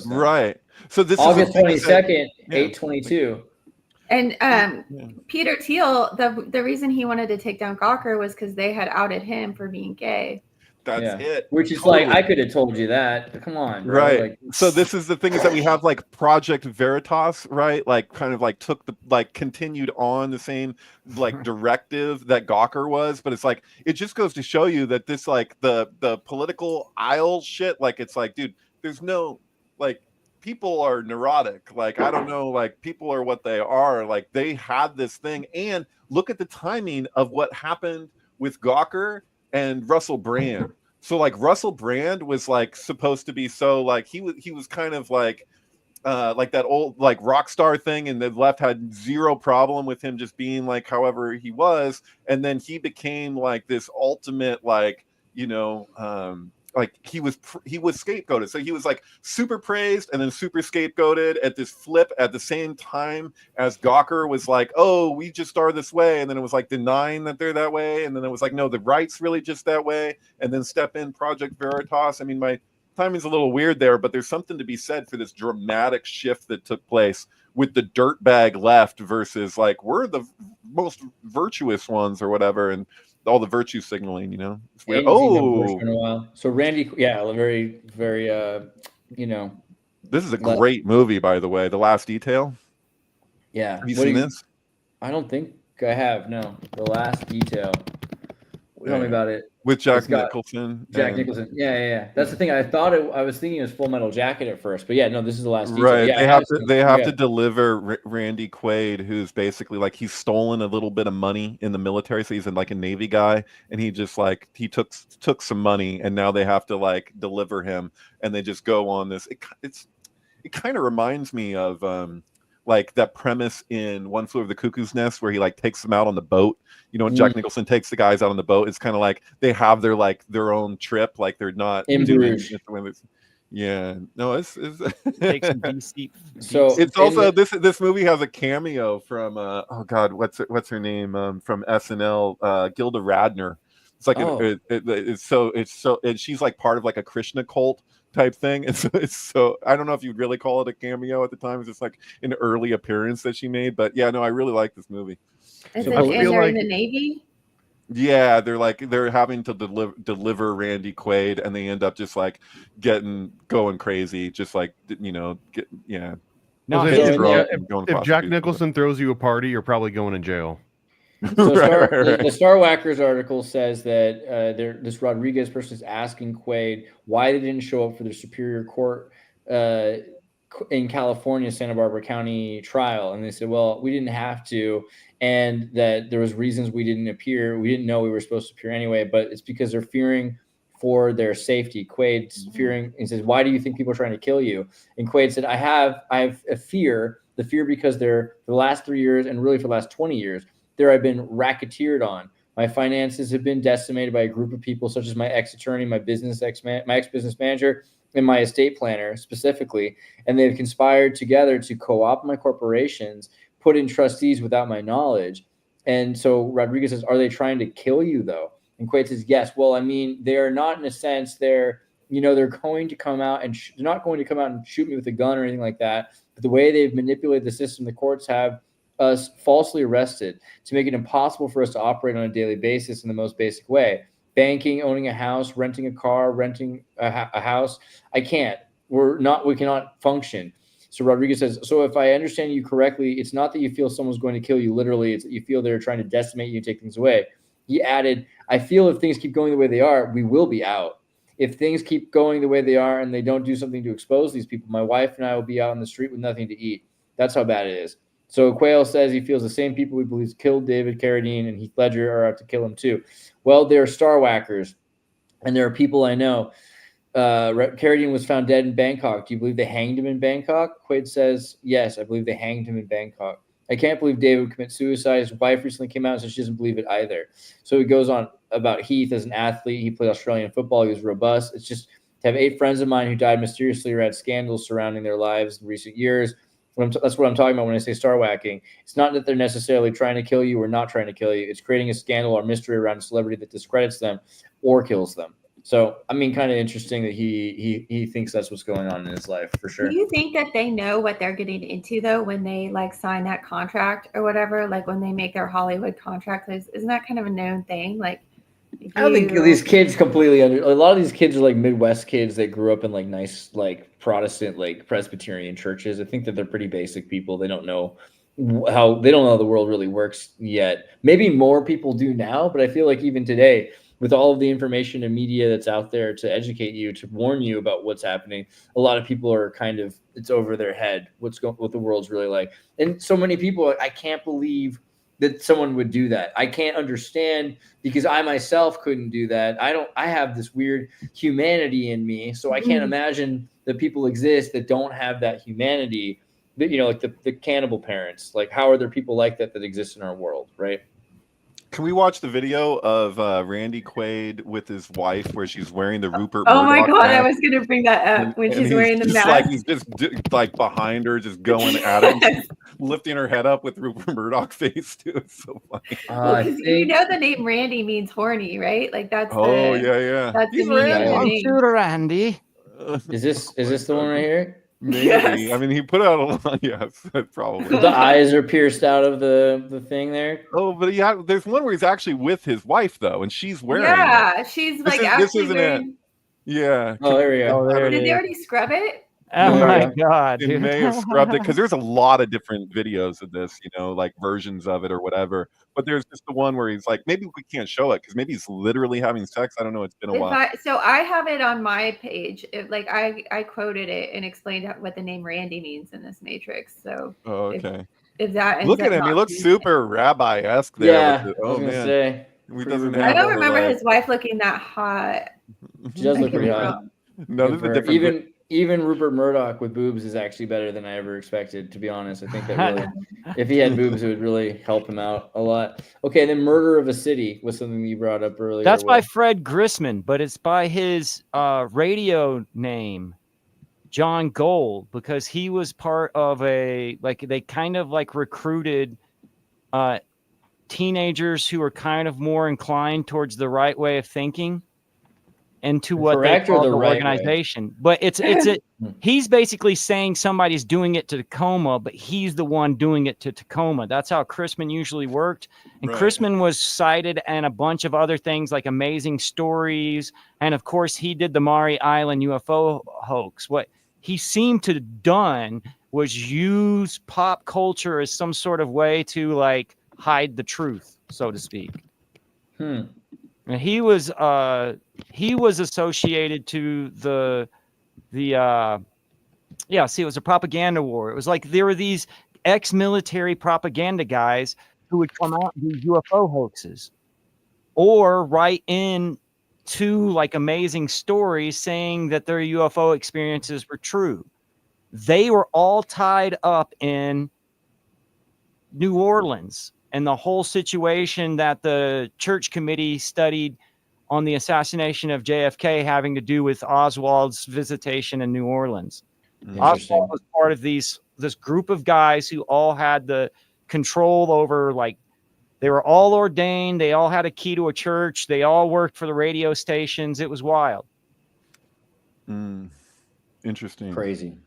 Right. So this August is 22nd, 8/22. And Peter Thiel, the reason he wanted to take down Gawker was because they had outed him for being gay. That's it. Which is like, I could have told you that. Come on, bro. Right. Like, so this is the thing, is that we have like Project Veritas, right? Like kind of like took the like continued on the same like directive that Gawker was, but it's like it just goes to show you that this like the political aisle shit, like it's like, dude, there's no like people are neurotic. Like I don't know, like people are what they are. Like they had this thing, and look at the timing of what happened with Gawker and Russell Brand. So like Russell Brand was like supposed to be so like he was kind of like that old like rock star thing, and the left had zero problem with him just being like however he was, and then he became like this ultimate like like he was scapegoated. So he was like super praised and then super scapegoated at this flip at the same time as Gawker was like, oh, we just are this way. And then it was like denying that they're that way. And then it was like, no, the right's really just that way. And then step in Project Veritas. I mean, my timing's a little weird there, but there's something to be said for this dramatic shift that took place with the dirtbag left versus like, we're the most virtuous ones or whatever. And all the virtue signaling, it's weird. So Randy, very, very, this is a great movie, by the way. The Last Detail. Yeah. Have you seen this? I don't think I have. No, The Last Detail. Tell me about it. With Jack Nicholson. Nicholson. Yeah. That's the thing. I was thinking it was Full Metal Jacket at first, but yeah, no, this is The Last Detail. Right. Yeah, they have to deliver Randy Quaid, who's basically like he's stolen a little bit of money in the military, so he's like a Navy guy, and he just like he took some money, and now they have to like deliver him, and they just go on this. It kind of reminds me of like that premise in One Flew Over the Cuckoo's Nest, where he like takes them out on the boat. When Jack Nicholson takes the guys out on the boat, it's kind of like they have their own trip, like they're not in Bruges. Yeah, no, it's so it's also this movie has a cameo from what's her name from SNL, Gilda Radner. It's like she's like part of like a Krishna cult type thing. It's so I don't know if you'd really call it a cameo at the time. It's just like an early appearance that she made. But yeah, no, I really like this movie. And they're in the Navy? Yeah, they're having to deliver Randy Quaid, and they end up just like going crazy, just like No, if Jack Nicholson throws you a party, you're probably going to jail. So the Starwhackers article says that this Rodriguez person is asking Quaid why they didn't show up for the Superior Court in California, Santa Barbara County trial, and they said, well, we didn't have to, and that there was reasons we didn't appear. We didn't know we were supposed to appear anyway, but it's because they're fearing for their safety. Quaid's fearing. He says, why do you think people are trying to kill you? And Quaid said, I have a fear. The fear because for the last 3 years and really for the last 20 years, I've been racketeered on. My finances have been decimated by a group of people such as my ex-attorney, my ex-business manager, and my estate planner specifically. And they've conspired together to co-opt my corporations, put in trustees without my knowledge. And so Rodriguez says, are they trying to kill you though? And Quaid says, yes. Well, I mean, they're not in a sense. They're going to come out and they're not going to come out and shoot me with a gun or anything like that. But the way they've manipulated the system, the courts have us falsely arrested to make it impossible for us to operate on a daily basis in the most basic way. Banking, owning a house, renting a car, renting a house. I can't. We cannot function. So Rodriguez says, so if I understand you correctly, it's not that you feel someone's going to kill you literally, it's that you feel they're trying to decimate you and take things away. He added, I feel if things keep going the way they are, we will be out. If things keep going the way they are and they don't do something to expose these people, my wife and I will be out on the street with nothing to eat. That's how bad it is. So Quayle says he feels the same people we believe killed David Carradine and Heath Ledger are out to kill him too. Well, there are Starwhackers, and there are people I know. Carradine was found dead in Bangkok. Do you believe they hanged him in Bangkok? Quaid says, yes, I believe they hanged him in Bangkok. I can't believe David would commit suicide. His wife recently came out and said she doesn't believe it either. So he goes on about Heath as an athlete. He played Australian football. He was robust. It's just to have 8 friends of mine who died mysteriously or had scandals surrounding their lives in recent years. That's what I'm talking about when I say starwhacking. It's not that they're necessarily trying to kill you or not trying to kill you. It's creating a scandal or mystery around a celebrity that discredits them or kills them. So, I mean, kind of interesting that he thinks that's what's going on in his life, for sure. Do you think that they know what they're getting into, though, when they, like, sign that contract or whatever? Like, when they make their Hollywood contract, isn't that kind of a known thing? Like, I don't think these kids completely a lot of these kids are like Midwest kids that grew up in like nice, like Protestant, like Presbyterian churches. I think that they're pretty basic people. They don't know how the world really works yet. Maybe more people do now, but I feel like even today, with all of the information and media that's out there to educate you, to warn you about what's happening, a lot of people are kind of, it's over their head what the world's really like. And so many people, I can't believe that someone would do that. I can't understand, because I myself couldn't do that. I have this weird humanity in me, so I can't imagine that people exist that don't have that humanity. That, you know, like the cannibal parents. Like, how are there people like that exist in our world, right? Can we watch the video of Randy Quaid with his wife where she's wearing the Rupert Oh my Murdoch God, mask? I was going to bring that up when she's wearing the mask. Like, he's just like behind her, just going at it, lifting her head up with Rupert Murdoch face too. It's so funny. Well, you know the name Randy means horny, right? Like that's yeah. That's He's the meaning of the name. Randy. Is this the one right here? Maybe. Yes. I mean, he put out a lot. Yes, probably. The eyes are pierced out of the thing there. Oh, but yeah, there's one where he's actually with his wife though, and she's wearing. Yeah, she's like actually wearing. Yeah. Oh, there we go. Did they already scrub it? Oh my God, They dude. may have scrubbed it, because there's a lot of different videos of this, you know, like versions of it or whatever. But there's just the one where he's like, maybe we can't show it because maybe he's literally having sex. I don't know. It's been a while. So I have it on my page. I quoted it and explained what the name Randy means in this matrix. So okay. If that Look at him. He looks super rabbi-esque there. Yeah. Oh man. Say, I don't remember his wife looking that hot. She does look pretty hot. No, this is a different. Even Rupert Murdoch with boobs is actually better than I ever expected, to be honest. I think that really, if he had boobs, it would really help him out a lot. Okay, then Murder of a City was something you brought up earlier. That's by Fred Chrisman, but it's by his radio name, John Gold, because he was part of they kind of like recruited teenagers who were kind of more inclined towards the right way of thinking into what they call the organization. But he's basically saying somebody's doing it to Tacoma, but he's the one doing it to Tacoma. That's how Chrisman usually worked. And Chrisman was cited and a bunch of other things like Amazing Stories. And of course, he did the Maury Island UFO hoax. What he seemed to have done was use pop culture as some sort of way to like hide the truth, so to speak. And he was associated to it was a propaganda war. It was like there were these ex-military propaganda guys who would come out and do UFO hoaxes or write in to like Amazing Stories saying that their UFO experiences were true. They were all tied up in New Orleans and the whole situation that the church committee studied on the assassination of JFK having to do with Oswald's visitation in New Orleans. Oswald was part of this group of guys who all had the control over, like, they were all ordained. They all had a key to a church. They all worked for the radio stations. It was wild. Interesting. Crazy.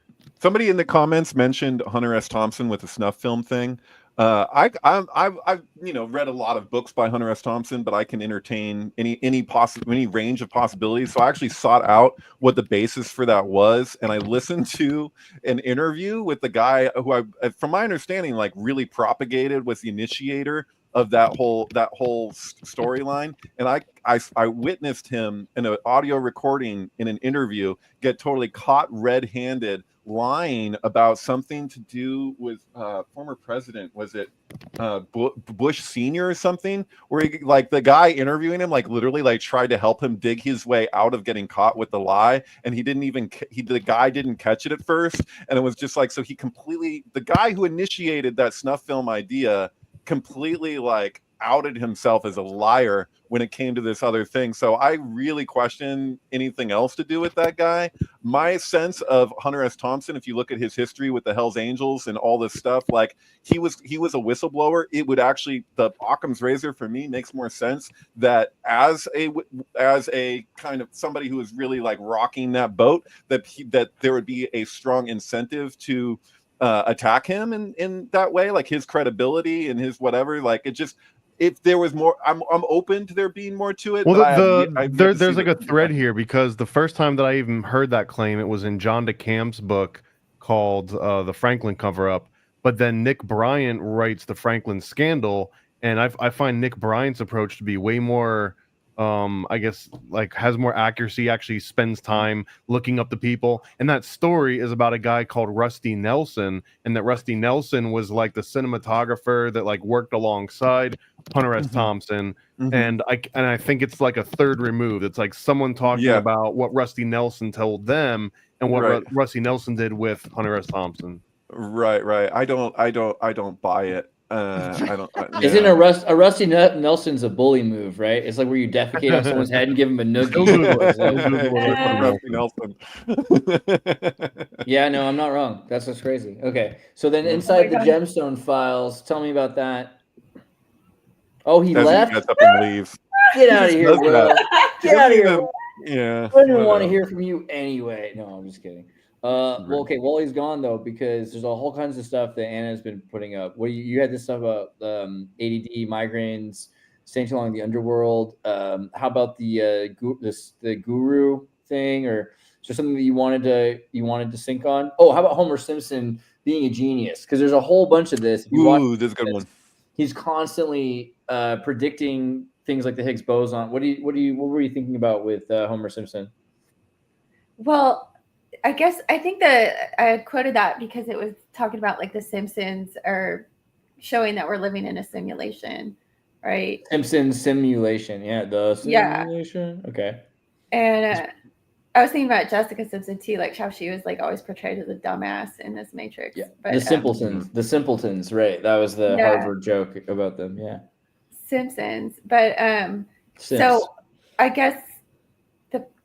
Somebody in the comments mentioned Hunter S. Thompson with the snuff film thing. I've read a lot of books by Hunter S. Thompson, but I can entertain any range of possibilities. So I actually sought out what the basis for that was, and I listened to an interview with the guy who from my understanding, like really propagated, was the initiator of that whole storyline. And I witnessed him in an audio recording in an interview get totally caught red-handed lying about something to do with former president. Was it Bush Senior or something, where he, like, the guy interviewing him, like, literally like tried to help him dig his way out of getting caught with the lie, and the guy didn't catch it at first, and it was just like, so the guy who initiated that snuff film idea completely like outed himself as a liar when it came to this other thing. So I really question anything else to do with that guy. My sense of Hunter S. Thompson, if you look at his history with the Hells Angels and all this stuff, like he was a whistleblower. It would actually, the Occam's razor for me makes more sense that as a kind of somebody who is really like rocking that boat, that there would be a strong incentive to attack him in that way, like his credibility and his whatever. Like, it just, if there was more, I'm open to there being more to it. Well, there's like a thread here, because the first time that I even heard that claim, it was in John DeCamp's book called The Franklin Cover-Up. But then Nick Bryant writes The Franklin Scandal, and I find Nick Bryant's approach to be way more, I guess, like, has more accuracy, actually spends time looking up the people. And that story is about a guy called Rusty Nelson, and that Rusty Nelson was like the cinematographer that like worked alongside Hunter S. Thompson. And I think it's like a third remove. It's like someone talking about what Rusty Nelson told them and what Rusty Nelson did with Hunter S. Thompson. Right. I don't buy it. Isn't a Rusty Nelson's a bully move, right? It's like where you defecate on someone's head and give him a noogie. Rusty Nelson. Yeah, no, I'm not wrong. That's what's crazy. Okay, so then inside the gemstone files, tell me about that. Oh, he left. Gets up and leaves. Get out of here, bro. Get out of here. Yeah. I don't even want to hear from you anyway. No, I'm just kidding. Well, okay. Well, he's gone though, because there's a whole kinds of stuff that Anna's been putting up. What you had this stuff about ADD, migraines, staying too long in the underworld. How about the guru thing, or is there something that you wanted to sync on? Oh, how about Homer Simpson being a genius? Because there's a whole bunch of this. Ooh, this is a good one. He's constantly predicting things like the Higgs boson. What were you thinking about with Homer Simpson? Well, I think that I had quoted that because it was talking about like the Simpsons are showing that we're living in a simulation, right? Simpsons simulation, the simulation. Yeah. Okay. And I was thinking about Jessica Simpson too, like how she was like always portrayed as a dumbass in this Matrix. Yeah. But, the simpletons, right? That was the Harvard joke about them. Yeah. Simpsons, but so I guess.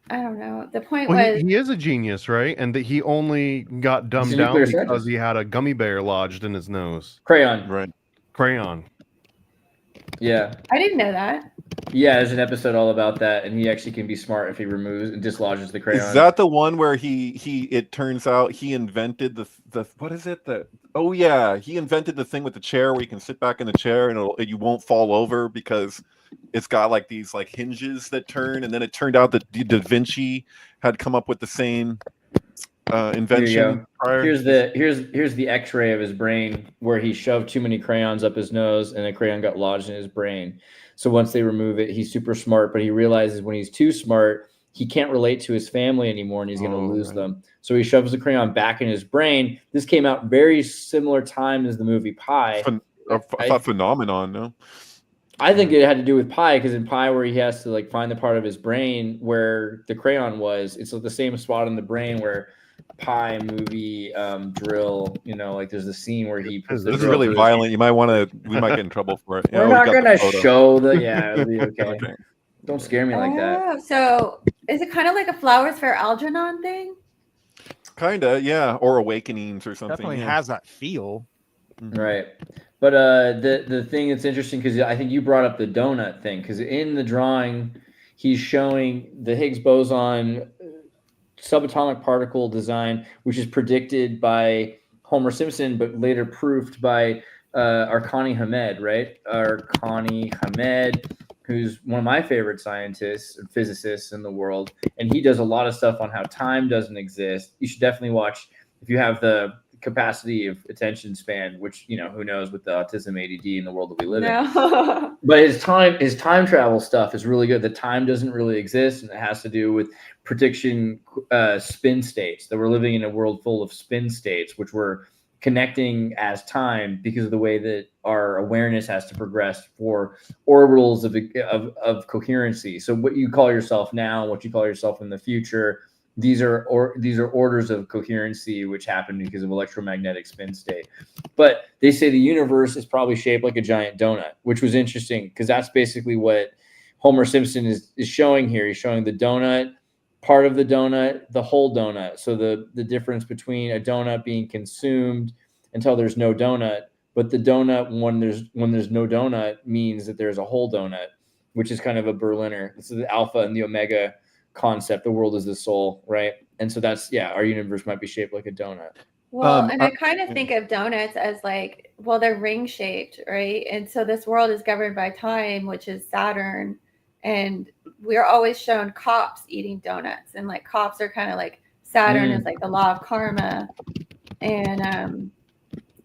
I don't know. The point was he is a genius, right? And that he only got dumbed down because he had a gummy bear lodged in his nose. Crayon. Right. Crayon. Yeah. I didn't know that. Yeah, there's an episode all about that, and he actually can be smart if he removes and dislodges the crayon. Is that the one where it turns out he invented the what is it? He invented the thing with the chair where you can sit back in the chair and you won't fall over because it's got like these like hinges that turn, and then it turned out that Da Vinci had come up with the same invention prior. Here's the X-ray of his brain where he shoved too many crayons up his nose and a crayon got lodged in his brain. So once they remove it, he's super smart, but he realizes when he's too smart, he can't relate to his family anymore, and he's going to lose them. So he shoves the crayon back in his brain. This came out very similar time as the movie Pi. A phenomenon, no? I think it had to do with Pi, because in Pi, where he has to like find the part of his brain where the crayon was, it's like the same spot in the brain where Pi movie drill, like there's the scene where he puts this is really violent. We might get in trouble for it. We're not gonna show it'll be okay. Don't scare me like that. So is it kind of like a Flowers for Algernon thing? Kinda, yeah. Or Awakenings or something. Definitely has that feel. Right. But the thing that's interesting, because I think you brought up the donut thing, because in the drawing he's showing the Higgs boson subatomic particle design, which is predicted by Homer Simpson, but later proved by Arkani Hamed, right? Arkani Hamed, who's one of my favorite scientists and physicists in the world. And he does a lot of stuff on how time doesn't exist. You should definitely watch if you have the capacity of attention span, which, you know, who knows with the autism ADD in the world that we live in. But his time travel stuff is really good. The time doesn't really exist, and it has to do with prediction spin states, that we're living in a world full of spin states, which we're connecting as time because of the way that our awareness has to progress for orbitals of coherency. So what you call yourself now, what you call yourself in the future, these are orders of coherency which happen because of electromagnetic spin state. But they say the universe is probably shaped like a giant donut, which was interesting because that's basically what Homer Simpson is showing here. He's showing the donut, part of the donut, the whole donut. So the difference between a donut being consumed until there's no donut, but the donut when there's no donut means that there's a whole donut, which is kind of a Berliner. This is the alpha and the omega concept. The world is the soul, right? And so that's, yeah, our universe might be shaped like a donut. Well, and I kind of think of donuts as like, well, they're ring shaped, right? And so this world is governed by time, which is Saturn. And we're always shown cops eating donuts. And like cops are kind of like Saturn is like the law of karma. And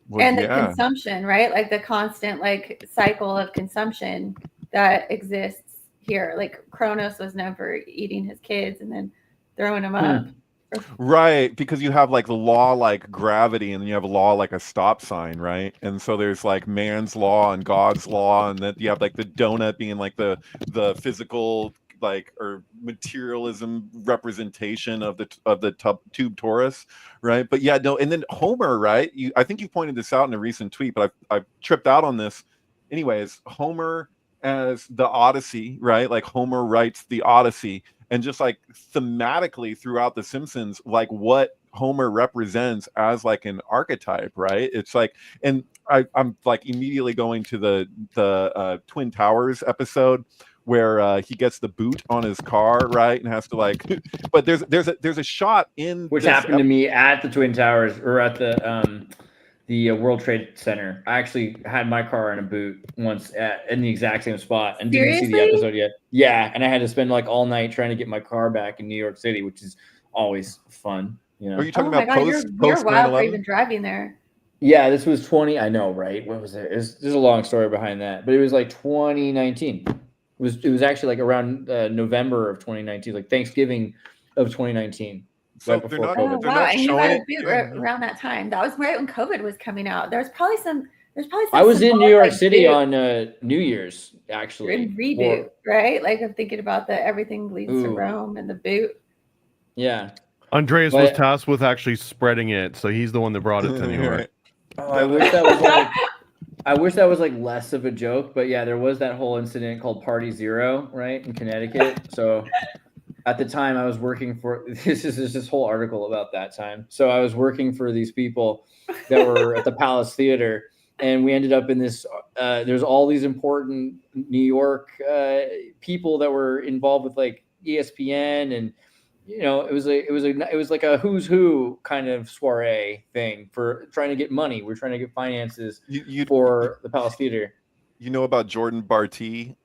the consumption, right? Like the constant like cycle of consumption that exists here. Like Kronos was known for eating his kids and then throwing them up. Right, because you have like the law like gravity, and then you have a law like a stop sign, right? And so there's like man's law and God's law, and then you have like the donut being like the physical like or materialism representation of the tube torus, right? But yeah, no, and then Homer, right? I think you pointed this out in a recent tweet, but I tripped out on this. Anyways, Homer as the Odyssey, right? Like Homer writes the Odyssey, and just like thematically throughout the Simpsons, like what Homer represents as like an archetype, right? It's like, and I'm like immediately going to the Twin Towers episode where he gets the boot on his car, right, and has to like. But there's a shot in which happened to me at the Twin Towers or at the World Trade Center. I actually had my car in a boot once in the exact same spot and didn't see the episode yet. Yeah, and I had to spend like all night trying to get my car back in New York City, which is always fun. You know? Are you talking about post you're wild 9/11? for even driving there. Yeah, this was 20. I know, right? What was it? There's a long story behind that, but it was like 2019. It was actually like around November of 2019, like Thanksgiving of 2019. So right before COVID. they're not showing it around that time. That was right when COVID was coming out. There's probably some. I was in New York City on New Year's, actually. Reboot, right? Like I'm thinking about the everything leads to Rome and the boot. Yeah. Andreas was tasked with actually spreading it, so he's the one that brought it to New York. Oh, I wish that was like. I wish that was like less of a joke, but yeah, there was that whole incident called Party Zero, right, in Connecticut. So at the time I was working for this whole article about that time. So I was working for these people that were at the Palace Theater, and we ended up in this there's all these important New York people that were involved with like ESPN, and you know, it was like a who's who kind of soiree thing for trying to get money. We're trying to get finances for the Palace Theater. You know about Jordan Barty,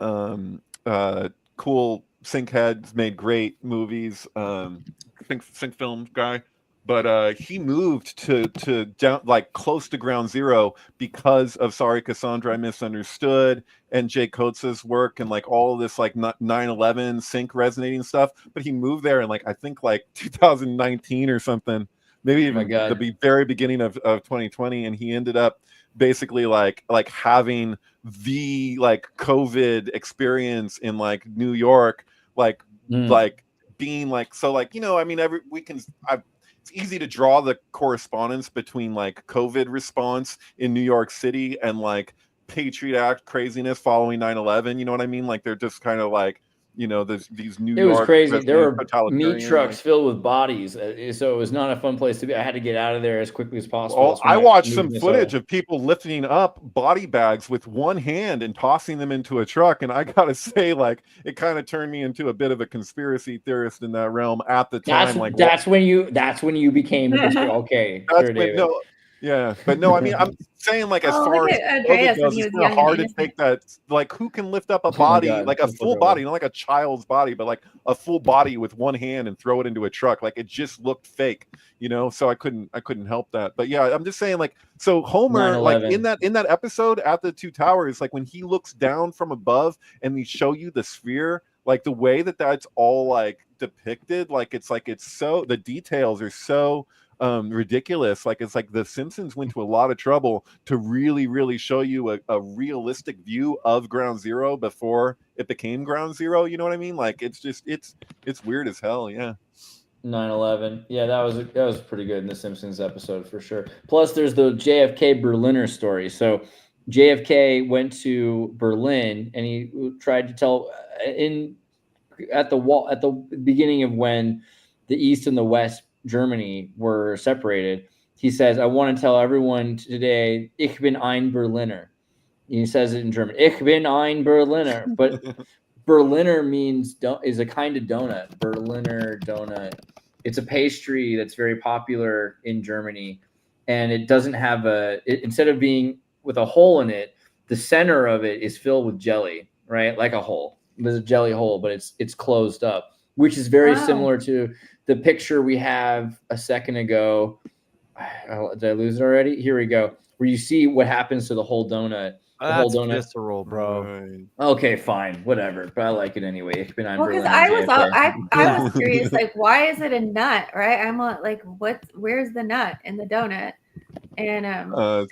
cool sync heads, made great movies, sync film guy, but he moved to down like close to ground zero because of Sorry Cassandra, I Misunderstood, and Jay Coates' work and like all of this like 9/11 sync resonating stuff. But he moved there in like I think like 2019 or something, maybe even the very beginning of 2020, and he ended up basically like having the like COVID experience in like New York, like being like, so like, you know, I mean, it's easy to draw the correspondence between like COVID response in New York City and like Patriot Act craziness following 9/11. You know what I mean? Like they're just kind of like you know, these New It was York crazy. There were totalitarian, meat trucks filled with bodies, so it was not a fun place to be. I had to get out of there as quickly as possible. Well, That's when I watched moved some to Minnesota. footage of people lifting up body bags with one hand and tossing them into a truck, and I gotta say, like, it kind of turned me into a bit of a conspiracy theorist in that realm at the time. That's when you became okay. That's Sure, when, David. no, yeah, but no, I mean, I'm saying, like, as far look as at COVID Andreas when goes, he it's was kind young of and hard to innocent. take that. Like, who can lift up a my body, God, like a that's full so body, not like a child's body, but like a full body with one hand and throw it into a truck? Like, it just looked fake, you know. So I couldn't help that. But yeah, I'm just saying, like, so Homer, like 9/11. in that episode at the two towers, like when he looks down from above and they show you the sphere, like the way that that's all like depicted, like it's so, the details are so ridiculous. Like, it's like the Simpsons went to a lot of trouble to really show you a realistic view of Ground Zero before it became Ground Zero, you know what I mean? Like, it's just it's weird as hell. Yeah. 9/11. Yeah, that was pretty good in the Simpsons episode for sure. Plus, there's the JFK Berliner story. So JFK went to Berlin and he tried to tell at the beginning of when the East and the West Germany were separated. He says, "I want to tell everyone today, ich bin ein Berliner." He says it in German, "Ich bin ein Berliner," but Berliner is a kind of donut. Berliner donut. It's a pastry that's very popular in Germany, and it doesn't have instead of being with a hole in it, the center of it is filled with jelly, right? Like a hole. There's a jelly hole, but it's closed up, which is very similar to the picture we have a second ago. Did I lose it already? Here we go. Where you see what happens to the whole donut. That's visceral, bro. Right. Okay, fine, whatever. But I like it anyway. Well, because I was curious, like, why is it a nut, right? I'm like, where's the nut in the donut? And I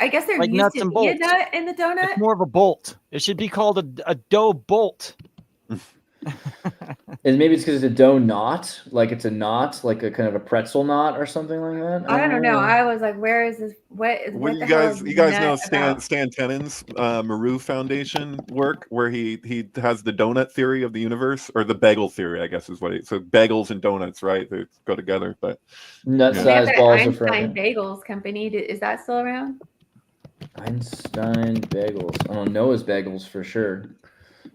guess there like used nuts to and be a bolts. nut in the donut. It's more of a bolt. It should be called a dough bolt. And maybe it's because it's a dough knot, like it's a knot, like a kind of a pretzel knot or something like that. I don't know. I was like, where is this? What you guys know Stan Tenon's Maru Foundation work, where he has the donut theory of the universe, or the bagel theory, I guess is what so bagels and donuts, right? They go together, but nut-sized balls of Einstein Bagels Company. Is that still around? Einstein Bagels. I don't know his bagels for sure.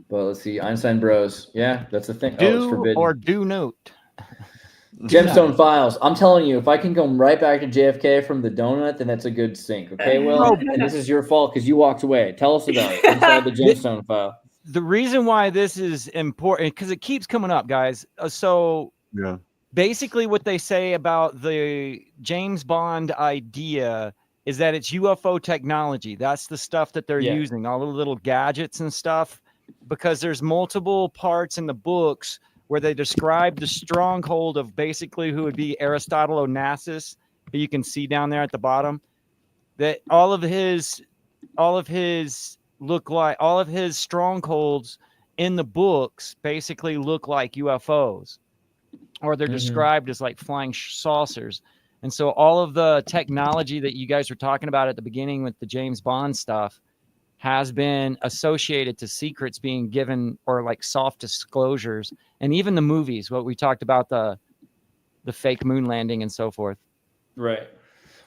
But let's see, Einstein Bros. Yeah, that's the thing. It's forbidden. Or do note. Gemstone Files. I'm telling you, if I can go right back to JFK from the donut, then that's a good sync. Okay, Will? And this is your fault because you walked away. Tell us about it inside the Gemstone File. The reason why this is important, because it keeps coming up, guys. Basically what they say about the James Bond idea is that it's UFO technology. That's the stuff that they're using, all the little gadgets and stuff. Because there's multiple parts in the books where they describe the stronghold of basically who would be Aristotle Onassis, who you can see down there at the bottom. That all of his strongholds in the books basically look like UFOs, or they're described as like flying saucers. And so all of the technology that you guys were talking about at the beginning with the James Bond stuff has been associated to secrets being given, or like soft disclosures, and even the movies, what we talked about, the fake moon landing and so forth. Right.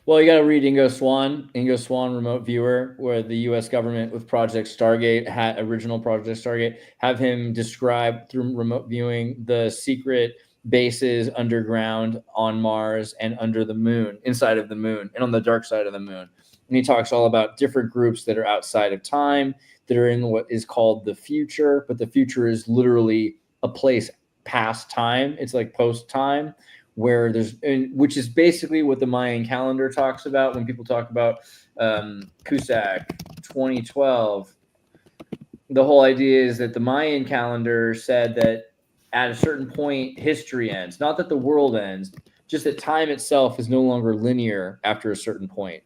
Well, you got to read Ingo Swann, Remote Viewer, where the U.S. government with Project Stargate, original Project Stargate, have him describe through remote viewing the secret bases underground on Mars and under the moon, inside of the moon, and on the dark side of the moon. And he talks all about different groups that are outside of time, that are in what is called the future, but the future is literally a place past time. It's like post-time, where which is basically what the Mayan calendar talks about when people talk about Cusack 2012. The whole idea is that the Mayan calendar said that at a certain point, history ends. Not that the world ends, just that time itself is no longer linear after a certain point.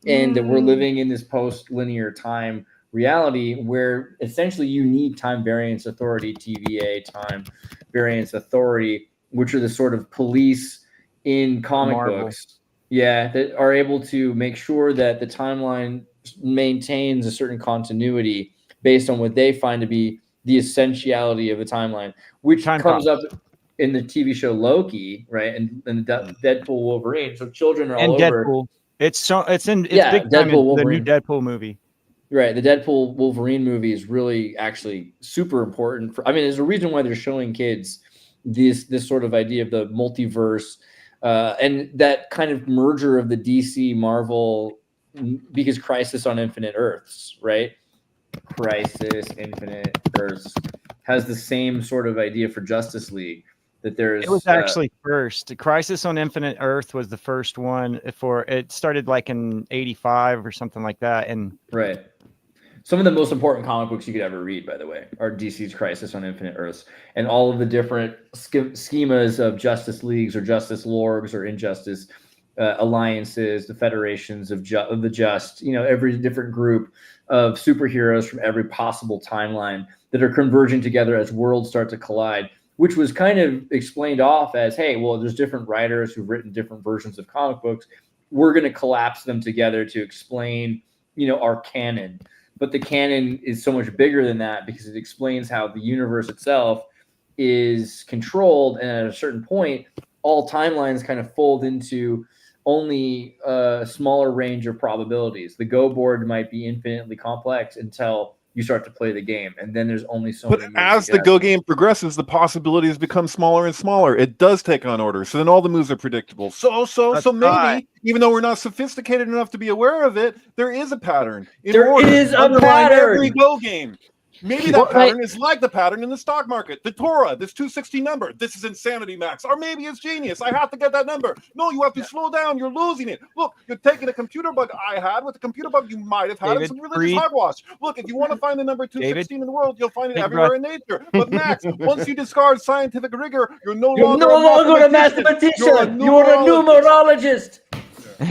And that we're living in this post-linear time reality where essentially you need time variance authority, TVA, time variance authority, which are the sort of police in comic books. Yeah, that are able to make sure that the timeline maintains a certain continuity based on what they find to be the essentiality of the timeline, which comes up in the TV show Loki, right? And Deadpool Wolverine. So children are all over. Deadpool. It's big Deadpool time in the Wolverine. new Deadpool movie. Right. The Deadpool Wolverine movie is really actually super important. There's a reason why they're showing kids this sort of idea of the multiverse and that kind of merger of the DC Marvel, because Crisis on Infinite Earths, right? Crisis Infinite Earths has the same sort of idea for Justice League. That it was actually first. Crisis on Infinite Earth was the first one it started like in 85 or something like that. And right. Some of the most important comic books you could ever read, by the way, are DC's Crisis on Infinite Earths, and all of the different schemas of Justice Leagues or Justice Lorgs or Injustice alliances, the federations of the just, every different group of superheroes from every possible timeline that are converging together as worlds start to collide, which was kind of explained off as, hey, well, there's different writers who've written different versions of comic books. We're going to collapse them together to explain, our canon. But the canon is so much bigger than that because it explains how the universe itself is controlled. And at a certain point, all timelines kind of fold into only a smaller range of probabilities. The Go board might be infinitely complex until you start to play the game, and then there's only so many. But as the Go game progresses, the possibilities become smaller and smaller. It does take on order, so then all the moves are predictable. So maybe, even though we're not sophisticated enough to be aware of it, there is a pattern. There is a pattern. Every Go game. Maybe that pattern is like the pattern in the stock market. The Torah, this 260 number. This is insanity max. Or maybe it's genius. I have to get that number. No, you have to slow down. You're losing it. Look, you're taking a computer bug I had with a computer bug you might have had and some religious hogwash. Look, if you want to find the number 216 in the world, you'll find it everywhere in nature. But Max, once you discard scientific rigor, you're no longer a mathematician. You're a numerologist. Oh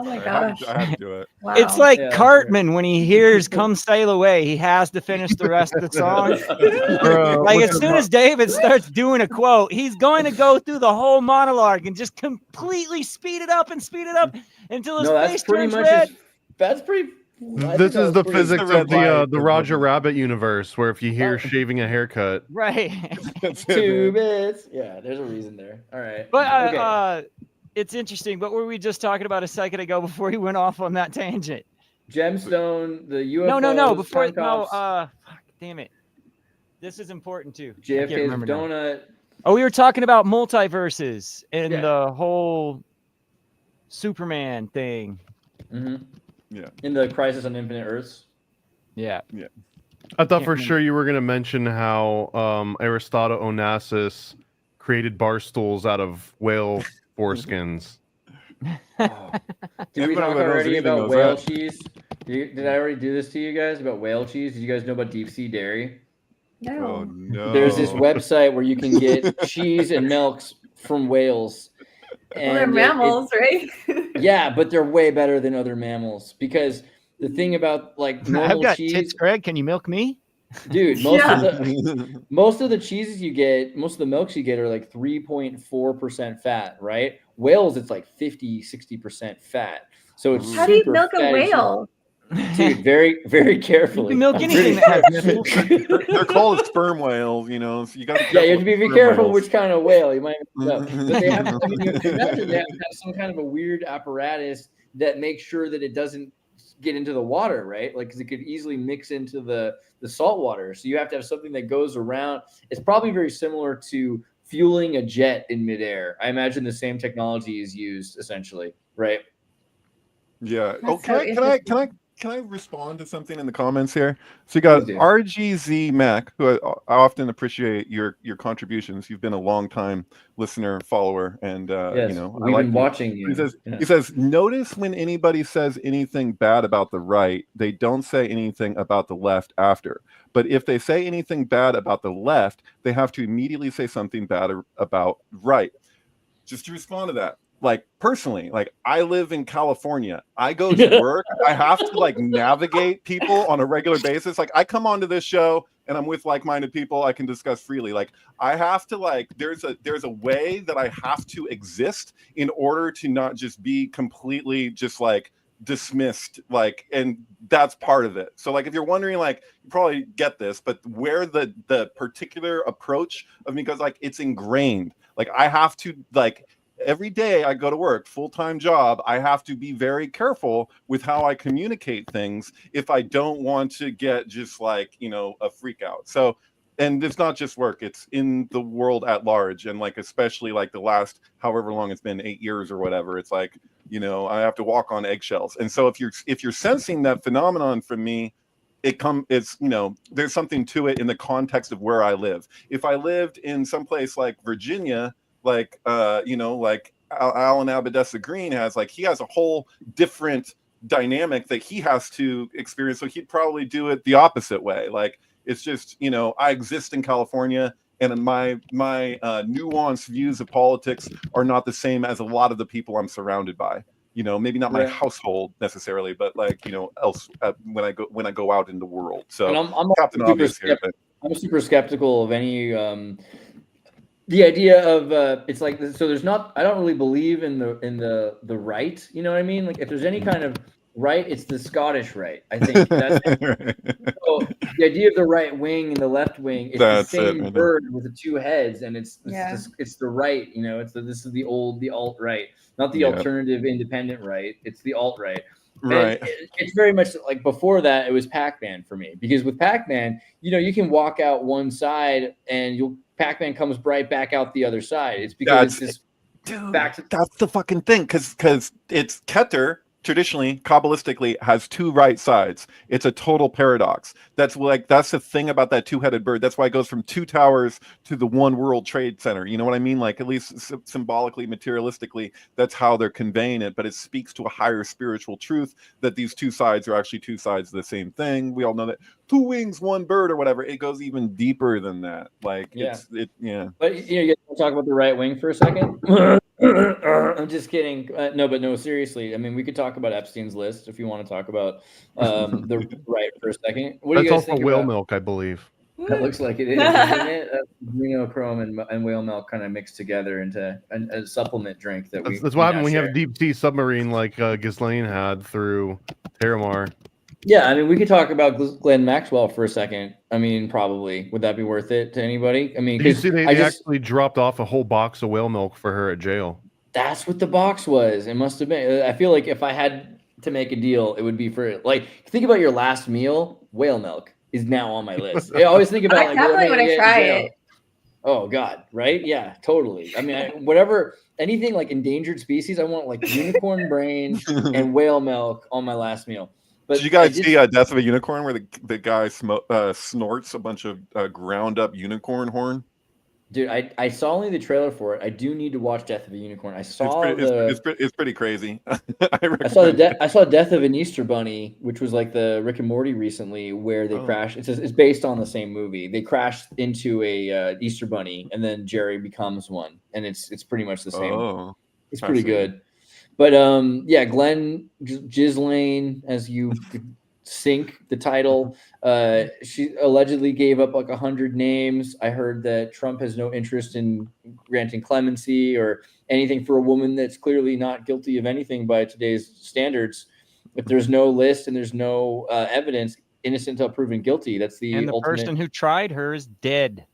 my gosh. I have to do it. Wow. It's like Cartman when he hears "Come Sail Away," he has to finish the rest of the song. Bro, like as soon as David starts doing a quote, he's going to go through the whole monologue and just completely speed it up until his face turns red. That's pretty. This is the physics of the Roger Rabbit universe, where if you hear shaving a haircut, right? 2 bits. Yeah, there's a reason there. All right, but it's interesting. What were we just talking about a second ago before he went off on that tangent? Gemstone, the UFO. No. Before fuck, damn it. This is important too. JFK's donut. Oh, we were talking about multiverses and the whole Superman thing. Mm-hmm. Yeah. In the Crisis on Infinite Earths. Yeah. I thought for sure you were going to mention how Aristotle Onassis created bar stools out of whale foreskins. Did we talk already about whale cheese? Did I already do this to you guys about whale cheese? Did you guys know about deep sea dairy? No. Oh, no. There's this website where you can get cheese and milks from whales. And they're mammals, right? Yeah, but they're way better than other mammals because the thing about like normal I've got cheese, tits, Craig. Can you milk me? Dude, most of the cheeses you get, most of the milks you get are like 3.4% fat, right? Whales, it's like 50-60% fat. So it's how do you milk a whale? Dude, very, very carefully. You can milk anything that has nipples. They're called sperm whales, so you got to. Yeah, you have to be careful which kind of whale you might mess up. But they have, you imagine they have some kind of a weird apparatus that makes sure that it doesn't get into the water, right? Like, because it could easily mix into the salt water. So you have to have something that goes around. It's probably very similar to fueling a jet in midair. I imagine the same technology is used essentially, right? Yeah. That's Can I respond to something in the comments here? So you got RGZ Mac, who I often appreciate your contributions. You've been a long time listener, follower, and we've been watching you. He says, notice when anybody says anything bad about the right, they don't say anything about the left after. But if they say anything bad about the left, they have to immediately say something bad about right. Just to respond to that. Like personally, like I live in California. I go to work. I have to like navigate people on a regular basis. Like I come onto this show and I'm with like-minded people. I can discuss freely. Like I have to like there's a way that I have to exist in order to not just be completely just like dismissed, like, and that's part of it. So like if you're wondering, like, you probably get this, but where the particular approach of me goes, like, it's ingrained. Like I have to, like, every day I go to work, full-time job, I have to be very careful with how I communicate things if I don't want to get just like, you know, a freak out. So, and it's not just work, it's in the world at large. And like, especially like the last, however long it's been, 8 years or whatever, it's like, you know, I have to walk on eggshells. And so if you're sensing that phenomenon from me, it's, you know, there's something to it in the context of where I live. If I lived in some place like Virginia, like, you know, like Alan Abadessa Green has, like, he has a whole different dynamic that he has to experience. So he'd probably do it the opposite way. Like, it's just, you know, I exist in California, and my nuanced views of politics are not the same as a lot of the people I'm surrounded by. You know, maybe not my household necessarily, but like, you know, else when I go out in the world. So and I'm Captain Obvious here, but I'm super skeptical of any the idea of it's like, so there's not, I don't really believe in the right, you know what I mean? Like if there's any kind of right, it's the Scottish right. I think that's so the idea of the right wing and the left wing, it's the same bird with the two heads, and it's the right, you know, this is the alt right, not the alternative independent right, it's the alt right. Right. It's very much like before that, it was Pac-Man for me, because with Pac-Man, you know, you can walk out one side and Pac-Man comes right back out the other side. It's because it's that's the fucking thing, because it's Keter traditionally, Kabbalistically, has two right sides. It's a total paradox. That's the thing about that two-headed bird. That's why it goes from two towers to the one World Trade Center. You know what I mean? Like, at least symbolically, materialistically, that's how they're conveying it. But it speaks to a higher spiritual truth that these two sides are actually two sides of the same thing. We all know that. Two wings, one bird, or whatever. It goes even deeper than that. Like, But you know, you want to talk about the right wing for a second? I'm just kidding. No, seriously. I mean, we could talk about Epstein's list if you want to talk about the right for a second. What do you guys think about whale milk, I believe. That looks like it is, isn't it? Adrenochrome and whale milk kind of mixed together into a supplement drink that's what happened when you have a deep sea submarine like Ghislaine had through Terramar. Yeah, I mean, we could talk about Glenn Maxwell for a second. I mean, probably. Would that be worth it to anybody? I mean, you see, they actually dropped off a whole box of whale milk for her at jail. That's what the box was. It must have been. I feel like if I had to make a deal, it would be for, like, think about your last meal. Whale milk is now on my list. I always think about I definitely want to try it. Oh God, right? Yeah, totally. I mean, anything like endangered species, I want like unicorn brain and whale milk on my last meal. But did you guys see Death of a Unicorn, where the guy snorts a bunch of ground up unicorn horn? Dude, I saw only the trailer for it. I do need to watch Death of a Unicorn. It's pretty crazy. I saw Death of an Easter Bunny, which was like the Rick and Morty recently, where they crashed. It's based on the same movie. They crashed into a Easter Bunny, and then Jerry becomes one, and it's pretty much the same. Oh, it's pretty good. But Glenn Ghislaine, as you sync the title, she allegedly gave up like 100 names. I heard that Trump has no interest in granting clemency or anything for a woman that's clearly not guilty of anything by today's standards. If there's no list and there's no evidence, innocent until proven guilty. That's the ultimate. Person who tried her is dead.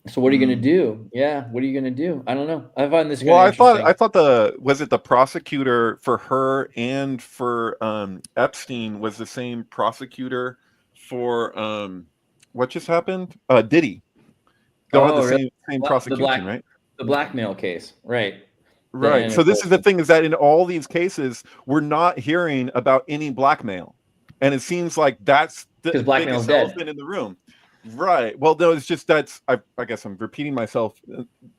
So what are you going to do? Yeah, what are you going to do? I don't know. I find this. Well, I thought was it the prosecutor for her and for Epstein was the same prosecutor for what just happened? Diddy. They'll have the same prosecution, right? The blackmail case, right? Right. So this is the thing: is that in all these cases, we're not hearing about any blackmail, and it seems like that's the biggest elephant in the room. Right. Well, no, it's just I guess I'm repeating myself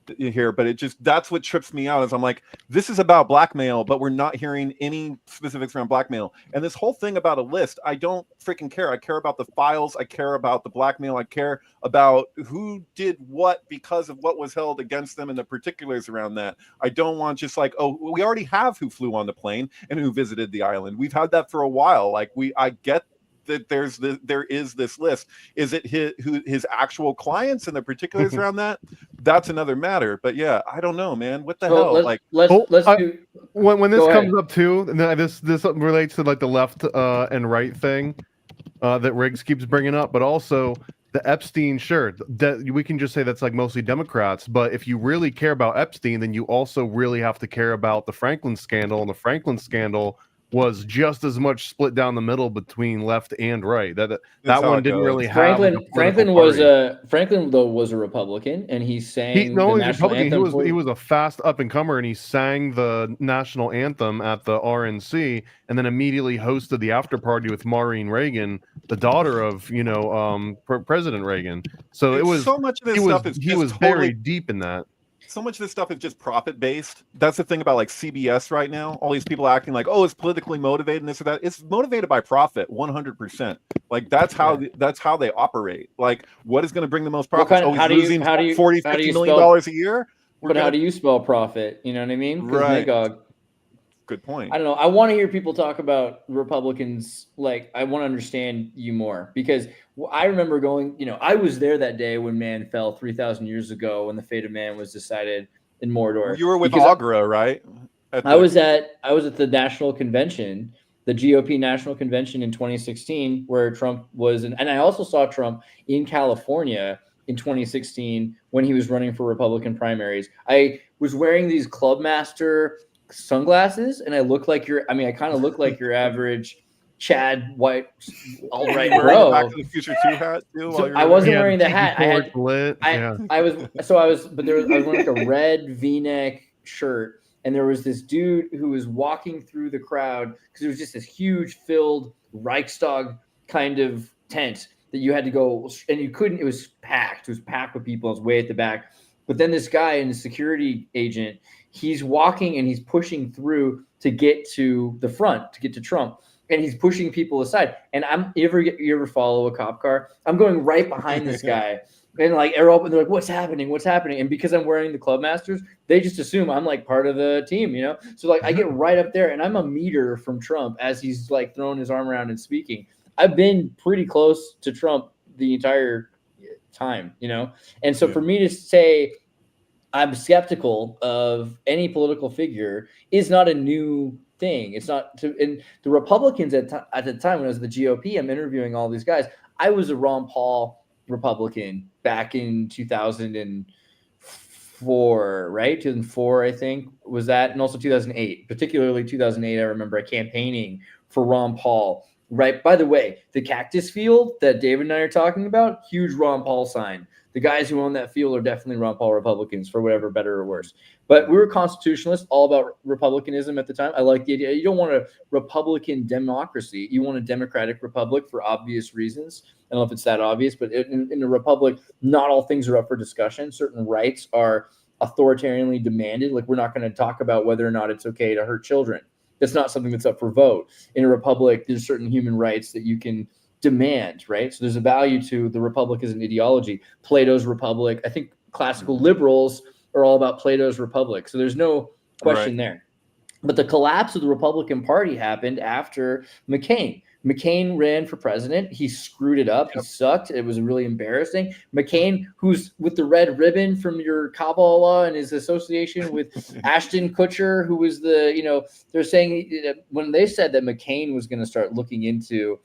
here, but that's what trips me out is I'm like, this is about blackmail, but we're not hearing any specifics around blackmail. And this whole thing about a list, I don't freaking care. I care about the files. I care about the blackmail. I care about who did what because of what was held against them and the particulars around that. I don't want just like, oh, we already have who flew on the plane and who visited the island. We've had that for a while. Like I get that there is this list. Is it his actual clients and the particulars around that? That's another matter. But yeah, I don't know, man. What the hell? Let's do. When this Go comes ahead. up too, this relates to like the left and right thing that Riggs keeps bringing up, but also the Epstein. Sure, that we can just say that's like mostly Democrats, but if you really care about Epstein, then you also really have to care about the Franklin scandal, and the Franklin scandal was just as much split down the middle between left and right. That one didn't really have. Franklin though was a Republican, and he sang he the national Republican. anthem. He was a fast up and comer, and he sang the national anthem at the RNC, and then immediately hosted the after party with Maureen Reagan, the daughter of President Reagan. So it was so much of this stuff is he was very deep in that. So much of this stuff is just profit based. That's the thing about like CBS right now. All these people acting like, oh, it's politically motivated and this or that. It's motivated by profit, 100%. Like that's how they operate. Like, what is going to bring the most profit? Losing $40-50 million a year. How do you spell profit? You know what I mean? Right. Magog, good point. I don't know. I want to hear people talk about Republicans. Like, I want to understand you more, because I remember going, I was there that day when man fell 3,000 years ago, when the fate of man was decided in Mordor. You were with Agra, right? I was at the national convention, the GOP national convention in 2016, where Trump was, and I also saw Trump in California in 2016 when he was running for Republican primaries. I was wearing these Clubmaster sunglasses, and I kind of look like your average Chad White alt-right bro. Back to the Future 2 hat too. So I wasn't wearing the hat. I was wearing like a red V-neck shirt, and there was this dude who was walking through the crowd, because it was just this huge filled Reichstag kind of tent that you had to go, and you couldn't. It was packed. It was packed with people. It was way at the back. But then this guy and the security agent, he's walking and he's pushing through to get to the front, to get to Trump. And he's pushing people aside. And you ever follow a cop car? I'm going right behind this guy. And like, they're like, what's happening? What's happening? And because I'm wearing the Clubmasters, they just assume I'm like part of the team, So like, I get right up there, and I'm a meter from Trump as he's like throwing his arm around and speaking. I've been pretty close to Trump the entire time, And so for me to say I'm skeptical of any political figure is not a new thing. It's not and the Republicans at the time when I was the GOP, I'm interviewing all these guys. I was a Ron Paul Republican back in 2004, right? 2004, I think was that, and also 2008, particularly 2008. I remember campaigning for Ron Paul. Right. By the way, the cactus field that David and I are talking about, huge Ron Paul sign. The guys who own that field are definitely Ron Paul Republicans, for whatever, better or worse. But we were constitutionalists, all about republicanism at the time. I like the idea. You don't want a Republican democracy. You want a democratic republic for obvious reasons. I don't know if it's that obvious, but in a republic, not all things are up for discussion. Certain rights are authoritarianly demanded. Like, we're not going to talk about whether or not it's okay to hurt children. That's not something that's up for vote. In a republic, there's certain human rights that you can demand, right? So there's a value to the republic as an ideology. Plato's Republic. I think classical liberals are all about Plato's Republic. So there's no question there. But the collapse of the Republican Party happened after McCain. McCain ran for president. He screwed it up. He sucked. It was really embarrassing. McCain, who's with the red ribbon from your Kabbalah and his association with Ashton Kutcher, who was they're saying when they said that McCain was going to start looking into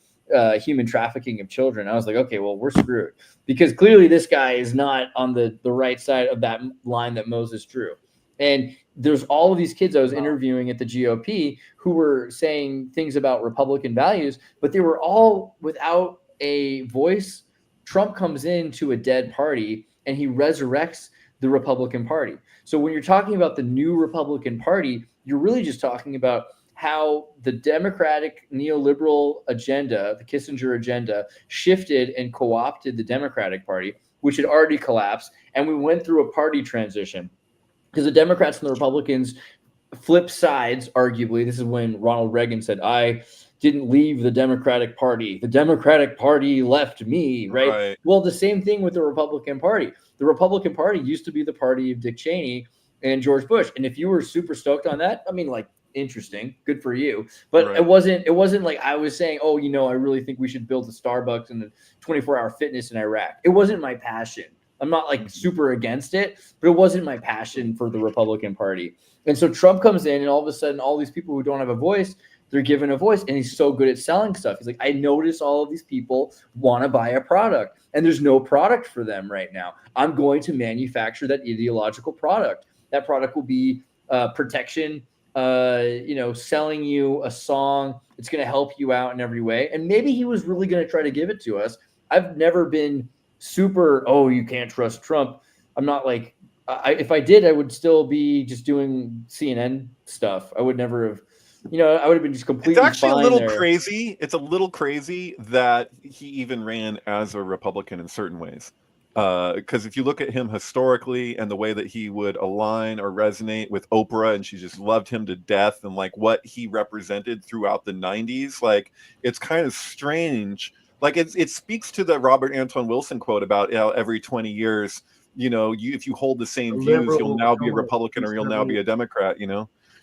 human trafficking of children, I was like, okay, well, we're screwed, because clearly this guy is not on the right side of that line that Moses drew. And there's all of these kids I was interviewing at the GOP who were saying things about Republican values, but they were all without a voice. Trump comes into a dead party and he resurrects the Republican Party. So when you're talking about the new Republican Party, you're really just talking about how the Democratic neoliberal agenda, the Kissinger agenda, shifted and co-opted the Democratic Party, which had already collapsed. And we went through a party transition. Because the Democrats and the Republicans flipped sides, arguably. This is when Ronald Reagan said, I didn't leave the Democratic Party. The Democratic Party left me, right? Well, the same thing with the Republican Party. The Republican Party used to be the party of Dick Cheney and George Bush. And if you were super stoked on that, I mean, like, interesting, good for you. But Right. it wasn't like I was saying, oh, I really think we should build a Starbucks and the 24-hour fitness in Iraq. It wasn't my passion. I'm not like super against it, but it wasn't my passion for the Republican Party. And so Trump comes in, and all of a sudden, all these people who don't have a voice, they're given a voice, and he's so good at selling stuff. He's like, I notice all of these people want to buy a product, and there's no product for them right now. I'm going to manufacture that ideological product. That product will be protection, selling you a song. It's going to help you out in every way. And maybe he was really going to try to give it to us. I've never been super, oh, you can't trust Trump. I'm not like, if I did, I would still be just doing CNN stuff. I would never have, I would have been just completely It's actually a little there. crazy. It's a little crazy that he even ran as a Republican in certain ways. Because if you look at him historically and the way that he would align or resonate with Oprah, and she just loved him to death, and like what he represented throughout the 90s, like it's kind of strange. Like it speaks to the Robert Anton Wilson quote about every 20 years, if you hold the same views, you'll now be a Republican or you'll now be a Democrat,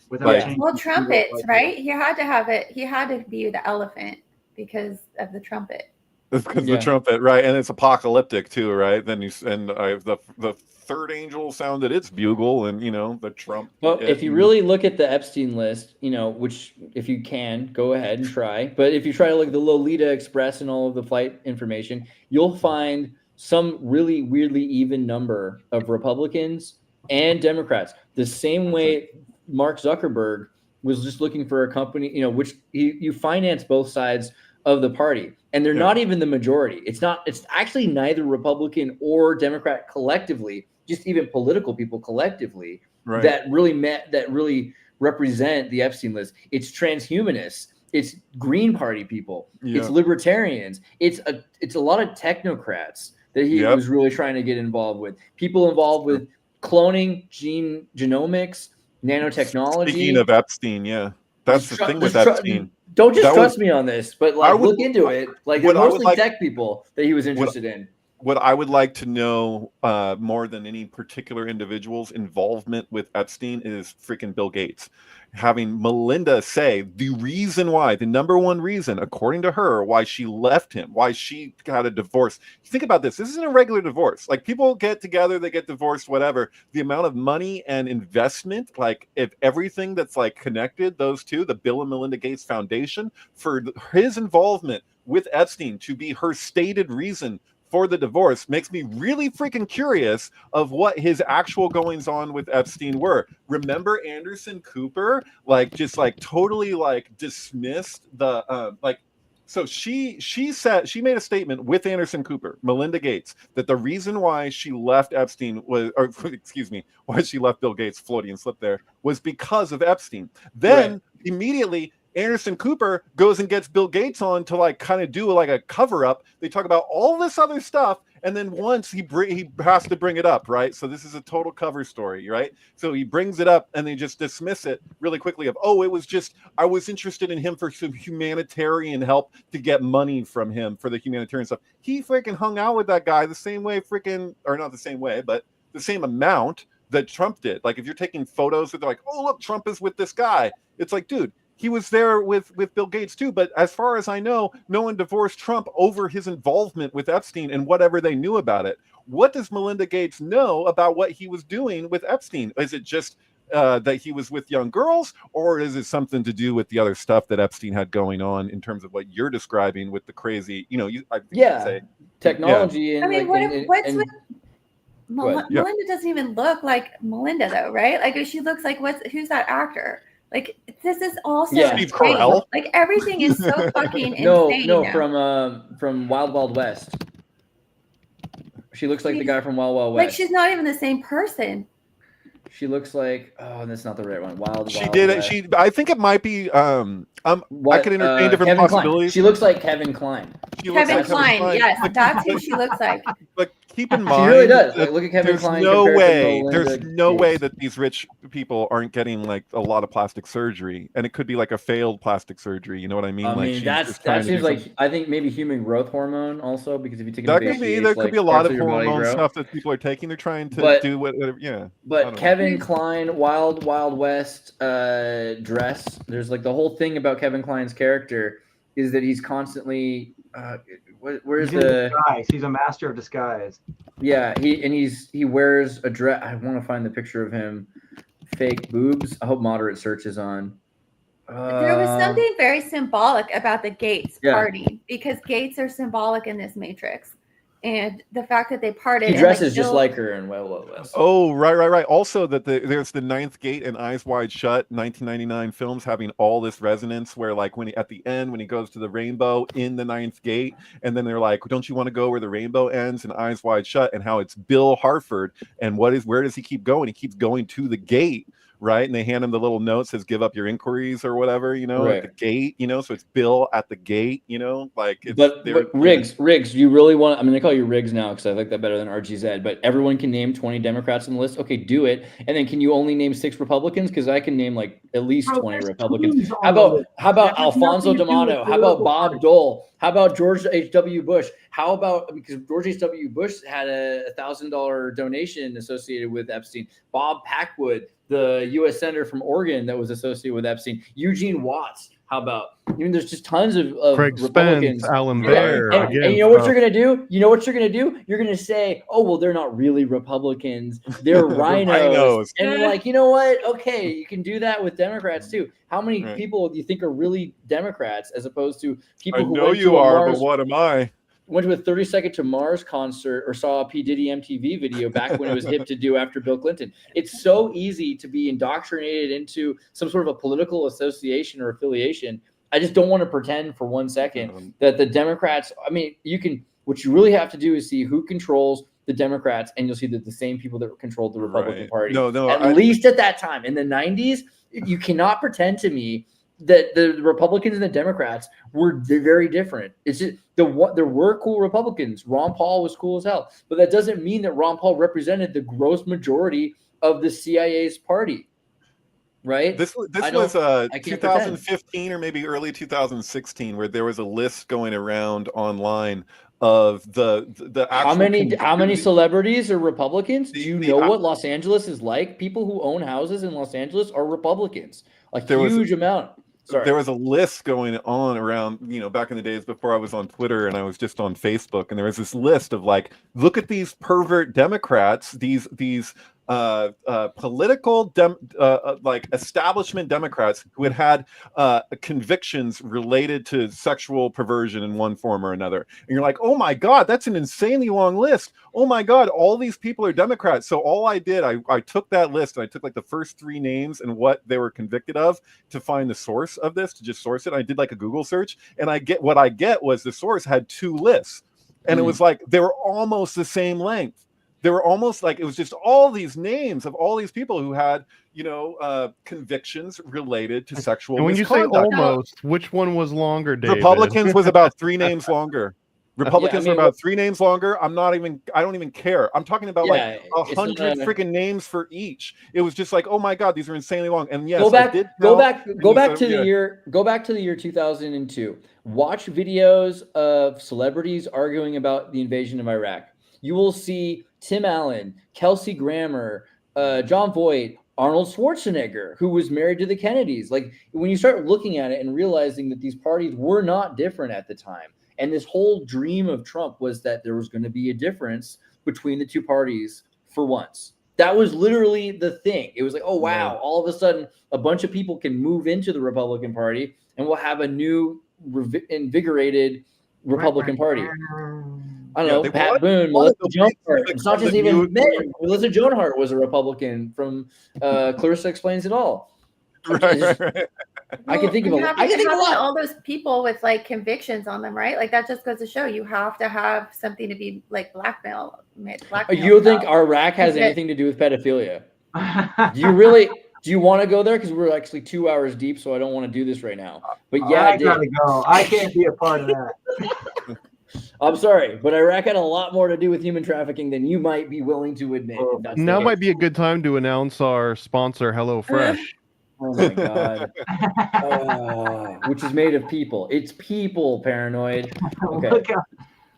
Well, trumpets, right? He had to have it. He had to be the elephant because of the trumpet. Because the trumpet, right? And it's apocalyptic too, right? Then the third angel sounded its bugle, and the Trump. Well, if you really look at the Epstein list, which if you can go ahead and try, but if you try to look at the Lolita Express and all of the flight information, you'll find some really weirdly even number of Republicans and Democrats. The same way Mark Zuckerberg was just looking for a company, which you finance both sides of the party, and they're not even the majority. It's actually neither Republican or Democrat collectively, just even political people collectively that really represent the Epstein list. It's transhumanists, it's Green Party people, it's libertarians, it's a lot of technocrats that he was really trying to get involved with. People involved with cloning, genomics, nanotechnology. Speaking of Epstein, that's the thing with Epstein. Don't just trust me on this, but look into it. Like it's mostly tech people that he was interested in. What I would like to know more than any particular individual's involvement with Epstein is freaking Bill Gates. Having Melinda say the reason why, the number one reason, according to her, why she left him, why she got a divorce. Think about this. This isn't a regular divorce. Like people get together, they get divorced, whatever. The amount of money and investment, like if everything that's like connected, those two, the Bill and Melinda Gates Foundation, for his involvement with Epstein to be her stated reason for the divorce makes me really freaking curious of what his actual goings on with Epstein were. Remember Anderson Cooper, totally dismissed the so she said, she made a statement with Anderson Cooper, Melinda Gates, that the reason why she left Epstein was, or excuse me, why she left Bill Gates, Freudian slip there, was because of Epstein. Then immediately Anderson Cooper goes and gets Bill Gates on to kind of do a cover up. They talk about all this other stuff, and then once he has to bring it up, right? So this is a total cover story, right? So he brings it up, and they just dismiss it really quickly. It was just I was interested in him for some humanitarian help to get money from him for the humanitarian stuff. He freaking hung out with that guy the same way, or not the same way, but the same amount that Trump did. Like if you're taking photos, they're like, oh look, Trump is with this guy. It's like, dude. He was there with Bill Gates too, but as far as I know, no one divorced Trump over his involvement with Epstein and whatever they knew about it. What does Melinda Gates know about what he was doing with Epstein? Is it just that he was with young girls, or is it something to do with the other stuff that Epstein had going on in terms of what you're describing with the crazy, technology? And Melinda doesn't even look like Melinda though, right? Like she looks like who's that actor? Like this is also Steve Carell. Like everything is so fucking insane. No, from Wild Wild West. She looks like the guy from Wild Wild West. Like she's not even the same person. She looks like that's not the right one. She did it. West. I think it might be. I could entertain different Kevin possibilities. Kline. She looks like Kevin Kline. Kevin Kline, yes, that's who she looks like. But keep in She mind, really does. that Like, look at Kevin there's Kline no compared to way, Melinda there's no way Gates. that these rich people aren't getting like a lot of plastic surgery, and it could be like a failed plastic surgery. You know what I mean? I Like mean, she's that just trying to seems do like something. I think maybe human growth hormone also, because if you take That enough could be. HGH, There could like be a lot parts of of your body hormone grow. stuff that people are taking. They're trying to But- do whatever. Yeah. I But don't know. Kevin Kline, Wild West dress. There's like the whole thing about Kevin Kline's character is that he's constantly. Where's He's in the? disguise. He's a master of disguise. Yeah, he wears a dress. I want to find the picture of him. Fake boobs. I hope moderate search is on. There was something very symbolic about the Gates Yeah. party, because Gates are symbolic in this matrix, and the fact that they parted. He and, dresses just killed- like her in Wild West. Oh, right. Also, that there's the Ninth Gate and Eyes Wide Shut 1999 films having all this resonance where, like, when at the end, when he goes to the rainbow in the Ninth Gate, and then they're like, don't you want to go where the rainbow ends and Eyes Wide Shut, and how it's Bill Harford, and where does he keep going? He keeps going to the gate, right? And they hand him the little note, says, give up your inquiries or whatever, you know, Right. at the gate, you know, so it's Bill at the gate, you know, like it's But Riggs, do you really want? I'm going to call you Riggs now because I like that better than RGZ. But everyone can name 20 Democrats on the list. Okay, do it. And then can you only name 6 Republicans? Because I can name like at least Bro, 20 there's Republicans. tons on How the about list. how about That has Alfonso nothing to do with D'Amato? How about political Bob parties. Dole? How about George H.W. Bush? How about, because George H.W. Bush had a $1,000 donation associated with Epstein. Bob Packwood, the U.S. Senator from Oregon that was associated with Epstein. Eugene Watts. How about? I mean, there's just tons of Craig Republicans. Spence, Alan Yeah, Baer. and again, you know what you're gonna do? You know what you're gonna do? You're gonna say, "Oh, well, they're not really Republicans; they're rhinos." rhinos. And like, you know what? Okay, you can do that with Democrats too. How many Right. people do you think are really Democrats, as opposed to people I who know went you to a are, Mars, but what am I? went to a 30 Second to Mars concert or saw a P Diddy MTV video back when it was hip to do after Bill Clinton? It's so easy to be indoctrinated into some sort of a political association or affiliation. I just don't want to pretend for 1 second that the Democrats, I mean, what you really have to do is see who controls the Democrats, and you'll see that the same people that controlled the Republican Right. Party. No, At least at that time. In the 90s, you cannot pretend to me that the Republicans and the Democrats were very different. It's just there were cool Republicans. Ron Paul was cool as hell. But that doesn't mean that Ron Paul represented the gross majority of the CIA's party. Right? This was can't 2015 or maybe early 2016, where there was a list going around online of the actual how many celebrities are Republicans? Do you The- know what Los Angeles is like? People who own houses in Los Angeles are Republicans. Like There was- huge amount. Sorry. There was a list going on around, you know, back in the days before I was on Twitter and I was just on Facebook, and there was this list of like, look at these pervert Democrats, these political like establishment Democrats who had convictions related to sexual perversion in one form or another. And you're like, oh my God, that's an insanely long list. Oh my God, all these people are Democrats. So all I did, I took that list and I took like the first 3 names and what they were convicted of to find the source of this, to just source it. I did like a Google search, and I get was the source had 2 lists, and it was like they were almost the same length. They were almost like it was just all these names of all these people who had, you know, convictions related to sexual And when you say misconduct. almost, which one was longer, David? Republicans was about 3 names longer. Republicans I mean, were about 3 names longer. I don't even care. I'm talking about Yeah, like it's 100 not- freaking names for each. It was just like, oh my God, these are insanely long. And yes, go back I did go count, back to yeah. the year 2002. Watch videos of celebrities arguing about the invasion of Iraq. You will see Tim Allen, Kelsey Grammer, John Voight, Arnold Schwarzenegger, who was married to the Kennedys. Like, when you start looking at it and realizing that these parties were not different at the time, and this whole dream of Trump was that there was going to be a difference between the 2 parties for once. That was literally the thing. It was like, oh, wow, all of a sudden a bunch of people can move into the Republican Party and we'll have a new invigorated Republican Party. I don't know, they Pat wanted- Boone, wanted Melissa to Joan make Hart. it It's not just the even new- men. Melissa Joan Hart was a Republican from Clarissa Explains It All. Right. I can think of Well, a lot. all those people with like convictions on them, right? Like that just goes to show you have to have something to be like blackmail. You think Iraq has Okay. anything to do with pedophilia? Do you want to go there? Because we're actually 2 hours deep, so I don't want to do this right now. But yeah, I gotta go. I can't be a part of that. I'm sorry, but Iraq had a lot more to do with human trafficking than you might be willing to admit. if that's the Now case. might be a good time to announce our sponsor, HelloFresh. Oh my god. Which is made of people. It's people, paranoid. Okay.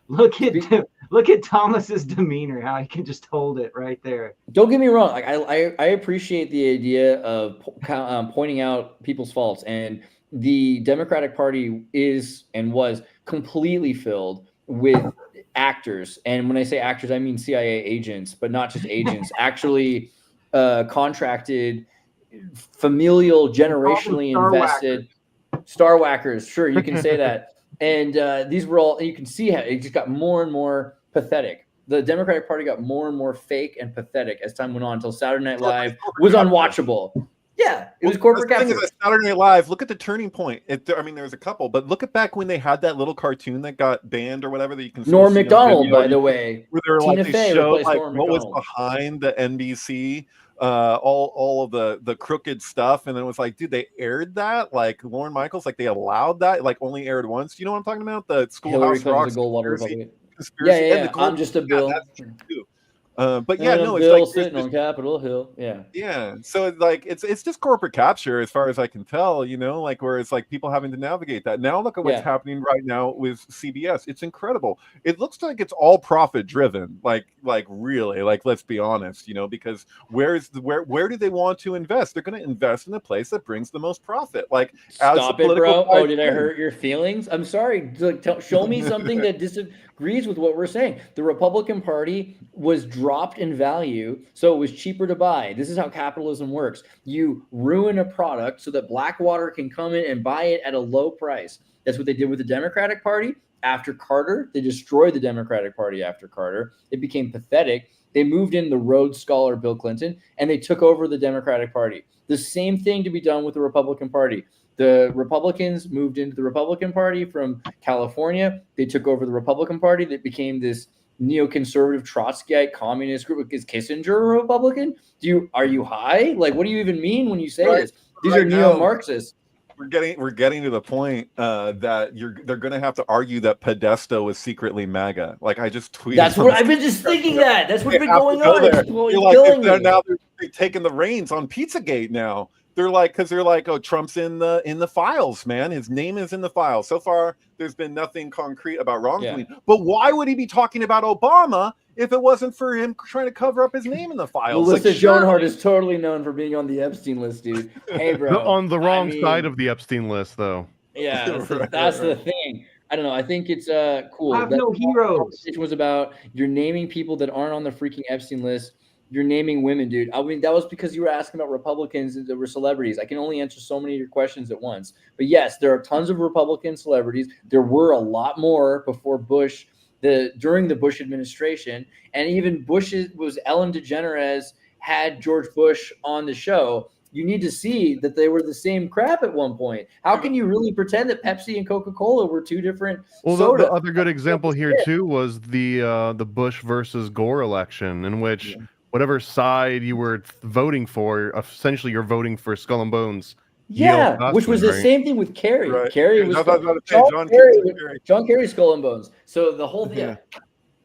Look at Thomas's demeanor, how he can just hold it right there. Don't get me wrong. Like I appreciate the idea of pointing out people's faults, and the Democratic Party is and was completely filled with actors. And when I say actors, I mean CIA agents, but not just agents, actually contracted, familial, generationally invested Starwhackers. Sure, you can say that. And these were all, you can see how it just got more and more pathetic. The Democratic Party got more and more fake and pathetic as time went on until Saturday Night Live was unwatchable. Yeah, it was corporate capture. Saturday Night Live, look at the turning point. I mean, there's a couple, but look at back when they had that little cartoon that got banned or whatever that you can. Norm Macdonald, by the way. Where they were Tina like, Fey they showed replaced like Norm what was Macdonald. behind the NBC, all of the crooked stuff, and then it was like, dude, they aired that, like Lorne Michaels, like they allowed that, like only aired once. You know what I'm talking about? The Hillary Schoolhouse Clinton's Rock a Goldwater conspiracy. Republican. Yeah. And the I'm just a bill. that's true too. But yeah, And no, a it's bill like sitting on Capitol Hill. Yeah. yeah, so it's like it's just corporate capture as far as I can tell, you know, like where it's like people having to navigate that. Now look at what's happening right now with CBS. It's incredible. It looks like it's all profit driven, like really, like let's be honest, you know, because where do they want to invest? They're going to invest in the place that brings the most profit. Like Stop it, bro. Oh, did I hurt your feelings? I'm sorry. Like, show me something that disagrees with what we're saying. The Republican Party was dropped in value, so it was cheaper to buy. This is how capitalism works. You ruin a product so that Blackwater can come in and buy it at a low price. That's what they did with the Democratic Party after Carter. They destroyed the Democratic Party after Carter. It became pathetic. They moved in the Rhodes Scholar Bill Clinton, and they took over the Democratic Party. The same thing to be done with the Republican Party. The Republicans moved into the Republican Party from California. They took over the Republican Party that became this neoconservative Trotskyite communist group. Is Kissinger a Republican? Are you high? Like, what do you even mean when you say this? These are neo-Marxists. We're getting to the point that they're going to have to argue that Podesta was secretly MAGA. Like I just tweeted. That's what I've been just thinking. That's what's been going on. It's killing me. Now they're taking the reins on Pizzagate now. They're like, oh, Trump's in the files, man. His name is in the files. So far, there's been nothing concrete about wrongdoing. Yeah. But why would he be talking about Obama if it wasn't for him trying to cover up his name in the files? Melissa Joan Hart is totally known for being on the Epstein list, dude. Hey, bro. On the wrong side of the Epstein list, though. Yeah, that's the thing. I don't know. I think it's cool. I have no heroes. It was about you're naming people that aren't on the freaking Epstein list. You're naming women, dude. I mean, that was because you were asking about Republicans that were celebrities. I can only answer so many of your questions at once. But yes, there are tons of Republican celebrities. There were a lot more before Bush, during the Bush administration. And even Ellen DeGeneres had George Bush on the show. You need to see that they were the same crap at one point. How can you really pretend that Pepsi and Coca-Cola were two different sodas? The other good example here, too, was the Bush versus Gore election, in which whatever side you were voting for, essentially you're voting for Skull and Bones. Yeah, which was the same thing with Kerry. Right. Kerry was John Kerry Skull and Bones. So the whole thing. Yeah.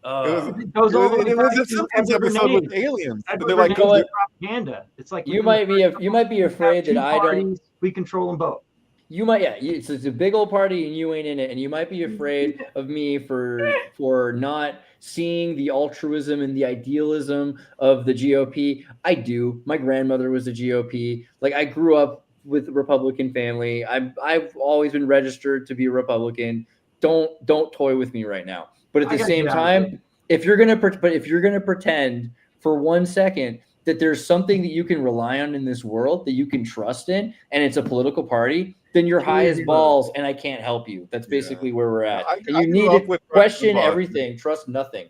It was a Simpsons episode with aliens. They're like propaganda. It's like you might be afraid that I don't. We control them both. You might, it's a big old party and you ain't in it, and you might be afraid of me for not seeing the altruism and the idealism of the GOP. I do. My grandmother was a GOP. Like I grew up with a Republican family. I've always been registered to be a Republican. Don't toy with me right now. But at the same time, if you're gonna pretend for 1 second that there's something that you can rely on in this world that you can trust in, and it's a political party, then you're high as balls, and I can't help you. That's basically where we're at. You need to question everything, trust nothing.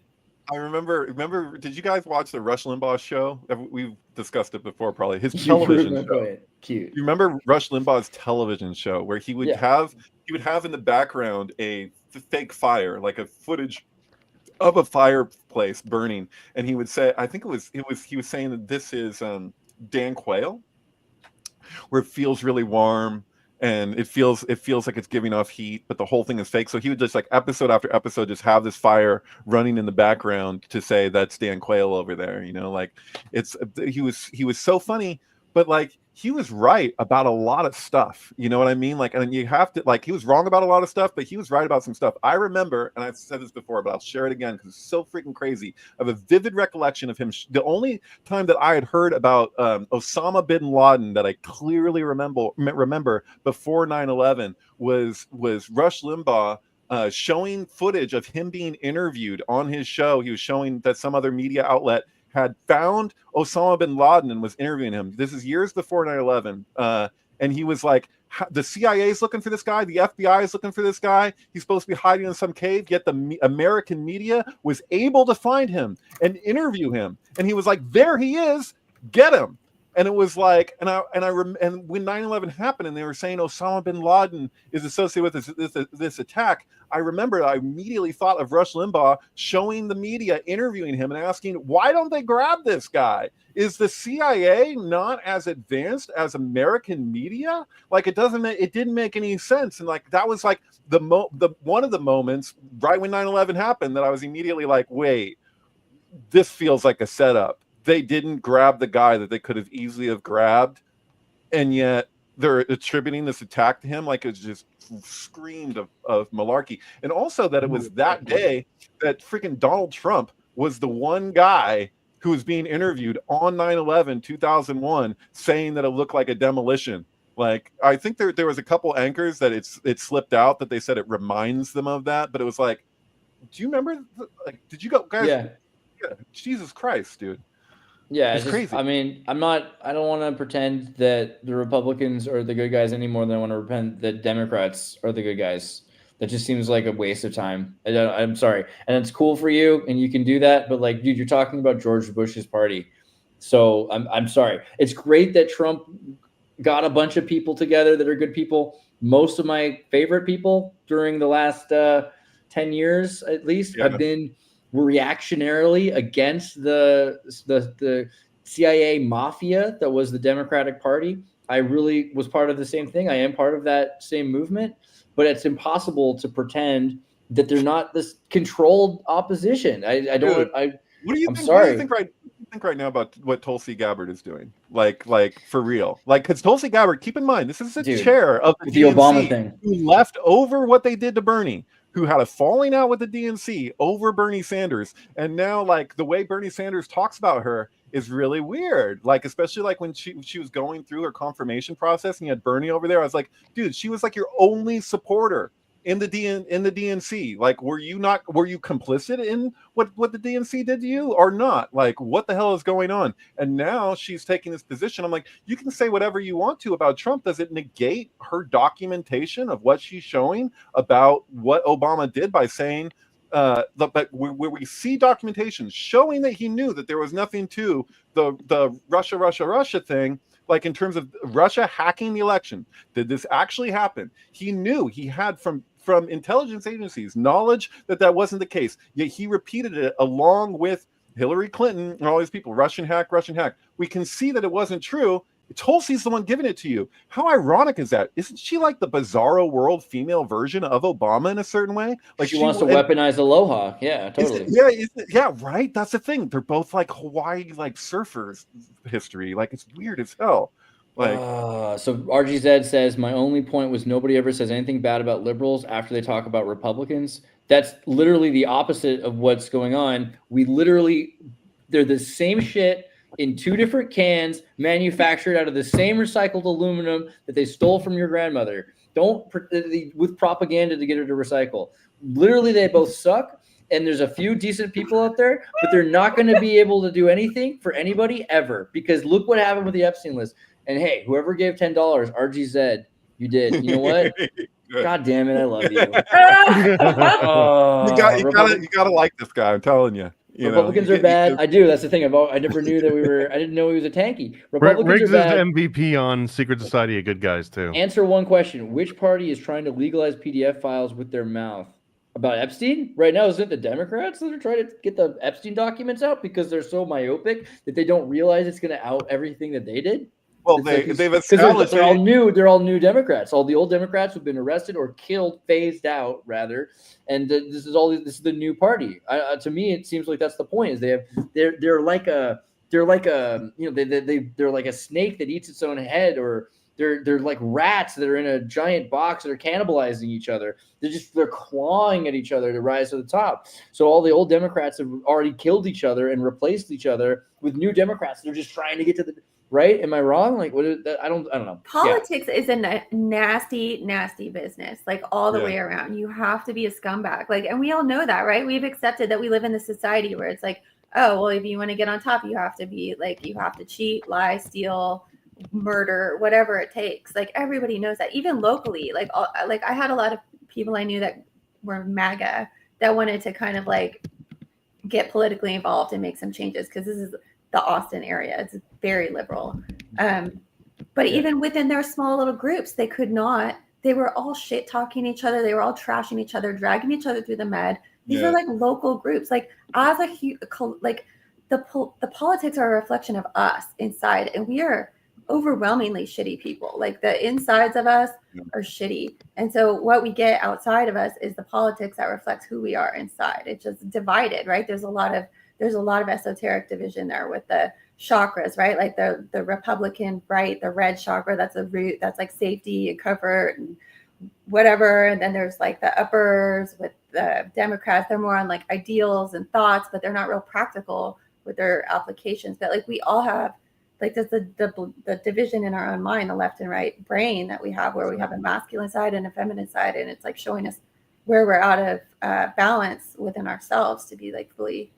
I remember. Did you guys watch the Rush Limbaugh show? We've discussed it before, probably. His television show. Cute. You remember Rush Limbaugh's television show where he would have in the background a fake fire, like a footage of a fireplace burning, and he would say, I think he was saying that this is Dan Quayle, where it feels really warm and it feels like it's giving off heat, but the whole thing is fake. So he would just like episode after episode just have this fire running in the background to say that's Dan Quayle over there, you know, like he was so funny, but like he was right about a lot of stuff, you know what I mean? Like, and you have to, like, he was wrong about a lot of stuff, but he was right about some stuff. I remember, and I've said this before, but I'll share it again because it's so freaking crazy. I have a vivid recollection of him. The only time that I had heard about Osama bin Laden that I clearly remember before 9/11 was Rush Limbaugh showing footage of him being interviewed on his show. He was showing that some other media outlet had found Osama bin Laden and was interviewing him. This is years before 9/11. And he was like, the CIA is looking for this guy. The FBI is looking for this guy. He's supposed to be hiding in some cave. Yet the American media was able to find him and interview him. And he was like, there he is. Get him. And it was like, and when 9/11 happened and they were saying Osama bin Laden is associated with this attack, I remember I immediately thought of Rush Limbaugh showing the media, interviewing him and asking, why don't they grab this guy? Is the CIA not as advanced as American media? Like it didn't make any sense. And like, that was like one of the moments right when 9/11 happened that I was immediately like, wait, this feels like a setup. They didn't grab the guy that they could have easily have grabbed, and yet they're attributing this attack to him like it's just screamed of malarkey. And also that it was that day that freaking Donald Trump was the one guy who was being interviewed on 9/11 2001 saying that it looked like a demolition. Like I think there was a couple anchors that it slipped out that they said it reminds them of that, but it was like, do you remember? Like, did you go, guys? Yeah. Jesus Christ, dude. Yeah, it's crazy. I mean, I don't want to pretend that the Republicans are the good guys any more than I want to pretend that Democrats are the good guys. That just seems like a waste of time. I'm sorry. And it's cool for you and you can do that, but like, dude, you're talking about George Bush's party. So I'm sorry. It's great that Trump got a bunch of people together that are good people. Most of my favorite people during the last 10 years, at least, have been reactionarily against the CIA mafia that was the Democratic Party. I really was part of the same thing. I am part of that same movement, but it's impossible to pretend that they're not this controlled opposition. What do you think right now about what Tulsi Gabbard is doing? Like for real? Like, because Tulsi Gabbard, keep in mind, this is the chair of the DNC, Obama thing, who left over what they did to Bernie, who had a falling out with the DNC over Bernie Sanders. And now, like, the way Bernie Sanders talks about her is really weird. Like, especially like when she was going through her confirmation process and you had Bernie over there. I was like, dude, she was like your only supporter in the DNC. Like, were you complicit in what the DNC did to you or not? Like, what the hell is going on? And now she's taking this position. I'm like, you can say whatever you want to about Trump. Does it negate her documentation of what she's showing about what Obama did by saying but where we see documentation showing that he knew that there was nothing to the Russia thing, like in terms of Russia hacking the election? Did this actually happen? He knew, he had from intelligence agencies knowledge that wasn't the case, yet he repeated it along with Hillary Clinton and all these people. Russian hack. We can see that it wasn't true. Tulsi's the one giving it to you. How ironic is that? Isn't she like the bizarro world female version of Obama in a certain way? Like she wants to weaponize aloha. Yeah, totally. Yeah, right. That's the thing. They're both like Hawaii, like surfers history. Like, it's weird as hell. Like, so RGZ says, my only point was nobody ever says anything bad about liberals after they talk about Republicans. That's literally the opposite of what's going on. They're the same shit in two different cans, manufactured out of the same recycled aluminum that they stole from your grandmother. With propaganda to get her to recycle. Literally, they both suck. And there's a few decent people out there, but they're not going to be able to do anything for anybody ever, because look what happened with the Epstein list. And hey, whoever gave $10, RGZ, you did. You know what? God damn it, I love you. You gotta like this guy. I'm telling you. Republicans are bad. I do. That's the thing. I never knew that I didn't know he was a tanky. Republicans Riggs are bad. is MVP on Secret Society of Good Guys too. Answer one question: which party is trying to legalize PDF files with their mouth? About Epstein? Right now, isn't it the Democrats that are trying to get the Epstein documents out because they're so myopic that they don't realize it's going to out everything that they did? Well, It's like they've because established they're all new. They're all new Democrats. All the old Democrats have been arrested or killed, phased out rather. And this is the new party. To me, it seems like that's the point. Is they're like a they're like a snake that eats its own head, or they're like rats that are in a giant box that are cannibalizing each other. They're clawing at each other to rise to the top. So all the old Democrats have already killed each other and replaced each other with new Democrats. They're just trying to get to the right. Am I wrong? Like what is that? I don't know. Politics is a nasty, nasty business, like all the Yeah. way around. You have to be a scumbag. Like, and we all know that, right? We've accepted that we live in the society where it's like, oh, well, if you want to get on top, you have to be like, you have to cheat, lie, steal, murder, whatever it takes. Like everybody knows that, even locally. Like I had a lot of people I knew that were MAGA that wanted to kind of like get politically involved and make some changes, because this is the Austin area. It's very liberal. But even within their small little groups, they could not. They were all shit talking each other. They were all trashing each other, dragging each other through the mud. These are like local groups. Like as the politics are a reflection of us inside, and we are overwhelmingly shitty people. Like the insides of us are shitty, and so what we get outside of us is the politics that reflects who we are inside. It's just divided, right? There's a lot of esoteric division there with the chakras, right? Like the Republican, right? The red chakra, that's a root, that's like safety and comfort and whatever. And then there's like the uppers with the Democrats. They're more on like ideals and thoughts, but they're not real practical with their applications. But like we all have, like there's the division in our own mind, the left and right brain that we have, where we have a masculine side and a feminine side, and it's like showing us where we're out of balance within ourselves to be like fully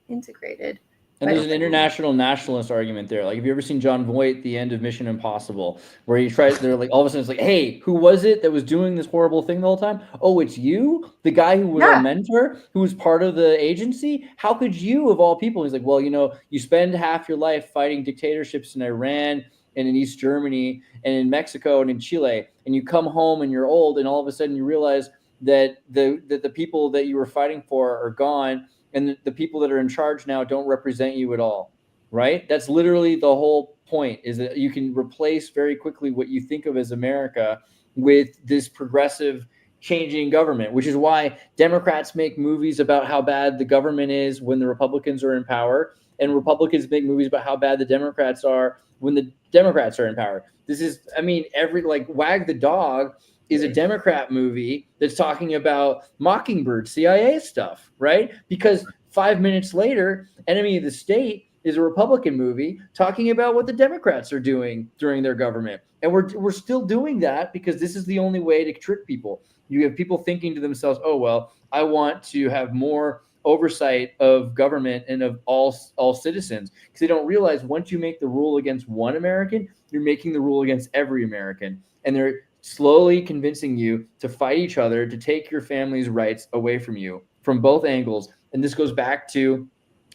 integrated. And there's an international nationalist argument there. Like, have you ever seen John Voight, The End of Mission Impossible, where he tries, they're like, all of a sudden it's like, hey, who was it that was doing this horrible thing the whole time? Oh, it's you? The guy who was our mentor, who was part of the agency? How could you, of all people? He's like, well, you spend half your life fighting dictatorships in Iran and in East Germany and in Mexico and in Chile, and you come home and you're old, and all of a sudden you realize that the people that you were fighting for are gone, and the people that are in charge now don't represent you at all, right? That's literally the whole point, is that you can replace very quickly what you think of as America with this progressive changing government, which is why Democrats make movies about how bad the government is when the Republicans are in power, and Republicans make movies about how bad the Democrats are when the Democrats are in power. This is, Wag the Dog is a Democrat movie that's talking about Mockingbird CIA stuff, right? Because 5 minutes later, Enemy of the State is a Republican movie talking about what the Democrats are doing during their government. And we're still doing that because this is the only way to trick people. You have people thinking to themselves, oh, well, I want to have more oversight of government and of all citizens, because they don't realize once you make the rule against one American, you're making the rule against every American. And they're slowly convincing you to fight each other, to take your family's rights away from you from both angles. And this goes back to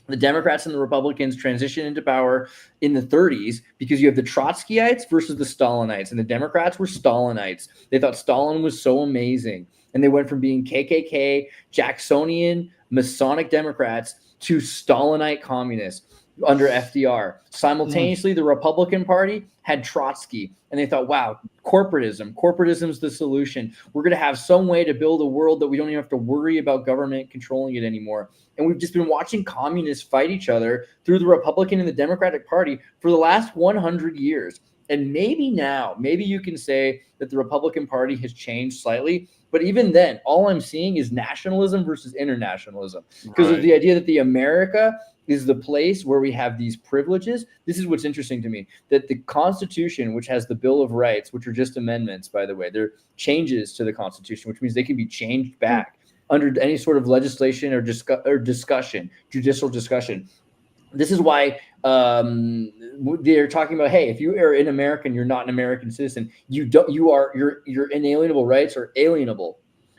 the Democrats and the Republicans transition into power in the 30s, because you have the Trotskyites versus the Stalinites, and the Democrats were Stalinites. They thought Stalin was so amazing, and they went from being KKK, Jacksonian, Masonic Democrats to Stalinite communists under FDR. Simultaneously, the Republican Party had Trotsky, and they thought, wow, corporatism's the solution. We're going to have some way to build a world that we don't even have to worry about government controlling it anymore. And we've just been watching communists fight each other through the Republican and the Democratic Party for the last 100 years. And maybe you can say that the Republican Party has changed slightly. But even then, all I'm seeing is nationalism versus internationalism, because of the idea that the America is the place where we have these privileges. This is what's interesting to me, that the Constitution, which has the Bill of Rights, which are just amendments, by the way, they're changes to the Constitution, which means they can be changed back under any sort of legislation or discussion, judicial discussion. This is why they're talking about, hey, if you are an American, you're not an American citizen. Your inalienable rights are alienable.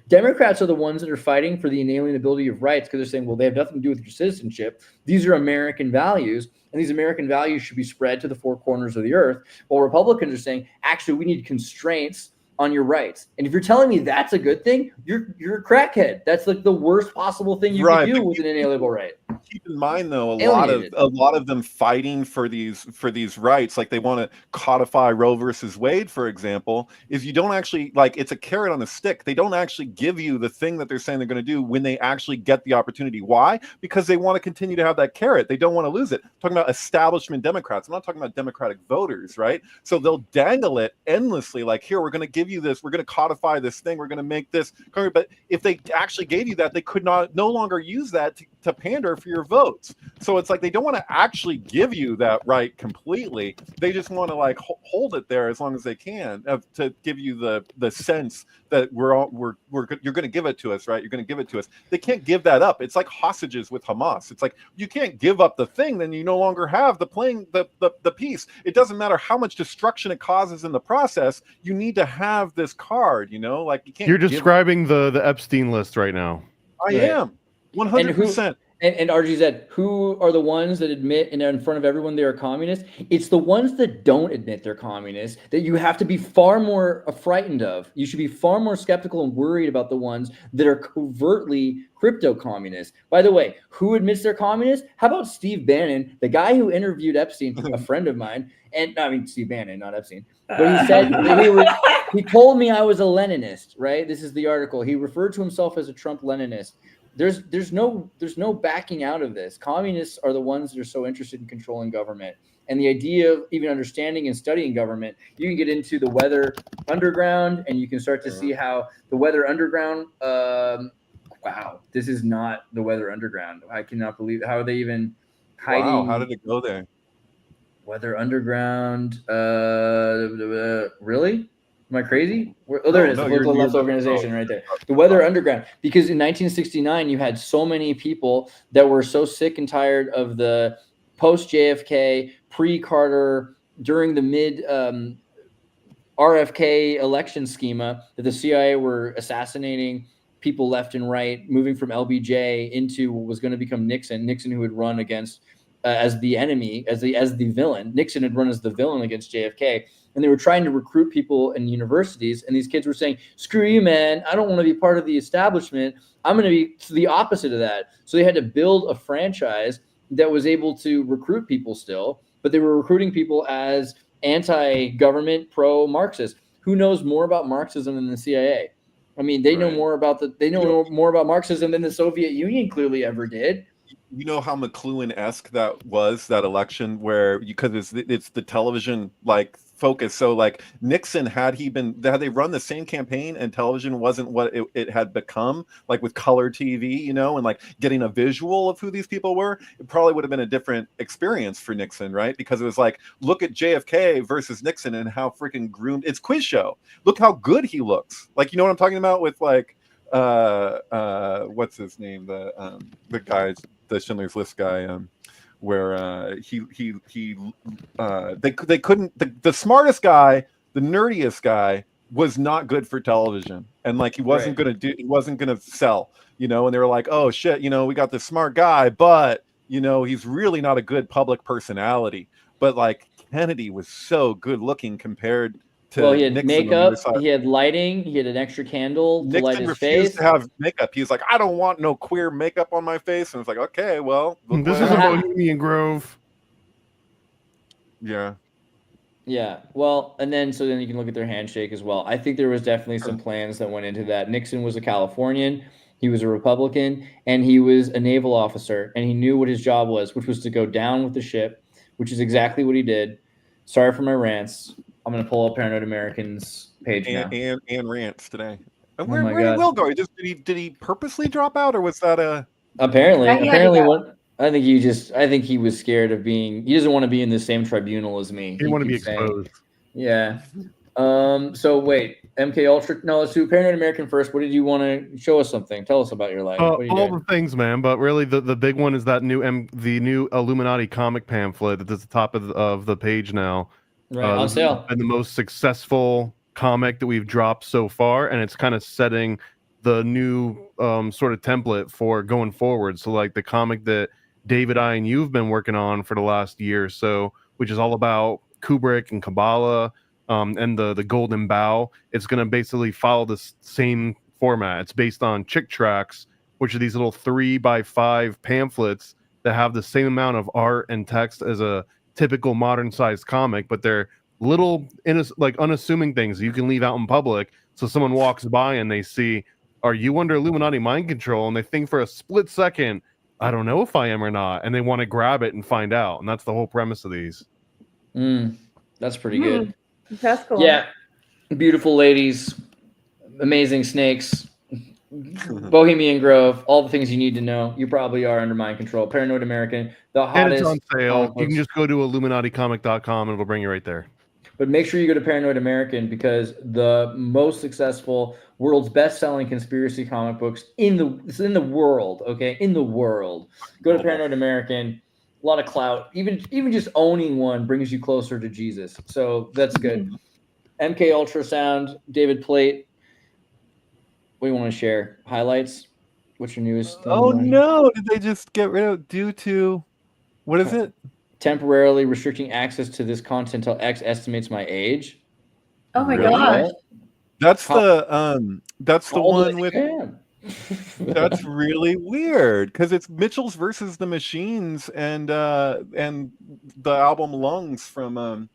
Democrats are the ones that are fighting for the inalienability of rights, because they're saying, well, they have nothing to do with your citizenship. These are American values, and these American values should be spread to the four corners of the earth. While Republicans are saying, actually, we need constraints on your rights. And if you're telling me that's a good thing, you're a crackhead. That's like the worst possible thing you can do with an inalienable right. Keep in mind, though, a Alienated. lot of them fighting for these rights, like they want to codify Roe versus Wade, for example, is you don't actually, like, it's a carrot on a stick. They don't actually give you the thing that they're saying they're going to do when they actually get the opportunity. Why? Because they want to continue to have that carrot. They don't want to lose it. I'm talking about establishment Democrats. I'm not talking about Democratic voters, right? So they'll dangle it endlessly, like, here, we're going to give you this, we're going to codify this thing, we're going to make this. But if they actually gave you that, they could no longer use that to pander for your votes. So it's like they don't want to actually give you that right completely. They just want to like hold it there as long as they can to give you the sense that you're going to give it to us, right? You're going to give it to us. They can't give that up. It's like hostages with Hamas. It's like you can't give up the thing, then you no longer have the peace. It doesn't matter how much destruction it causes in the process. You need to have this card, like you can't. You're describing the Epstein list right now. I am 100%. And RG said, who are the ones that admit in front of everyone they are communists? It's the ones that don't admit they're communists that you have to be far more frightened of. You should be far more skeptical and worried about the ones that are covertly crypto-communists. By the way, who admits they're communists? How about Steve Bannon, the guy who interviewed Epstein, a friend of mine, and I mean Steve Bannon, not Epstein, but he said he told me I was a Leninist, right? This is the article. He referred to himself as a Trump Leninist. There's no backing out of this. Communists are the ones that are so interested in controlling government. And the idea of even understanding and studying government, you can get into the Weather Underground, and you can start to see how the Weather Underground. Wow, this is not the Weather Underground. I cannot believe how are they even hiding. Wow, how did it go there? Weather Underground. Really? Am I crazy? Oh, there it is. The political left organization right there. The Weather Underground. Because in 1969, you had so many people that were so sick and tired of the post-JFK, pre-Carter, during the mid-RFK election schema that the CIA were assassinating people left and right, moving from LBJ into what was going to become Nixon. Nixon, who had run against as the enemy, as the villain. Nixon had run as the villain against JFK. And they were trying to recruit people in universities. And these kids were saying, screw you, man. I don't want to be part of the establishment. I'm going to be the opposite of that. So they had to build a franchise that was able to recruit people still. But they were recruiting people as anti-government, pro-Marxist. Who knows more about Marxism than the CIA? I mean, they know more about more about Marxism than the Soviet Union clearly ever did. You know how McLuhan-esque that election where because it's the television like focus. So like Nixon, had they run the same campaign and television wasn't what it had become, like with color TV, and like getting a visual of who these people were, it probably would have been a different experience for Nixon, right? Because it was like, look at JFK versus Nixon and how freaking groomed. It's quiz show. Look how good he looks. Like, you know what I'm talking about with like what's his name? The guys, the Schindler's List guy, where they couldn't, the smartest guy, the nerdiest guy was not good for television, and like he wasn't gonna sell, and they were like, oh shit, we got this smart guy, but he's really not a good public personality. But like Kennedy was so good looking compared to he had Nixon makeup, he had lighting, he had an extra candle to light his face. To have makeup. He's like, I don't want no queer makeup on my face. And it's like, okay, well, this is a Bohemian Grove. Yeah. Yeah. Well, and then you can look at their handshake as well. I think there was definitely some plans that went into that. Nixon was a Californian, he was a Republican, and he was a naval officer, and he knew what his job was, which was to go down with the ship, which is exactly what he did. Sorry for my rants. I'm going to pull up Paranoid American's page now. And rants today. And where did Will go? Did he purposely drop out, or was that a? Apparently, I think he was scared of being. He doesn't want to be in the same tribunal as me. He want to be exposed. Yeah. So wait, MK Ultra. No, let's do Paranoid American first. What did you want to show us? Something? Tell us about your life. All the things, man. But really, the big one is that the new Illuminati comic pamphlet that's at the top of the page now. Right, on sale. And the most successful comic that we've dropped so far, and it's kind of setting the new sort of template for going forward. So like the comic that David, I, and you've been working on for the last year or so, which is all about Kubrick and Kabbalah and the Golden Bough. It's going to basically follow the same format. It's based on Chick Tracts, which are these little 3x5 pamphlets that have the same amount of art and text as a typical modern sized comic, but they're little like unassuming things you can leave out in public. So someone walks by and they see, are you under Illuminati mind control? And they think for a split second, I don't know if I am or not. And they want to grab it and find out. And that's the whole premise of these. That's pretty good. That's cool. Yeah. Beautiful ladies, amazing snakes, Bohemian Grove, all the things you need to know. You probably are under mind control. Paranoid American, the hottest. And it's on sale. You can just go to illuminaticomic.com and it'll bring you right there. But make sure you go to Paranoid American, because the most successful, world's best-selling conspiracy comic books in the world, okay? In the world. Go to Paranoid American. A lot of clout. Even just owning one brings you closer to Jesus. So that's good. MK Ultrasound, David Plate. What do you want to share? Highlights? What's your newest thing? Oh no, did they just get rid of due to what is it? Temporarily restricting access to this content until X estimates my age. Oh my Really? gosh. That's the one with Damn. that's really weird because it's Mitchell's versus the Machines and the album Lungs from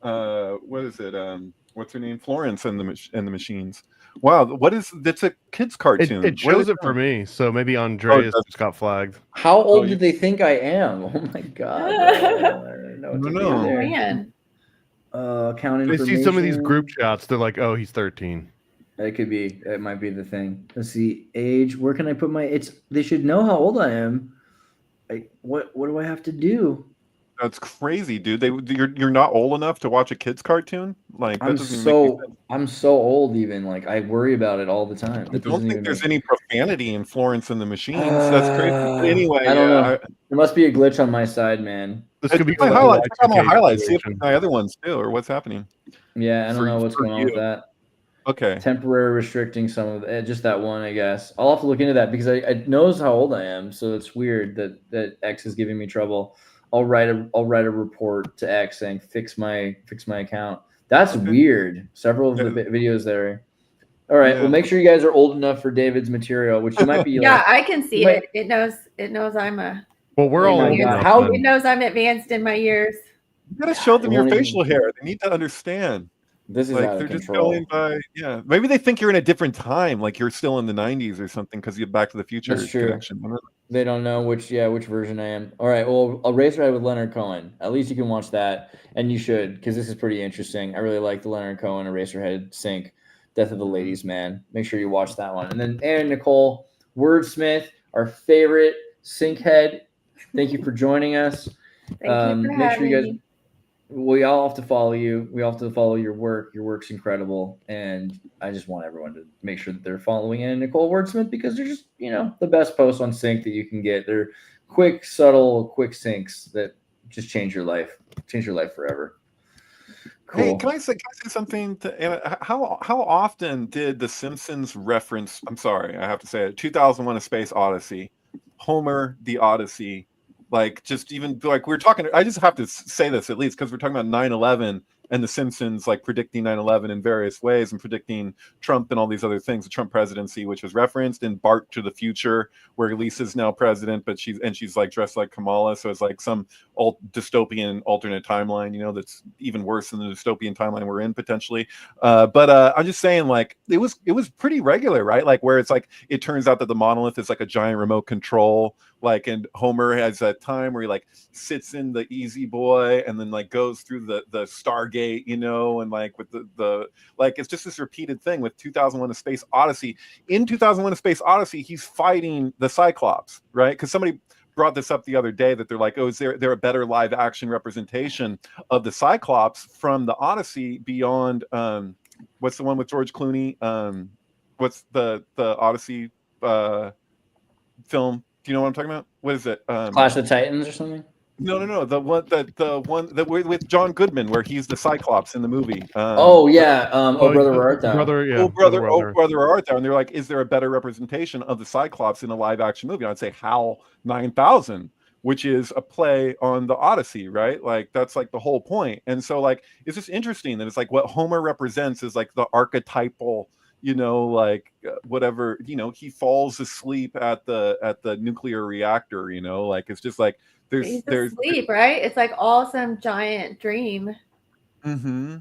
what is it? What's her name? Florence and the Machines. Wow, what is that's a kids cartoon? It shows it for me, so maybe Andreas just got flagged. How old did they think I am? Oh my god! No. Man. Count They information. see some of these group chats, they're like, "Oh, he's 13." It could be. It might be the thing. Let's see. Age. Where can I put my? They should know how old I am. What do I have to do? That's crazy, dude. You're not old enough to watch a kids cartoon. Like that I'm so old. Even like I worry about it all the time. I don't think there's any profanity in Florence and the Machines. That's crazy. But anyway, I don't know. There must be a glitch on my side, man. This could be my highlights. Check out my highlights. See if situation. my other ones too, or what's happening. Yeah, I don't know what's for going on with that. Okay. Temporary restricting some of just that one, I guess. I'll have to look into that because I knows how old I am, so it's weird that X is giving me trouble. I'll write a report to X saying fix my account. That's weird. Several of the videos there. All right. Yeah. Well, make sure you guys are old enough for David's material, which you might be. Yeah, I can see it. It knows I'm a. Well, we're all old enough. It knows I'm advanced in my years. You gotta show them your facial hair. They need to understand. This is like out of they're just control. going by. Yeah, maybe they think you're in a different time, like you're still in the '90s or something, because you have Back to the Future That's true. connection. They don't know which version I am. All right. Well, Eraserhead with Leonard Cohen. At least you can watch that, and you should, because this is pretty interesting. I really like the Leonard Cohen Eraserhead sync, Death of the Ladies Man. Make sure you watch that one. And then Aaron Nicole Wordsmith, our favorite sync head. Thank you for joining us. Thank you for make sure you guys. having me. We all have to follow you. We all have to follow your work. Your work's incredible. And I just want everyone to make sure that they're following Anna Nicole Wordsmith, because they're just, the best posts on sync that you can get. They're quick, subtle, quick syncs that just change your life forever. Cool. Hey, can I say something to Anna? How often did the Simpsons reference, I'm sorry, I have to say it, 2001 A Space Odyssey, Homer, the Odyssey, like just even like we're talking, I just have to say this at least because we're talking about 9/11 and the Simpsons like predicting 9/11 in various ways and predicting Trump and all these other things, the Trump presidency, which was referenced in Bart to the Future, where Lisa's now president, but she's like dressed like Kamala, so it's like some dystopian alternate timeline, that's even worse than the dystopian timeline we're in potentially. But I'm just saying, like it was pretty regular, right? Like where it's like it turns out that the monolith is like a giant remote control. Like, and Homer has that time where he like sits in the Easy Boy and then like goes through the Stargate, and like with the like it's just this repeated thing with 2001 A Space Odyssey. In 2001 A Space Odyssey, he's fighting the Cyclops, right? Because somebody brought this up the other day that they're like, oh, is there a better live action representation of the Cyclops from the Odyssey beyond what's the one with George Clooney? What's the Odyssey film? Do you know what I'm talking about? What is it? Clash of Titans or something? No. The one that with John Goodman, where he's the Cyclops in the movie. Oh yeah. Brother, where art thou? Brother, where art thou? And they're like, is there a better representation of the Cyclops in a live action movie? And I'd say HAL 9000, which is a play on the Odyssey, right? Like that's like the whole point. And so like it's just interesting that it's like what Homer represents is like the archetypal, you know, like whatever, you know, he falls asleep at the nuclear reactor, you know, like it's just like He's there's asleep, right? It's like all some giant dream. mm-hmm.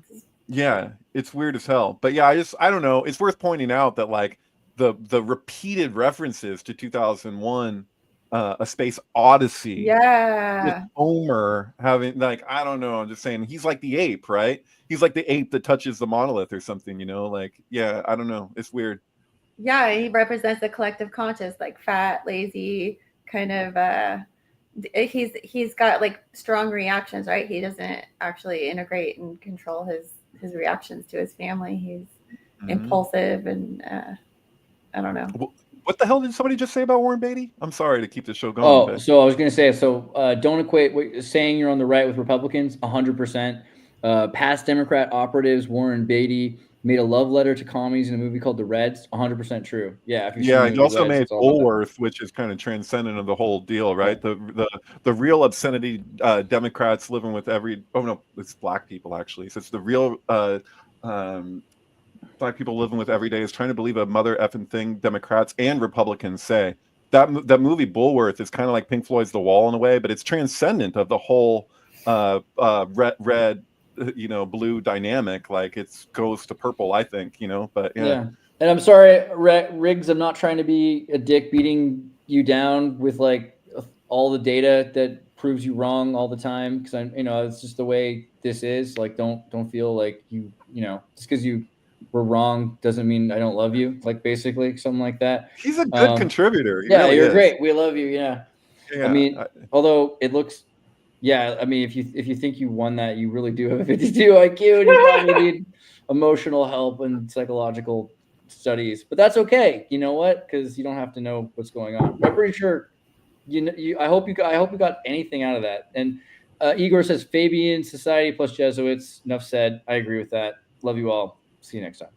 Yeah, it's weird as hell. But yeah, I don't know. It's worth pointing out that like the repeated references to 2001 A Space Odyssey, with Yeah. Homer having, like, I don't know, I'm just saying he's like the ape, right? He's like the ape that touches the monolith or something, you know? Like, yeah, I don't know. It's weird. Yeah, he represents the collective conscious, like fat, lazy, kind of he's got like strong reactions, right? He doesn't actually integrate and control his reactions to his family. He's impulsive and I don't know. What the hell did somebody just say about Warren Beatty? I'm sorry to keep the show going. Oh, but... so I was going to say, don't equate what saying you're on the right with Republicans. 100%. Past Democrat operatives, Warren Beatty, made a love letter to commies in a movie called The Reds. 100% true. Yeah. If Yeah, he also made Bullworth, which is kind of transcendent of the whole deal, right? Yeah. The real obscenity Democrats living with it's black people actually. So it's the real black people living with every day is trying to believe a mother effing thing Democrats and Republicans say. That movie Bullworth is kind of like Pink Floyd's The Wall in a way, but it's transcendent of the whole red you know, blue dynamic. Like it goes to purple, I think, you know. But yeah. And I'm sorry, Riggs, I'm not trying to be a dick beating you down with like all the data that proves you wrong all the time, because I'm, you know, it's just the way this is. Like don't feel like you know, just because you were wrong doesn't mean I don't love you, like basically something like that. He's a good contributor. Yeah, really you're great. We love you. Yeah. I mean, although it looks, I mean, if you think you won that, you really do have a 52 IQ, and you probably need emotional help and psychological studies. But that's okay. You know what? Because you don't have to know what's going on. I'm pretty sure. I hope you got anything out of that. And Igor says Fabian Society plus Jesuits. Enough said. I agree with that. Love you all. See you next time.